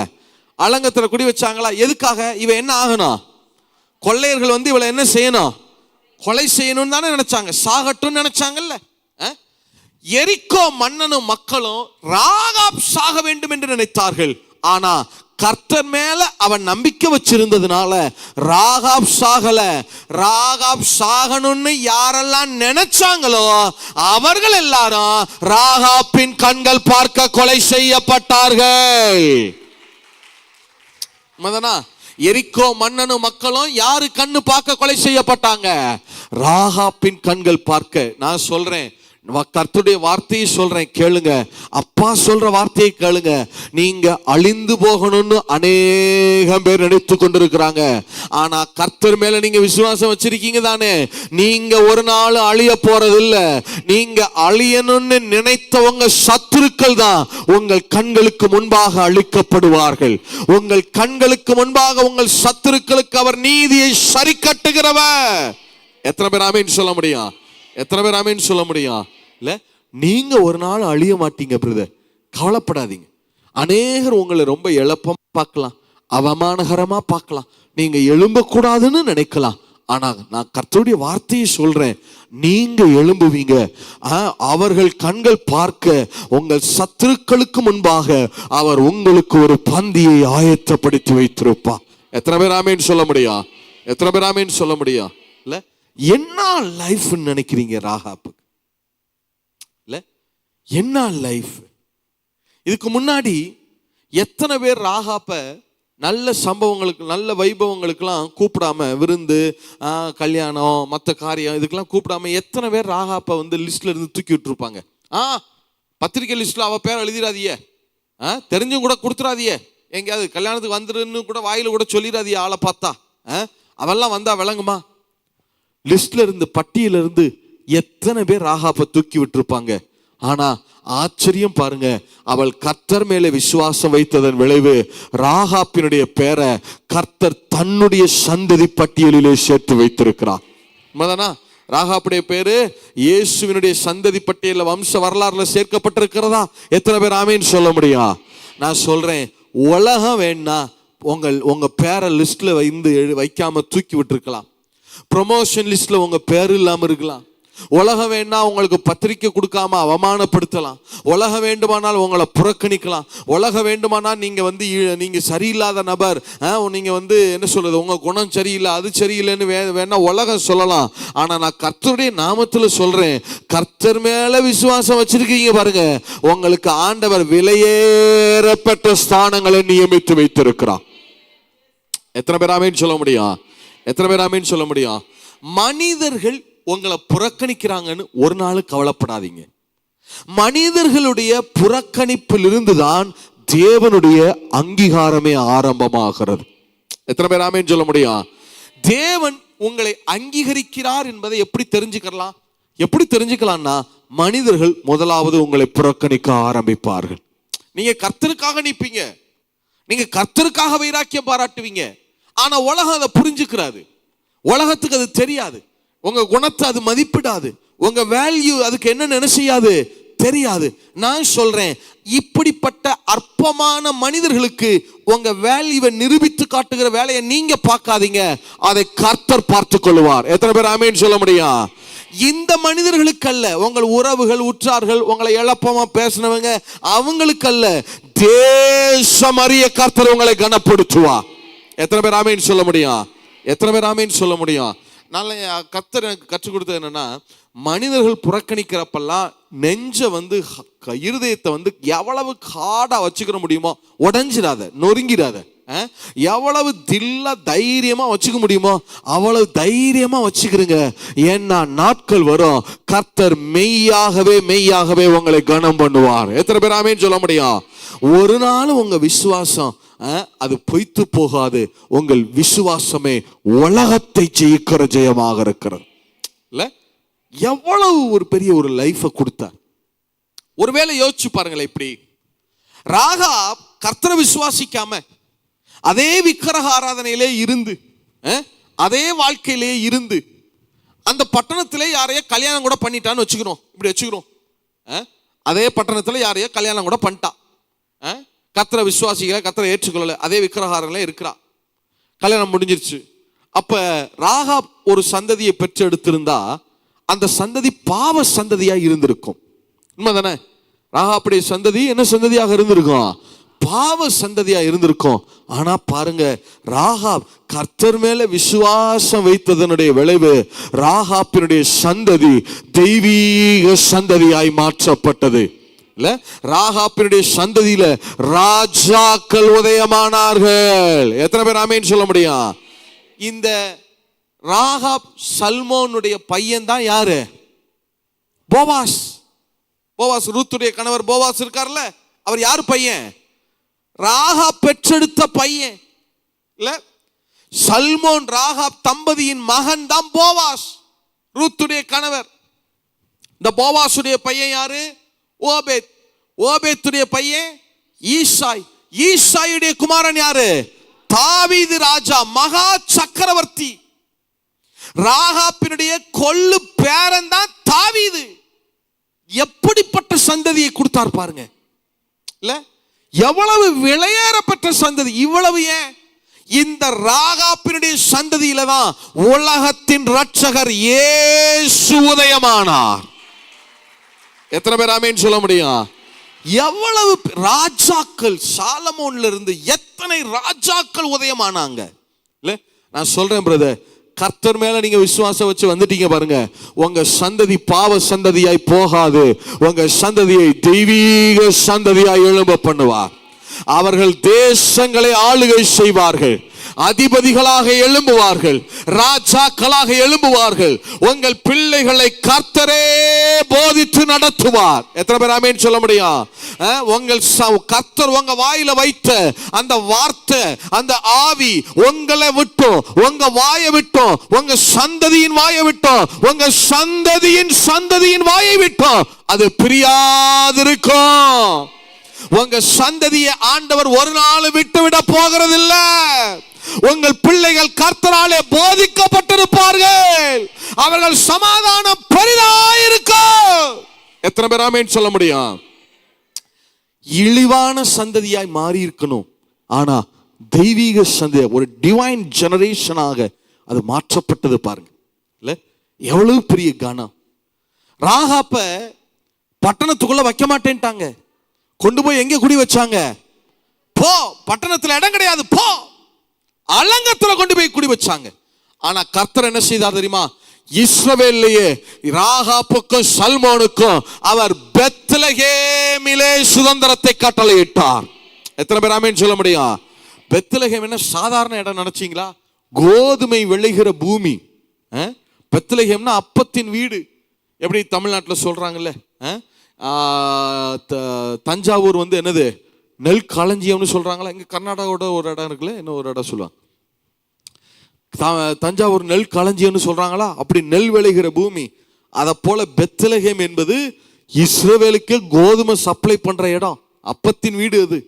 S1: அலங்கத்துல குடி வச்சாங்களா? எதுக்காக? இவ என்ன ஆகணும்? கொள்ளையர்கள் வந்து இவளை என்ன செய்யணும்? கொலை செய்யணும் தானே நினைச்சாங்க, சாகட்டும் நினைச்சாங்கல்ல. எரிக்கோ மன்னனும் மக்களும் ராகாப் சாக வேண்டும் என்று நினைத்தார்கள். ஆனா கர்த்தர் மேல அவன் நம்பிக்கை வச்சிருந்ததுனால ராகாப் சாகல. ராகாப் சாகணும்னு யாரெல்லாம் நினைச்சாங்களோ அவர்கள் எல்லாரும் ராகாப்பின் கண்கள் பார்க்க கொலை செய்யப்பட்டார்கள். மதனா, எரிக்கோ மன்னனும் மக்களும் யாரு கண்ணு பார்க்க கொலை செய்யப்பட்டாங்க? ராகாப்பின் கண்கள் பார்க்க. நான் சொல்றேன், கர்த்தருடைய வார்த்தையை சொல்றேன், கேளுங்க. அப்பா சொல்ற வார்த்தையை கேளுங்க. நீங்க அழிந்து போகணும்னு அநேகம் பேர் நினைத்து கொண்டிருக்கிறாங்க. ஆனா கர்த்தர் மேல நீங்க விசுவாசம் வச்சிருக்கீங்க தானே, நீங்க ஒரு நாள் அழிய போறது இல்ல. நீங்க அழியணும்னு நினைத்தவங்க சத்துருக்கள் தான் உங்கள் கண்களுக்கு முன்பாக அழிக்கப்படுவார்கள். உங்கள் கண்களுக்கு முன்பாக உங்கள் சத்துருக்களுக்கு அவர் நீதியை சரி கட்டுகிறவர். எத்தனை பேர் ஆமீன் சொல்ல முடியும்? எத்தனை பேர் ஆமீன் சொல்ல முடியும்? இல்ல, நீங்க ஒரு நாள் அழிய மாட்டீங்க பிரதர், கவலைப்படாதீங்க. அநேகர் உங்களை ரொம்ப எளப்பமா பார்க்கலாம், அவமானகரமா பார்க்கலாம், நீங்க எழும்ப கூடாதுன்னு நினைக்கலாம். ஆனா நான் கர்த்தருடைய வார்த்தையை சொல்றேன், நீங்க எழும்புவீங்க. அவர்கள் கண்கள் பார்க்க உங்கள் சத்துருக்களுக்கு முன்பாக அவர் உங்களுக்கு ஒரு பந்தியை ஆயத்தப்படுத்தி வைத்திருப்பார். எத்தனை பேர் ஆமீன் சொல்ல முடியும்? எத்தனை பேர் ஆமீன் சொல்ல முடியும்? இல்ல, என்ன லைஃப் நினைக்கிறீங்க ராகாப்புக்கு? இல்ல, என்ன லைஃப்? இதுக்கு முன்னாடி எத்தனை பேர் ராகாப்ப நல்ல சம்பவங்களுக்கு, நல்ல வைபவங்களுக்கெல்லாம் கூப்பிடாம, விருந்து, கல்யாணம், மற்ற காரியம் இதுக்கெல்லாம் கூப்பிடாம எத்தனை பேர் ராகாப்ப வந்து லிஸ்ட்ல இருந்து தூக்கி விட்டுருப்பாங்க? பத்திரிக்கை லிஸ்ட்ல அவ பேர் எழுதிடாதீங்க, தெரிஞ்சும் கூட கொடுத்துடாதீங்க, எங்கேயாவது கல்யாணத்துக்கு வந்துருன்னு கூட வாயில கூட சொல்லிடாதீங்க. ஆளை பார்த்தா அவெல்லாம் வந்தா விளங்குமா? லிஸ்ட்ல இருந்து, பட்டியல இருந்து எத்தனை பேர் ராகாப்பை தூக்கி விட்டுருப்பாங்க. ஆனா ஆச்சரியம் பாருங்க, அவள் கர்த்தர் மேலே விசுவாசம் வைத்ததன் விளைவு ராகாப்பினுடைய பேரை கர்த்தர் தன்னுடைய சந்ததி பட்டியலிலே சேர்த்து வைத்திருக்கிறார். உண்மைதானா? ராகாப்புடைய பேரு இயேசுவினுடைய சந்ததி பட்டியலில் வம்ச வரலாறுல சேர்க்கப்பட்டிருக்கிறதா? எத்தனை பேர் ஆமீன் சொல்ல முடியும்? நான் சொல்றேன், உலகம் வேணா உங்க பேரை லிஸ்ட்ல வைக்காம தூக்கி விட்டுருக்கலாம். ப்ரொமோஷன் லிஸ்ட்ல உங்க பேர் இல்லாம இருக்கலாம். உலகம் வேணா உங்களுக்கு பத்திரிக்கை கொடுக்காம அவமானப்படுத்தலாம். உலகம் வேண்டுமானால் உங்களை புறக்கணிக்கலாம். உலகம் வேண்டுமானால் நீங்க சரியில்லாத நபர், நீங்க என்ன சொல்றது, உங்க குணம் சரியில்லை, அது சரியில்லைன்னு வேணா உலகம் சொல்லலாம். ஆனா நான் கர்த்தருடைய நாமத்துல சொல்றேன், கர்த்தர் மேல விசுவாசம் வச்சிருக்கீங்க பாருங்க, உங்களுக்கு ஆண்டவர் விலையேறப்பட்ட ஸ்தானங்களை நியமித்து வைத்திருக்கிறார். எத்தனை பேர் ஆமீன் சொல்ல முடியும்? எத்தனை பேர் ஆமீன் சொல்ல முடியும்? மனிதர்கள் உங்களை புறக்கணிக்கிறாங்கன்னு ஒரு நாள் கவலைப்படாதீங்க. மனிதர்களுடைய புறக்கணிப்பிலிருந்து தான் தேவனுடைய அங்கீகாரமே ஆரம்பமாகிறது. எத்தனை பேர் ஆமீன் சொல்ல முடியும்? தேவன் உங்களை அங்கீகரிக்கிறார் என்பதை எப்படி தெரிஞ்சுக்கலாம்? எப்படி தெரிஞ்சுக்கலாம்னா, மனிதர்கள் முதலாவது உங்களை புறக்கணிக்க ஆரம்பிப்பார்கள். நீங்க கர்த்தருக்காக நிற்பீங்க, நீங்க கர்த்தருக்காக வைராக்கியம் பாராட்டுவீங்க. ஆனா உலகம் அதை புரிஞ்சுக்கிறாது, உலகத்துக்கு அது தெரியாது, உங்க குணத்தை அது மதிப்பிடாது, உங்க வேல்யூ அதுக்கு என்ன செய்யாது, தெரியாது. நான் சொல்றேன், இப்படிப்பட்ட அற்பமான மனிதர்களுக்கு உங்க வேல்யூவை நிரூபித்து காட்டுகிற வேலையை நீங்க பார்க்காதீங்க, அதை கர்த்தர் பார்த்து கொள்வார். எத்தனை பேர் ஆமீன் சொல்ல முடியும்? இந்த மனிதர்களுக்கு அல்ல, உங்கள் உறவுகள் உற்றார்கள் உங்களை எளப்பமா பேசினவங்க அவங்களுக்கு அல்ல, தேசம் அறிய கர்த்தர் உங்களை கனப்படுத்துவா. எத்தனை பேர் ஆமீன் சொல்ல முடியும்? எத்தனை பேர் ஆமீன் சொல்ல முடியும்? நல்ல கர்த்தர் எனக்கு கற்றுக் கொடுத்தது என்னன்னா, மனிதர்கள் புறக்கணிக்கிறப்பெல்லாம் நெஞ்ச இருதயத்தை எவ்வளவு காடா வச்சுக்கிற முடியுமோ உடைஞ்சிடாத, நொறுங்கிடாத. எவ்வளவு தில்லா தைரியமா வச்சுக்க முடியுமோ அவ்வளவு தைரியமா வச்சுக்கிறீங்க. ஏன்னா நாட்கள் வரும், கர்த்தர் மெய்யாகவே உங்களை கனம் பண்ணுவார். எத்தனை பேர் ஆமீன் சொல்ல முடியும்? ஒரு நாள் உங்க விசுவாசம் அது பொய்த்து போகாது. உங்கள் விசுவாசமே உலகத்தை ஜெயிக்கிற ஜெயமாக இருக்கிறது. இல்ல, எவ்வளவு ஒரு பெரிய ஒரு லைஃப கொடுத்தார். ஒருவேளை யோசிச்சு பாருங்களேன், இப்படி ராகாப் கர்த்தரை விசுவாசிக்காம அதே விக்கிரக ஆராதனையிலே இருந்து, அதே வாழ்க்கையிலே இருந்து, அந்த பட்டணத்திலே யாரைய கல்யாணம் கூட பண்ணிட்டான்னு வச்சுக்கிறோம், இப்படி வச்சுக்கிறோம். அதே பட்டணத்துல யாரைய கல்யாணம் கூட பண்ணிட்டா, கர்த்தரை விசுவாசிக்கல, கர்த்தரை ஏற்றுக்கொள்ளல, அதே விக்கிரகாரங்களே இருக்கிறா, கல்யாணம் முடிஞ்சிருச்சு. அப்ப ராகாப் ஒரு சந்ததியை பெற்று எடுத்திருந்தா அந்த சந்ததி பாவ சந்ததியா இருந்திருக்கும். உண்மைதானே? ராகாப்புடைய சந்ததி என்ன சந்ததியாக இருந்திருக்கும்? பாவ சந்ததியா இருந்திருக்கும். ஆனா பாருங்க, ராகாப் கர்த்தர் மேல விசுவாசம் வைத்ததனுடைய விளைவு ராகாப்பினுடைய சந்ததி தெய்வீக சந்ததியாய் மாற்றப்பட்டது. இல்ல, ராகாப்பினுடைய சந்ததியில ராஜாக்கள் உதயமானார்கள். எத்தனை பேர் ஆமீன் சொல்ல முடியும்? இந்த ராகாப் சல்மோனுடைய பையன் தான் யாரு? போவாஸ். போவாஸ் ரூத்துடைய கணவர் போவாஸ் இருக்கார்ல, அவர் யாரு பையன்? ராகாப் பெற்றெடுத்த பையன். இல்ல, சல்மோன் ராகாப் தம்பதியின் மகன் தான் போவாஸ், ரூத்துடைய கணவர். இந்த போவாசுடைய பையன் யாரு? ஓபேத். ஓபேத்துடைய பையன் ஈசாய். ஈசாயுடைய குமாரன் யாரு? தாவீது ராஜா, மகா சக்கரவர்த்தி. ராகாப்பினுடைய கொள்ளு பேரன் தான் தாவீது. எப்படிப்பட்ட சந்ததியை கொடுத்தார் பாருங்க. இல்ல, எவ்வளவு விளையாடப்பட்ட சந்ததி. இவ்வளவு ஏன்? இந்த ராகாப்பினுடைய சந்ததியில தான் உலகத்தின் ரட்சகர் இயேசு உதயமானார். எத்தனை பேர் ஆமீன் சொல்ல முடியும்? எவ்வளவு ராஜாக்கள், சாலமோன்ல இருந்து எத்தனை ராஜாக்கள் உதயமானாங்க. இல்ல, நான் சொல்றேன் பிரதர், கர்த்தர் மேல நீங்க விசுவாசம் வச்சு வந்துட்டீங்க பாருங்க, உங்க சந்ததி பாவ சந்ததியாய் போகாது. உங்க சந்ததியை தெய்வீக சந்ததியாய் எழும்ப பண்ணுவார். அவர்கள் தேசங்களை ஆளுகை செய்வார்கள், அதிபதிகளாக எழும்புவார்கள், ராஜாக்களாக எழும்புவார்கள். உங்கள் பிள்ளைகளை கர்த்தரே போதித்து நடத்துவார். எத்தனை பேர் ஆமீன் சொல்ல முடியும்? உங்கள் கர்த்தர் உங்க வாயில வைத்த அந்த வார்த்தை, அந்த ஆவி உங்களை விட்டும், உங்க வாயை விட்டும், உங்க சந்ததியின் வாயை விட்டும், உங்க சந்ததியின் வாயை விட்டும் அது பிரியாதிருக்கும். உங்க சந்ததியை ஆண்டவர் ஒரு நாள் விட்டு விட போகிறதில்ல. உங்கள் பிள்ளைகள் கர்த்தராலே போதிக்கப்பட்டிருப்பார்கள். அவர்கள் சமாதானம் பெரிதாயிருக்கும். எத்தனை பேர் ஆமென் சொல்ல முடியும்? இழிவான சந்ததியாய் மாறி இருக்கணும், ஆனா தெய்வீக சந்ததி, ஒரு டிவைன் ஜெனரேஷனாக அது மாற்றப்பட்டது பாருங்க. இல்ல, எவ்வளவு பெரிய கனம். ராகாப்ப பட்டணத்துக்குள்ள வைக்க மாட்டேன்ட்டாங்க, கொண்டு போய் எங்க குடி வச்சாங்க? போ, பட்டணத்துல இடம் கிடையாது, போ, அலங்கத்துல கொண்டு போய் குடி வச்சாங்க. ஆனா கர்த்தர் என்ன செய்தார் தெரியுமா? இஸ்ரவேலிலே ராகாப்புக்கும் சல்மோனுக்கும் அவர் பெத்லகேமிலே சுதந்திரத்தை கட்டளையிட்டார். எத்தனை பேர் ஆமென் சொல்ல முடியும்? பெத்லகேம் என்ன சாதாரண இடம் நினைச்சீங்களா? கோதுமை விளைகிற பூமி. பெத்லகேம்னா அப்பத்தின் வீடு. எப்படி தமிழ்நாட்டில் சொல்றாங்கல்ல, தஞ்சாவூர் என்னது நெல் களஞ்சியம்னு சொல்றாங்களா? இங்க கர்நாடகாவோட ஒரு இடம் இருக்குல்ல, இன்னும் ஒரு இடம் சொல்லுவாங்க, தஞ்சாவூர் நெல் களஞ்சியம்னு சொல்றாங்களா? அப்படி நெல் விளைகிற பூமி. அதை போல பெத்லகேம் என்பது இஸ்ரவேலுக்கு கோதுமை சப்ளை பண்ற இடம், அப்பத்தின் வீடு. அது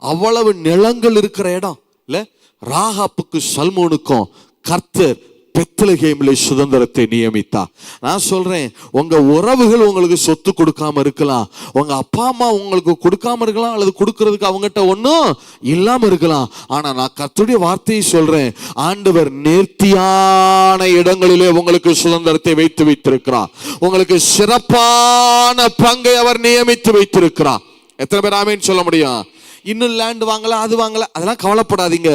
S1: அவ்வளவு நிலங்கள் இருக்கிற இடம். இல்ல, ராகாப்புக்கு சல்மோனுக்கும் கர்த்தர் பெத்லகேமிலே சுதந்திரத்தை நியமித்தார். நான் சொல்றேன், உங்க உறவுகள் உங்களுக்கு சொத்து கொடுக்காம இருக்கலாம், உங்க அப்பா அம்மா உங்களுக்கு கொடுக்காம இருக்கலாம், அல்லது கொடுக்கறதுக்கு அவங்ககிட்ட ஒன்றும் இல்லாம இருக்கலாம். ஆனா நான் கர்த்தருடைய வார்த்தையை சொல்றேன், ஆண்டவர் நேர்த்தியான இடங்களிலே உங்களுக்கு சுதந்திரத்தை வைத்து வைத்திருக்கிறார். உங்களுக்கு சிறப்பான பங்கை அவர் நியமித்து வைத்திருக்கிறார். எத்தனை பேர் ஆமேன்னு சொல்ல முடியும்? இன்னும் லேண்ட் வாங்கல, அது வாங்கல, அதெல்லாம் கவலைப்படாதீங்க.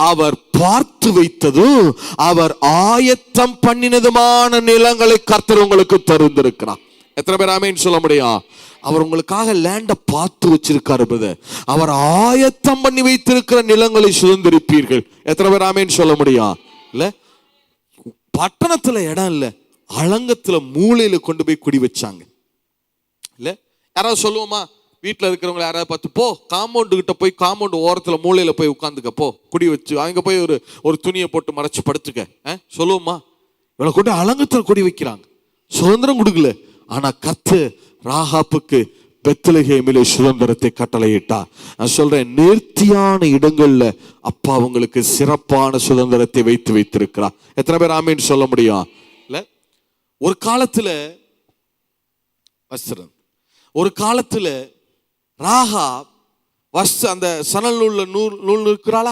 S1: அவர் பார்த்து வைத்ததும் அவர் ஆயத்தம் பண்ணினதுமான நிலங்களை கர்த்தர் உங்களுக்கு தருந்திருக்கிறார். எத்தனை பேர் ஆமேன்னு சொல்ல முடியும்? அவர் உங்களுக்காக லேண்ட பார்த்து வச்சிருக்காரு பிரதர். அவர் ஆயத்தம் பண்ணி வைத்திருக்கிற நிலங்களை சுதந்திரிப்பீர்கள். எத்தனை பேர் ஆமேன்னு சொல்ல முடியும்? இல்ல, பட்டணத்துல இடம் இல்ல, அலங்கத்துல மூலையில கொண்டு போய் குடி வச்சாங்க. இல்ல, யாராவது சொல்லுவோமா? வீட்டில் இருக்கிறவங்க யாராவது பார்த்து, போ காம்பவுண்டு கிட்ட போய், காம்பவுண்டு ஓரத்தில் மூலையில போய் உட்காந்துக்க, போ குடி வச்சு அங்கே போய் ஒரு துணியை போட்டு மறைச்சு படுத்துக்க சொல்லுவோமா? இவளை கொண்டு அலங்கத்தில் குடி வைக்கிறாங்க, சுதந்திரம் கொடுக்கல. ஆனா கர்த்தர் ராகாப்புக்கு பெத்லகேமிலே சுதந்திரத்தை கட்டளையிட்டா. நான் சொல்றேன், நேர்த்தியான இடங்கள்ல அப்பா உங்களுக்கு சிறப்பான சுதந்திரத்தை வைத்து வைத்திருக்கிறார். எத்தனை பேர் ஆமேன்னு சொல்ல முடியும்? இல்ல, ஒரு காலத்துல வஸ்திரம், ஒரு காலத்துல ராகாப் அந்த சணல் நூல்ல நூல் இருக்கிறாளா,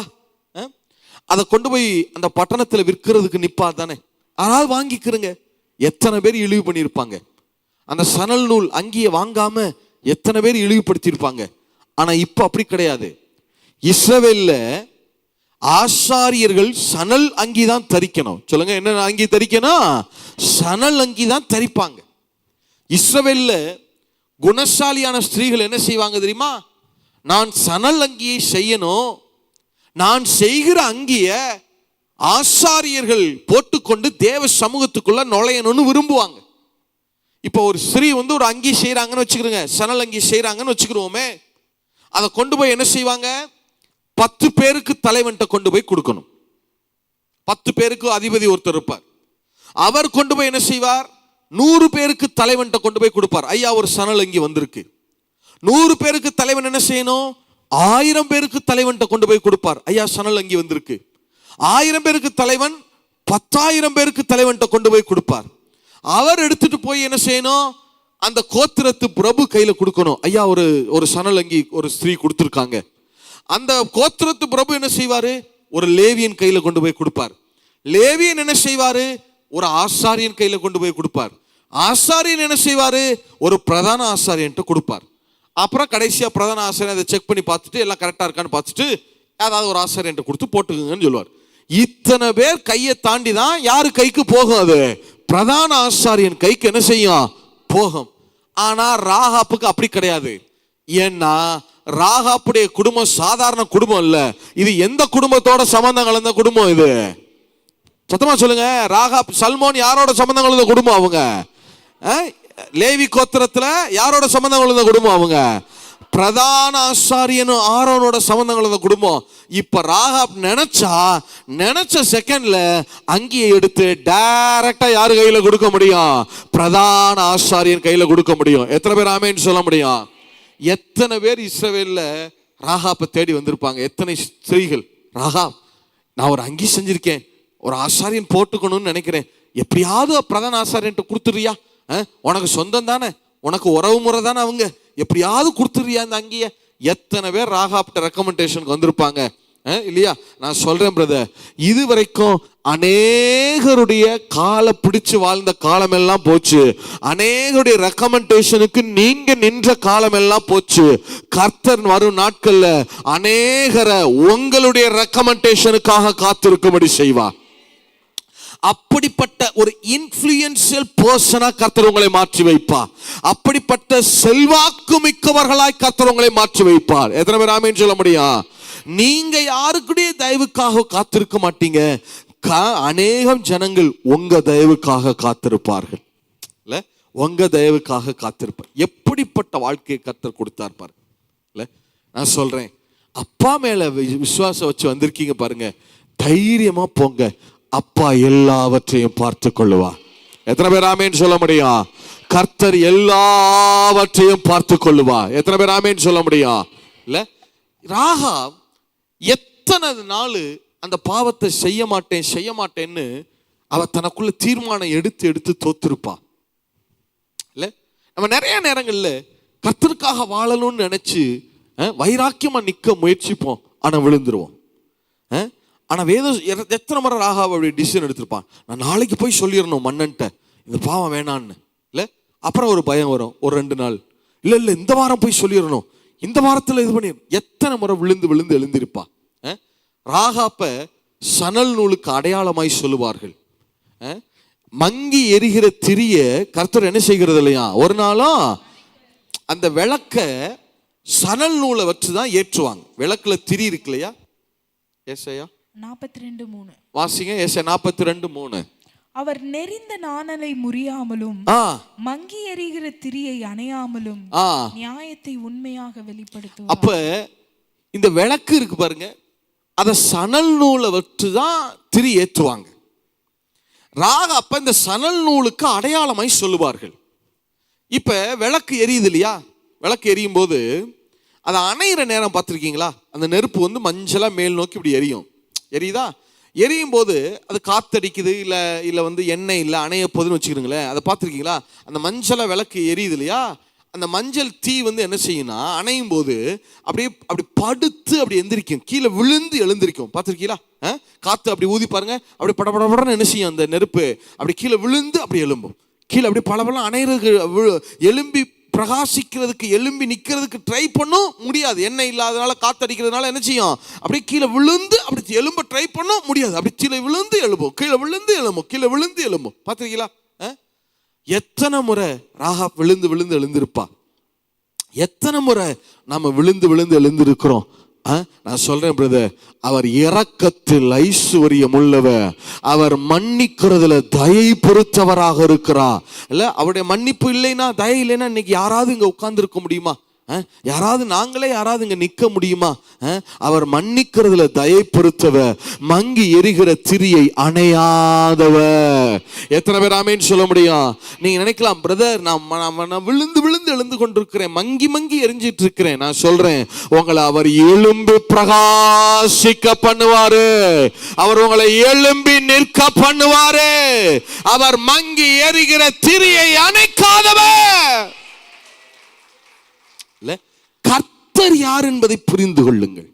S1: அதை கொண்டு போய் அந்த பட்டணத்துல விற்கிறதுக்கு நிப்பா தானே, யாராவது வாங்கிக்கிறங்க. எத்தனை பேர் இழிவு பண்ணியிருப்பாங்க? அந்த சணல் நூல் அங்கேயே வாங்காம எத்தனை பேர் இழிவுபடுத்தியிருப்பாங்க. ஆனா இப்ப அப்படி கிடையாது. இஸ்ரவேல்ல ஆசாரியர்கள் சணல் அங்கி தான் தரிக்கணும். சொல்லுங்க, என்ன அங்கி தரிக்கணும்? சணல் அங்கி தான் தரிப்பாங்க. இஸ்ரவேல்ல குணசாலியான ஸ்திரீகள் என்ன செய்வாங்க தெரியுமா? நான் சணல் அங்கியை செய்யணும், நான் செய்கிற அங்கிய ஆசாரியர்கள் போட்டுக்கொண்டு தேவ சமூகத்துக்குள்ள நுழையணும்னு விரும்புவாங்க. இப்போ ஒரு ஸ்திரீ ஒரு அங்கி செய்யறாங்கன்னு வச்சுக்கிறோங்க, சணல் அங்கி செய்யறாங்கன்னு வச்சுக்கிறோமே, அதை கொண்டு போய் என்ன செய்வாங்க? 10 பேருக்கு தலைவன்ட்ட கொண்டு போய் கொடுக்கணும். 10 பேருக்கு அதிபதி ஒருத்தர் இருப்பார். அவர் கொண்டு போய் என்ன செய்வார்? 100 பேருக்கு தலைவன்ட்ட கொண்டு போய் கொடுப்பார். ஐயா, ஒரு சணல் அங்கி வந்திருக்கு. 100 பேருக்கு தலைவன் என்ன செய்யணும்? 1000 பேருக்கு தலைவன்ட்ட கொண்டு போய் கொடுப்பார். ஐயா, சணல் அங்கி வந்திருக்கு. 1000 பேருக்கு தலைவன் 10,000 பேருக்கு தலைவன்ட்ட கொண்டு போய் கொடுப்பார். அவர் எடுத்துட்டு போய் என்ன செய்யணும்? அந்த கோத்திரத்து பிரபு கையில கொடுக்கணும். ஐயா, ஒரு சணல் அங்கி ஒரு ஸ்திரீ கொடுத்துருக்காங்க. அந்த கோத்திரத்து பிரபு என்ன செய்வாரு? ஒரு லேவியன் கையில கொண்டு போய் கொடுப்பார். லேவியன் என்ன செய்வாரு? ஒரு ஆசாரியன் கையில கொண்டு போய் கொடுப்பார். ஆசாரியன் என்ன செய்வாரு? ஒரு பிரதான ஆசாரியன்ட்டு கொடுப்பார். அப்புறம் கடைசியா பிரதான ஆசாரியன் அதை செக் பண்ணி பார்த்துட்டு எல்லாம் கரெக்டா இருக்கான்னு பார்த்துட்டு ஏதாவது ஒரு ஆசாரியன்ட்டு கொடுத்து போட்டுக்குங்கன்னு சொல்லுவார். இத்தனை பேர் கையை தாண்டி தான் யாரு கைக்கு போகும்? அது பிரதான ஆசாரியன் கைக்கு என்ன செய்யும்? போகும். ஆனா ராகாப்புக்கு அப்படி கிடையாது. ஏன்னா ராகாப்புடைய குடும்பம் சாதாரண குடும்பம் இல்ல, இது எந்த குடும்பத்தோட சம்பந்தம் கலந்த குடும்பம்? இது சத்தமா சொல்லுங்க. ராகாப் சல்மோன் யாரோட சம்பந்தம் கலந்த குடும்பம்? அவங்க லேவி கோத்திரத்துல யாரோட சம்பந்தம் கலந்த குடும்பம்? அவங்க பிரதான ஆசாரியனும் ஆரோனோட சம்பந்தம் கலந்த குடும்பம். இப்ப ராகாப் நினைச்ச செகண்ட்ல அங்கேயே எடுத்து டைரக்டா யாரு கையில கொடுக்க முடியும்? பிரதான ஆசாரியன் கையில கொடுக்க முடியும். எத்தனை பேர் ஆமேன்னு சொல்ல முடியும்? எத்தனை பேர் இஸ்ரவேல்ல ராகாப்பை தேடி வந்திருப்பாங்க? எத்தனை ஸ்திரீகள், ராகாப் நான் ஒரு அங்கி செஞ்சிருக்கேன், ஒரு ஆசாரியன் போட்டுக்கணும்னு நினைக்கிறேன், எப்படியாவது பிரதான ஆசாரியன் கொடுத்துறியா? உனக்கு சொந்தம் தானே, உனக்கு உறவு முறை தானே, அவங்க எப்படியாவது கொடுத்துறியா இந்த அங்கிய? எத்தனை பேர் ராகாப்ட ரெக்கமெண்டேஷனுக்கு வந்திருப்பாங்க இல்லையா? நான் சொல்றேன் பிரதர், இதுவரைக்கும் அநேகருடைய காலை பிடிச்சு வாழ்ந்த காலம் எல்லாம் போச்சு. அநேகருடைய ரெக்கமெண்டேஷனுக்கு நீங்க நின்ற காலம் எல்லாம் போச்சு. கர்த்தர் வரும் நாட்கள்ல அநேகரை உங்களுடைய ரெக்கமெண்டேஷனுக்காக காத்திருக்கும்படி செய்வார். அப்படிப்பட்ட ஒரு இன்ஃப்ளூயன்ஷியல் பர்சனா கர்த்தர் உங்களை மாற்றி வைப்பார். அப்படிப்பட்ட செல்வாக்கு மிக்கவர்களாய் கர்த்தர் உங்களை மாற்றி வைப்பார். எத்தனை பேர் ஆமென் சொல்ல முடியும்? நீங்க யாருக்குடைய தயவுக்காக காத்திருக்க மாட்டீங்க, அநேகம் ஜனங்கள் உங்க தயவுக்காக காத்திருப்பார்கள். இல்ல, உங்க தயவுக்காக காத்திருப்பார். எப்படிப்பட்ட வாழ்க்கையை கர்த்தர் கொடுத்தார் பாருங்க. இல்ல, நான் சொல்றேன், அப்பா மேல விசுவாசம் வச்சு வந்திருக்கீங்க பாருங்க, தைரியமா போங்க, அப்பா எல்லாவற்றையும் பார்த்து கொள்ளுவா. எத்தனை பேர் ஆமேன்னு சொல்ல முடியும்? கர்த்தர் எல்லாவற்றையும் பார்த்து கொள்ளுவா. எத்தனை பேர் ஆமேன்னு சொல்ல முடியும்? இல்ல, ராகாப் எத்தனை நாள் அந்த பாவத்தை செய்ய மாட்டேன்னு அவ தனக்குள்ள தீர்மானம் எடுத்து எடுத்து தோத்திருப்பா. இல்ல, நம்ம நிறைய நேரங்கள்ல கர்த்தருக்காக வாழணும்னு நினைச்சு வைராக்கியமா நிக்க முயற்சிப்போம், ஆனா விழுந்துருவோம். ஆனா வேதம் எத்தனை முறை ராகாவை அப்படி டிசிஷன் எடுத்திருப்பான், நான் நாளைக்கு போய் சொல்லிடணும் மன்னன்ட்ட இந்த பாவம் வேணான்னு. இல்ல, அப்புறம் ஒரு பயம் வரும், ஒரு 2 நாள், இல்ல இல்ல இந்த வாரம் போய் சொல்லிடணும், இந்த வாரத்துல இது பண்ணி எத்தனை முறை விழுந்து விழுந்து எழுந்திருப்பா. ராகாப்ப சணல் நூலுக்கு அடையாளமாய் சொல்லுவார்கள். மங்கி எரிகிற திரிய கர்த்தர் என்ன செய்கிறது இல்லையா, ஒரு நாளும் அந்த விளக்க சணல் நூலை வச்சுதான் ஏற்றுவாங்க. விளக்குல திரி இருக்கு இல்லையா, ஏசாயா 42:3 வாசிங்க. ஏசாயா 42:3.
S2: அவர் நெறிந்த நாணலை முறியாமலும் மங்கி எரிகிற திரியை அணையாமலும் நியாயத்தை உண்மையாக வெளிப்படுத்துவார்.
S1: அப்ப இந்த விளக்கு இருக்கு பாருங்க, அத சணல் நூலை வச்சுதான் திரி ஏற்றுவாங்க. ராகாப்ப இந்த சணல் நூலுக்கு அடையாளமாய் சொல்லுவார்கள். இப்ப விளக்கு எரியுது இல்லையா, விளக்கு எரியும் போது அதை அணையிற நேரம் பார்த்துருக்கீங்களா, அந்த நெருப்பு வந்து மஞ்சளா மேல் நோக்கி இப்படி எரியும், எரியுதா? எரியும் போது அது காத்தடிக்குது, இல்லை வந்து எண்ணெய் இல்லை அணைய போதுன்னு வச்சுக்கிறீங்களேன், அதை பார்த்துருக்கீங்களா? அந்த மஞ்சளா விளக்கு எரியுது இல்லையா, அந்த மஞ்சள் தீ வந்து என்ன செய்யும்னா அணையும் போது அப்படியே அப்படி படுத்து அப்படி எந்திரிக்கும், கீழே விழுந்து எழுந்திருக்கும். பார்த்துருக்கீங்களா? காற்று அப்படி ஊதி பாருங்க, அப்படி படபடன்னு என்ன செய்யும், அந்த நெருப்பு அப்படி கீழே விழுந்து அப்படி எழும்பும். கீழே அப்படி பலபலம் அணையிறதுக்கு எழும்பி பிரகாசிக்கிறதுக்கு எழும்பி நிற்கிறதுக்கு ட்ரை பண்ணும், முடியாது. எண்ணெய் இல்லாதனால காத்தடிக்கிறதுனால என்ன செய்யும், அப்படியே கீழே விழுந்து அப்படி எழும்ப ட்ரை பண்ணும், முடியாது. அப்படி கீழே விழுந்து எழும்பும், கீழே விழுந்து எழும்பும், கீழே விழுந்து எழும்பும். பார்த்துருக்கீங்களா? எத்தனை முறை ராகாப் விழுந்து விழுந்து எழுந்திருப்பா, எத்தனை முறை நம்ம விழுந்து விழுந்து எழுந்திருக்கிறோம். நான் சொல்றேன் பிரதர், அவர் இரக்கத்தில் ஐஸ்வர்யம் உள்ளவர், அவர் மன்னிக்கிறதுல தயை பொறுத்தவராக இருக்கிறார். இல்ல, அவருடைய மன்னிப்பு இல்லைன்னா, தயை இல்லைன்னா இன்னைக்கு யாராவது இங்க உட்கார்ந்து இருக்க முடியுமா? யாராவது இங்க நிக்க முடியுமா? அவர் மன்னிக்கிறதுல தயை பொறுத்தவர், மங்கி எரிகிற திரியை அணையாதவர். எத்தனை பேர் ஆமேன்னு சொல்ல முடியும்? நீங்க நினைக்கலாம், பிரதர் நான் விழுந்து விழுந்து எழுந்து கொண்டிருக்கிறேன், மங்கி மங்கி எரிஞ்சிட்டு இருக்கிறேன். நான் சொல்றேன், உங்களை அவர் எழும்பி பிரகாசிக்க பண்ணுவாரு, அவர் உங்களை எழும்பி நிற்க பண்ணுவாரு. அவர் மங்கி எரிகிற திரியை அணைக்காதவர். கர்த்தர் யார் என்பதை புரிந்து கொள்ளுங்கள்,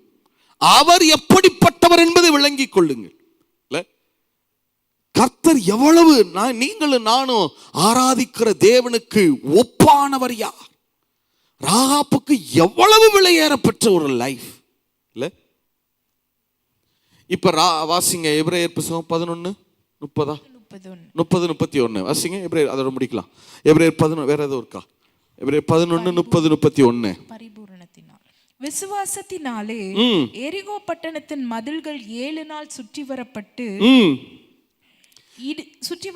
S1: அவர் எப்படிப்பட்டவர் என்பதை விளங்கிக் கொள்ளுங்கள். கர்த்தர் எவ்வளவு நீங்களும் நானும் ஆராதிக்கிற தேவனுக்கு ஒப்பானவர் யார்? ராகாப்புக்கு எவ்வளவு விலையேறப்பட்ட ஒரு லைஃப் இல்ல. இப்ப வாசிங்க எபிரேயர் புத்தகம் 11:30 30-31 வாசிங்க. எபிரேயர் அதோட முடிக்கலாம். எபிரேயர் 11 வேற ஏதோ இருக்கா? எபிரேயர் 11:30-31.
S2: பரிபூரணத்தினால் விசுவாசத்தினாலே எரிகோ பட்டணத்தின் மதில்கள் 7 நாள் சுற்றி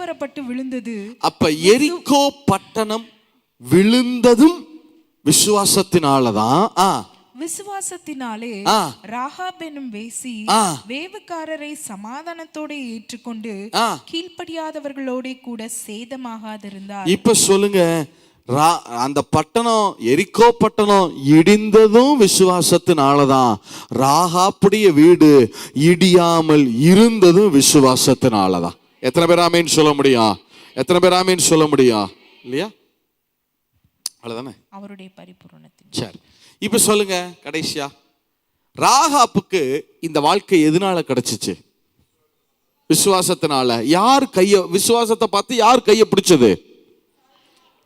S2: வரப்பட்டு விழுந்தது. அப்ப
S1: எரிகோ பட்டணம் விழுந்ததும் விசுவாசத்தினாலதான்.
S2: விசுவாசத்தினாலே ராகாப் என்னும் வேசி வேவுக்காரரை சமாதானத்தோட ஏற்றுக்கொண்டு கீழ்ப்படியாதவர்களோட கூட சேதமாகாதிருந்தார்.
S1: இப்ப சொல்லுங்க, அந்த பட்டணம் எரிகோ பட்டணம் இடிந்ததும் விசுவாசத்தினாலதான். ராகாப்புடைய வீடு இடியாமல் இருந்ததும் விசுவாசத்தினாலதான். எத்தனை பேர் ஆமேன்னு சொல்ல முடியும்? எத்தனை பேர் ஆமேன்னு சொல்ல முடியும்? இல்லையா? அவ்வளவுதானே
S2: அவருடைய பரிபூரணத்தின்.
S1: சரி, இப்ப சொல்லுங்க, கடைசியா ராகாப்புக்கு இந்த வாழ்க்கை எதனால கிடைச்சிச்சு? விசுவாசத்தினால. யார் கைய விசுவாசத்தை பார்த்து யார் கையை பிடிச்சது?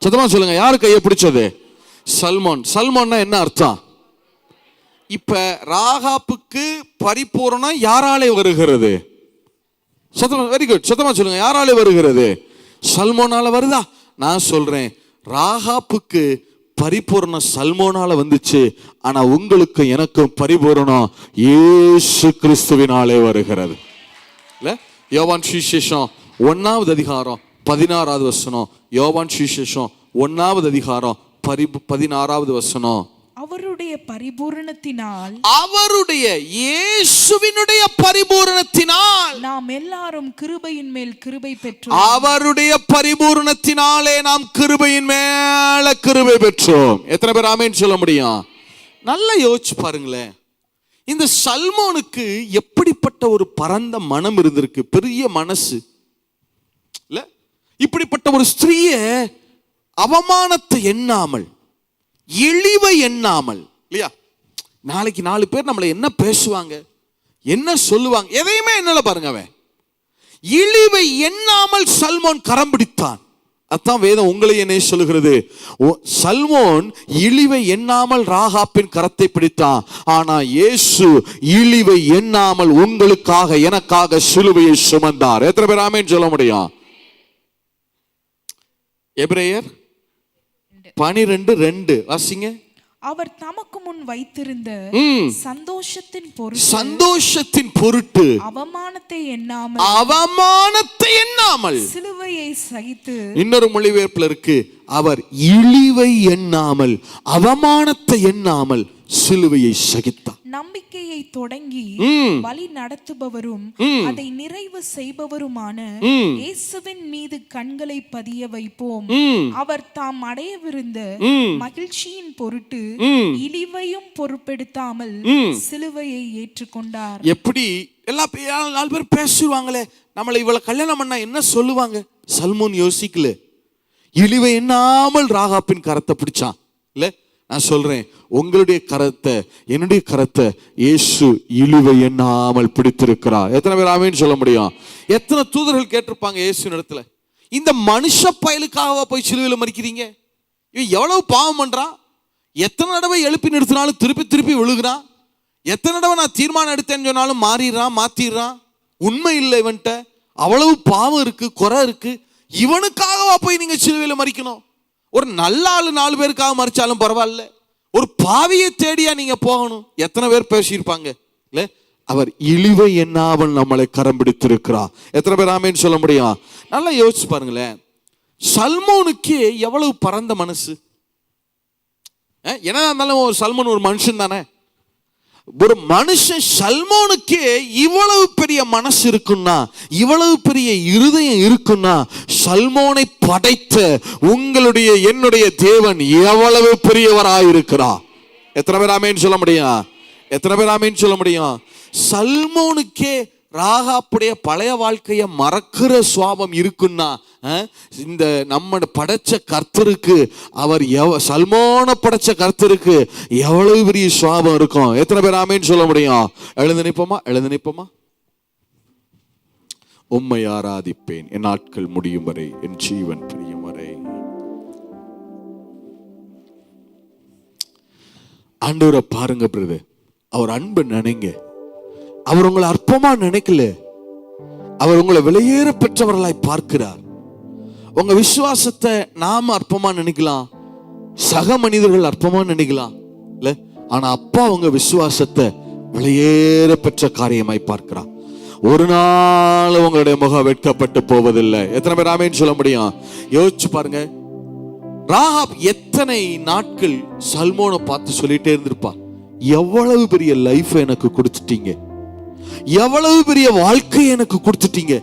S1: சத்தமா சொல்லுங்க, யாரு கையை பிடிச்சது? சல்மோன். சல்மோன்னா என்ன அர்த்தம்? இப்ப ராகாப்புக்கு பரிபூரணம் யாராலே வருகிறது? சத்தமா, வெரி குட், சத்தமா சொல்லுங்க, யாராலே வருகிறது? சல்மோனால வருதா? நான் சொல்றேன், ராகாப்புக்கு பரிபூரணம் சல்மோனால வந்துச்சு, ஆனா உங்களுக்கு எனக்கும் பரிபூரணம் இயேசு கிறிஸ்துவினாலே வருகிறது. இல்ல, யோவான் சுவிசேஷம் 1வது அதிகாரம் 16வது வசனம். யோவான் சுவிசேஷம் 1வது அதிகாரம் 16வது வசனம்.
S2: அவருடைய பரிபூரணத்தினால்,
S1: அவருடைய இயேசுவினுடைய பரிபூரணத்தினால்
S2: நாம் எல்லாரும் கிருபையின் மேல் கிருபை பெற்றோம்.
S1: அவருடைய பரிபூரணத்தினாலே நாம் கிருபையின் மேல கிருபை பெற்றோம். எத்தனை பேர் ஆமென் சொல்ல முடியும்? நல்லா யோசிச்சு பாருங்களேன், இந்த சல்மோனுக்கு எப்படிப்பட்ட ஒரு பரந்த மனம் இருந்திருக்கு, பெரிய மனசு இப்படிப்பட்ட ஒரு ஸ்திரீய அவமானத்தை எண்ணாமல், இழிவை எண்ணாமல், இல்லையா? நாளைக்கு 4 பேர் நம்மளை என்ன பேசுவாங்க, என்ன சொல்லுவாங்க, எதையுமே என்னல பாருங்க. அவன் இழிவை எண்ணாமல் சல்மோன் கரம் பிடித்தான். அதான் வேதம் உங்களை என்ன சொல்லுகிறது, சல்மோன் இழிவை எண்ணாமல் ராகாப்பின் கரத்தை பிடித்தான். ஆனா இயேசு இழிவை எண்ணாமல் உங்களுக்காக எனக்காக சிலுவையை சுமந்தார். எத்தனை பேர் ஆமென் சொல்ல முடியும்? எபிரேயர் 12:2 வாசிங்க.
S2: அவர் தமக்கு முன் வைத்திருந்த சந்தோஷத்தின் பொருட்டு அவமானத்தை எண்ணாமல் சிலுவையை சகித்து. இன்னொரு மொழிபெயர்ப்புல இருக்கு, அவர் இழிவை எண்ணாமல் அவமானத்தை எண்ணாமல் சிலுவையை சகித்தார். நம்பிக்கையை தொடங்கி வழி நடத்துபவரும் அதை நிறைவு செய்பவருமான இயேசுவின் மீது கண்களை பதிய வைப்போம். அவர் தாம் அடையவிருந்த மகிழ்ச்சியின் பொருட்டு இழிவையும் பொறுப்பெடுத்தாமல் சிலுவையை ஏற்றுக்கொண்டார். எப்படி எல்லா 4 பேர் பேசுவாங்களே, நம்மளை இவ்வளவு கல்யாணம் பண்ணா என்ன சொல்லுவாங்க? சல்மோன் யோசிக்கல, இழிவை எண்ணாமல் ராகாப்பின் கரத்தை பிடிச்சான். இல்ல, நான் சொல்றேன், உங்களுடைய கரத்தை, என்னுடைய கரத்தை இயேசு இழிவை எண்ணாமல் பிடித்திருக்கிறார். எத்தனை பேர் ஆமென் சொல்ல முடியும்? எத்தனை தூதர்கள் கேட்டிருப்பாங்க இயேசு இடத்துல, இந்த மனுஷ பயலுக்காக போய் சிலுவையில் மறிக்கிறீங்க? இவன் எவ்வளவு பாவம் பண்றான், எத்தனை தடவை எழுப்பி நிறுத்தினாலும் திருப்பி திருப்பி விழுகிறான், எத்தனை தடவை நான் தீர்மானம் எடுத்தேன்னு சொன்னாலும் மாத்திடுறான். உண்மை இல்லை இவன்ட்ட, அவ்வளவு பாவம் இருக்கு, குறை இருக்கு, இவனுக்காகவா போய் நீங்க சிலுவையில் மறிக்கணும்? ஒரு நல்ல ஆளு 4 பேருக்காக மறிச்சாலும் பரவாயில்ல, ஒரு பாவியை தேடியா நீங்க போகணும்? எத்தனை பேர் பேசியிருப்பாங்க இல்ல? அவர் இழிவை எண்ணாமல் நம்மளை கரம் பிடித்திருக்கிறார். எத்தனை பேர் ஆமென் சொல்ல முடியும்? நல்லா யோசிச்சு பாருங்களேன், சல்மோனுக்கு எவ்வளவு பரந்த மனசு. என்ன இருந்தாலும் சல்மோன் ஒரு மனுஷன் தானே. ஒரு மனுஷன் சல்மோனுக்கே இவ்வளவு பெரிய மனசு இருக்குன்னா, இவ்வளவு பெரிய இருதயம் இருக்குன்னா, சல்மோனை படைத்த உங்களுடைய என்னுடைய தேவன் எவ்வளவு பெரியவராயிருக்கிறார். எத்தனை பேர் ஆமென் சொல்ல முடியும்? எத்தனை பேர் ஆமென் சொல்ல முடியும்? சல்மோனுக்கே ராகாப்புடைய பழைய வாழ்க்கையை மறக்கிற சுவாபம் இருக்குன்னா, இந்த நம்ம படைச்ச கர்த்தருக்கு, அவர் சல்மோனை படைச்ச கர்த்தருக்கு எவ்வளவு பெரிய சுவாபம் இருக்கும். எத்தனை பேர் ஆமென் சொல்ல முடியும்? எழுந்து நிற்போமா? உம்மை ஆராதிப்பேன் என் நாட்கள் முடியும் வரை, என் ஜீவன் பிரியும் வரை. ஆண்டவரை பாருங்க பிரதர், அவர் அன்பு நினைங்க. அவர் உங்களை அற்பமா நினைக்கல, அவர் உங்களை விலையேற பெற்றவர்களாய் பார்க்கிறார். உங்க விசுவாசத்தை நாம அற்பமா நினைக்கலாம், சக மனிதர்கள் அற்பமா நினைக்கலாம் இல்ல, ஆனா அப்பா உங்க விசுவாசத்தை விலையேற பெற்ற காரியமாய் பார்க்கிறார். ஒரு நாள் உங்களுடைய முகம் வெட்கப்பட்டு போவதில்லை. எத்தனை பேர் ஆமென் சொல்ல முடியும்? யோசிச்சு பாருங்க, ராகாப் எத்தனை நாட்கள் சல்மோனை பார்த்து சொல்லிட்டே இருந்திருப்பா, எவ்வளவு பெரிய லைஃப் எனக்கு கொடுத்துட்டீங்க, எவ்வளவு பெரிய வாழ்க்கை எனக்கு கொடுத்துட்டீங்க,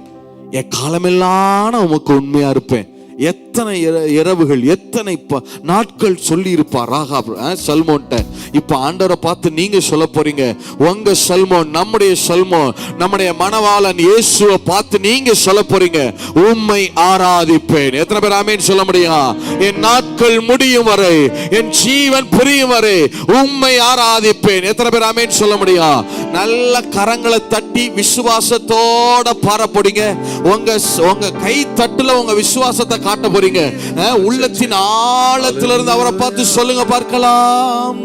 S2: என் காலமெல்லாம் நான் உமக்கு உண்மையா இருப்பேன். எத்தனை இரவுகள், எத்தனை நாட்கள் சொல்லி இருப்பார் ராகாப் சல்மோன்ட்ட. இப்ப ஆண்டவரை பார்த்து நீங்க சொல்ல போறீங்க, உங்க சல்மோன், நம்முடைய சல்மோன், நம்முடைய மணவாளன் இயேசுவை பார்த்து நீங்க சொல்ல போறீங்க, உம்மை ஆராதிப்பேன். எத்தனை பேர் ஆமென் சொல்ல முடியும்? என் நாட்கள் முடியும் வரை, என் ஜீவன் பிரியும் வரை உம்மை ஆராதிப்பேன். எத்தனை பேர் ஆமென் சொல்ல முடியும்? நல்ல கரங்களை தட்டி விசுவாசத்தோட பார போடுங்க. உங்க கை தட்டுல உங்க விசுவாசத்தை காட்ட போறீங்க. உள்ளத்தின் ஆழத்திலிருந்து அவரை பார்த்து சொல்லுங்க பார்க்கலாம்.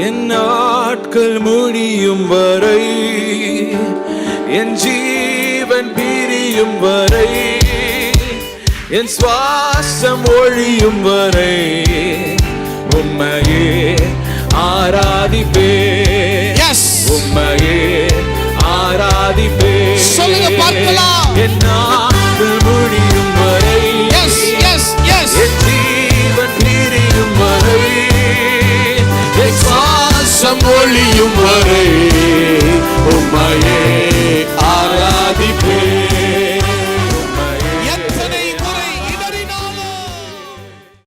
S3: என் நாட்கள் முடியும் வரை, என் ஜீவன் பிரியும் வரை, என் சுவாசம் ஒழியும் வரை உம்மையே ஆராதிப்பேன். உம்மையே ஆராதிப்பேன்.
S1: சொல்லுங்க பார்க்கலாம்.
S3: என் நாட்கள் முடியும் வரை, என் ஜீவன் பிரியும் வரை, என் சுவாசம் ஒழியும் வரை உம்மையே ஆராதிப்பேன்.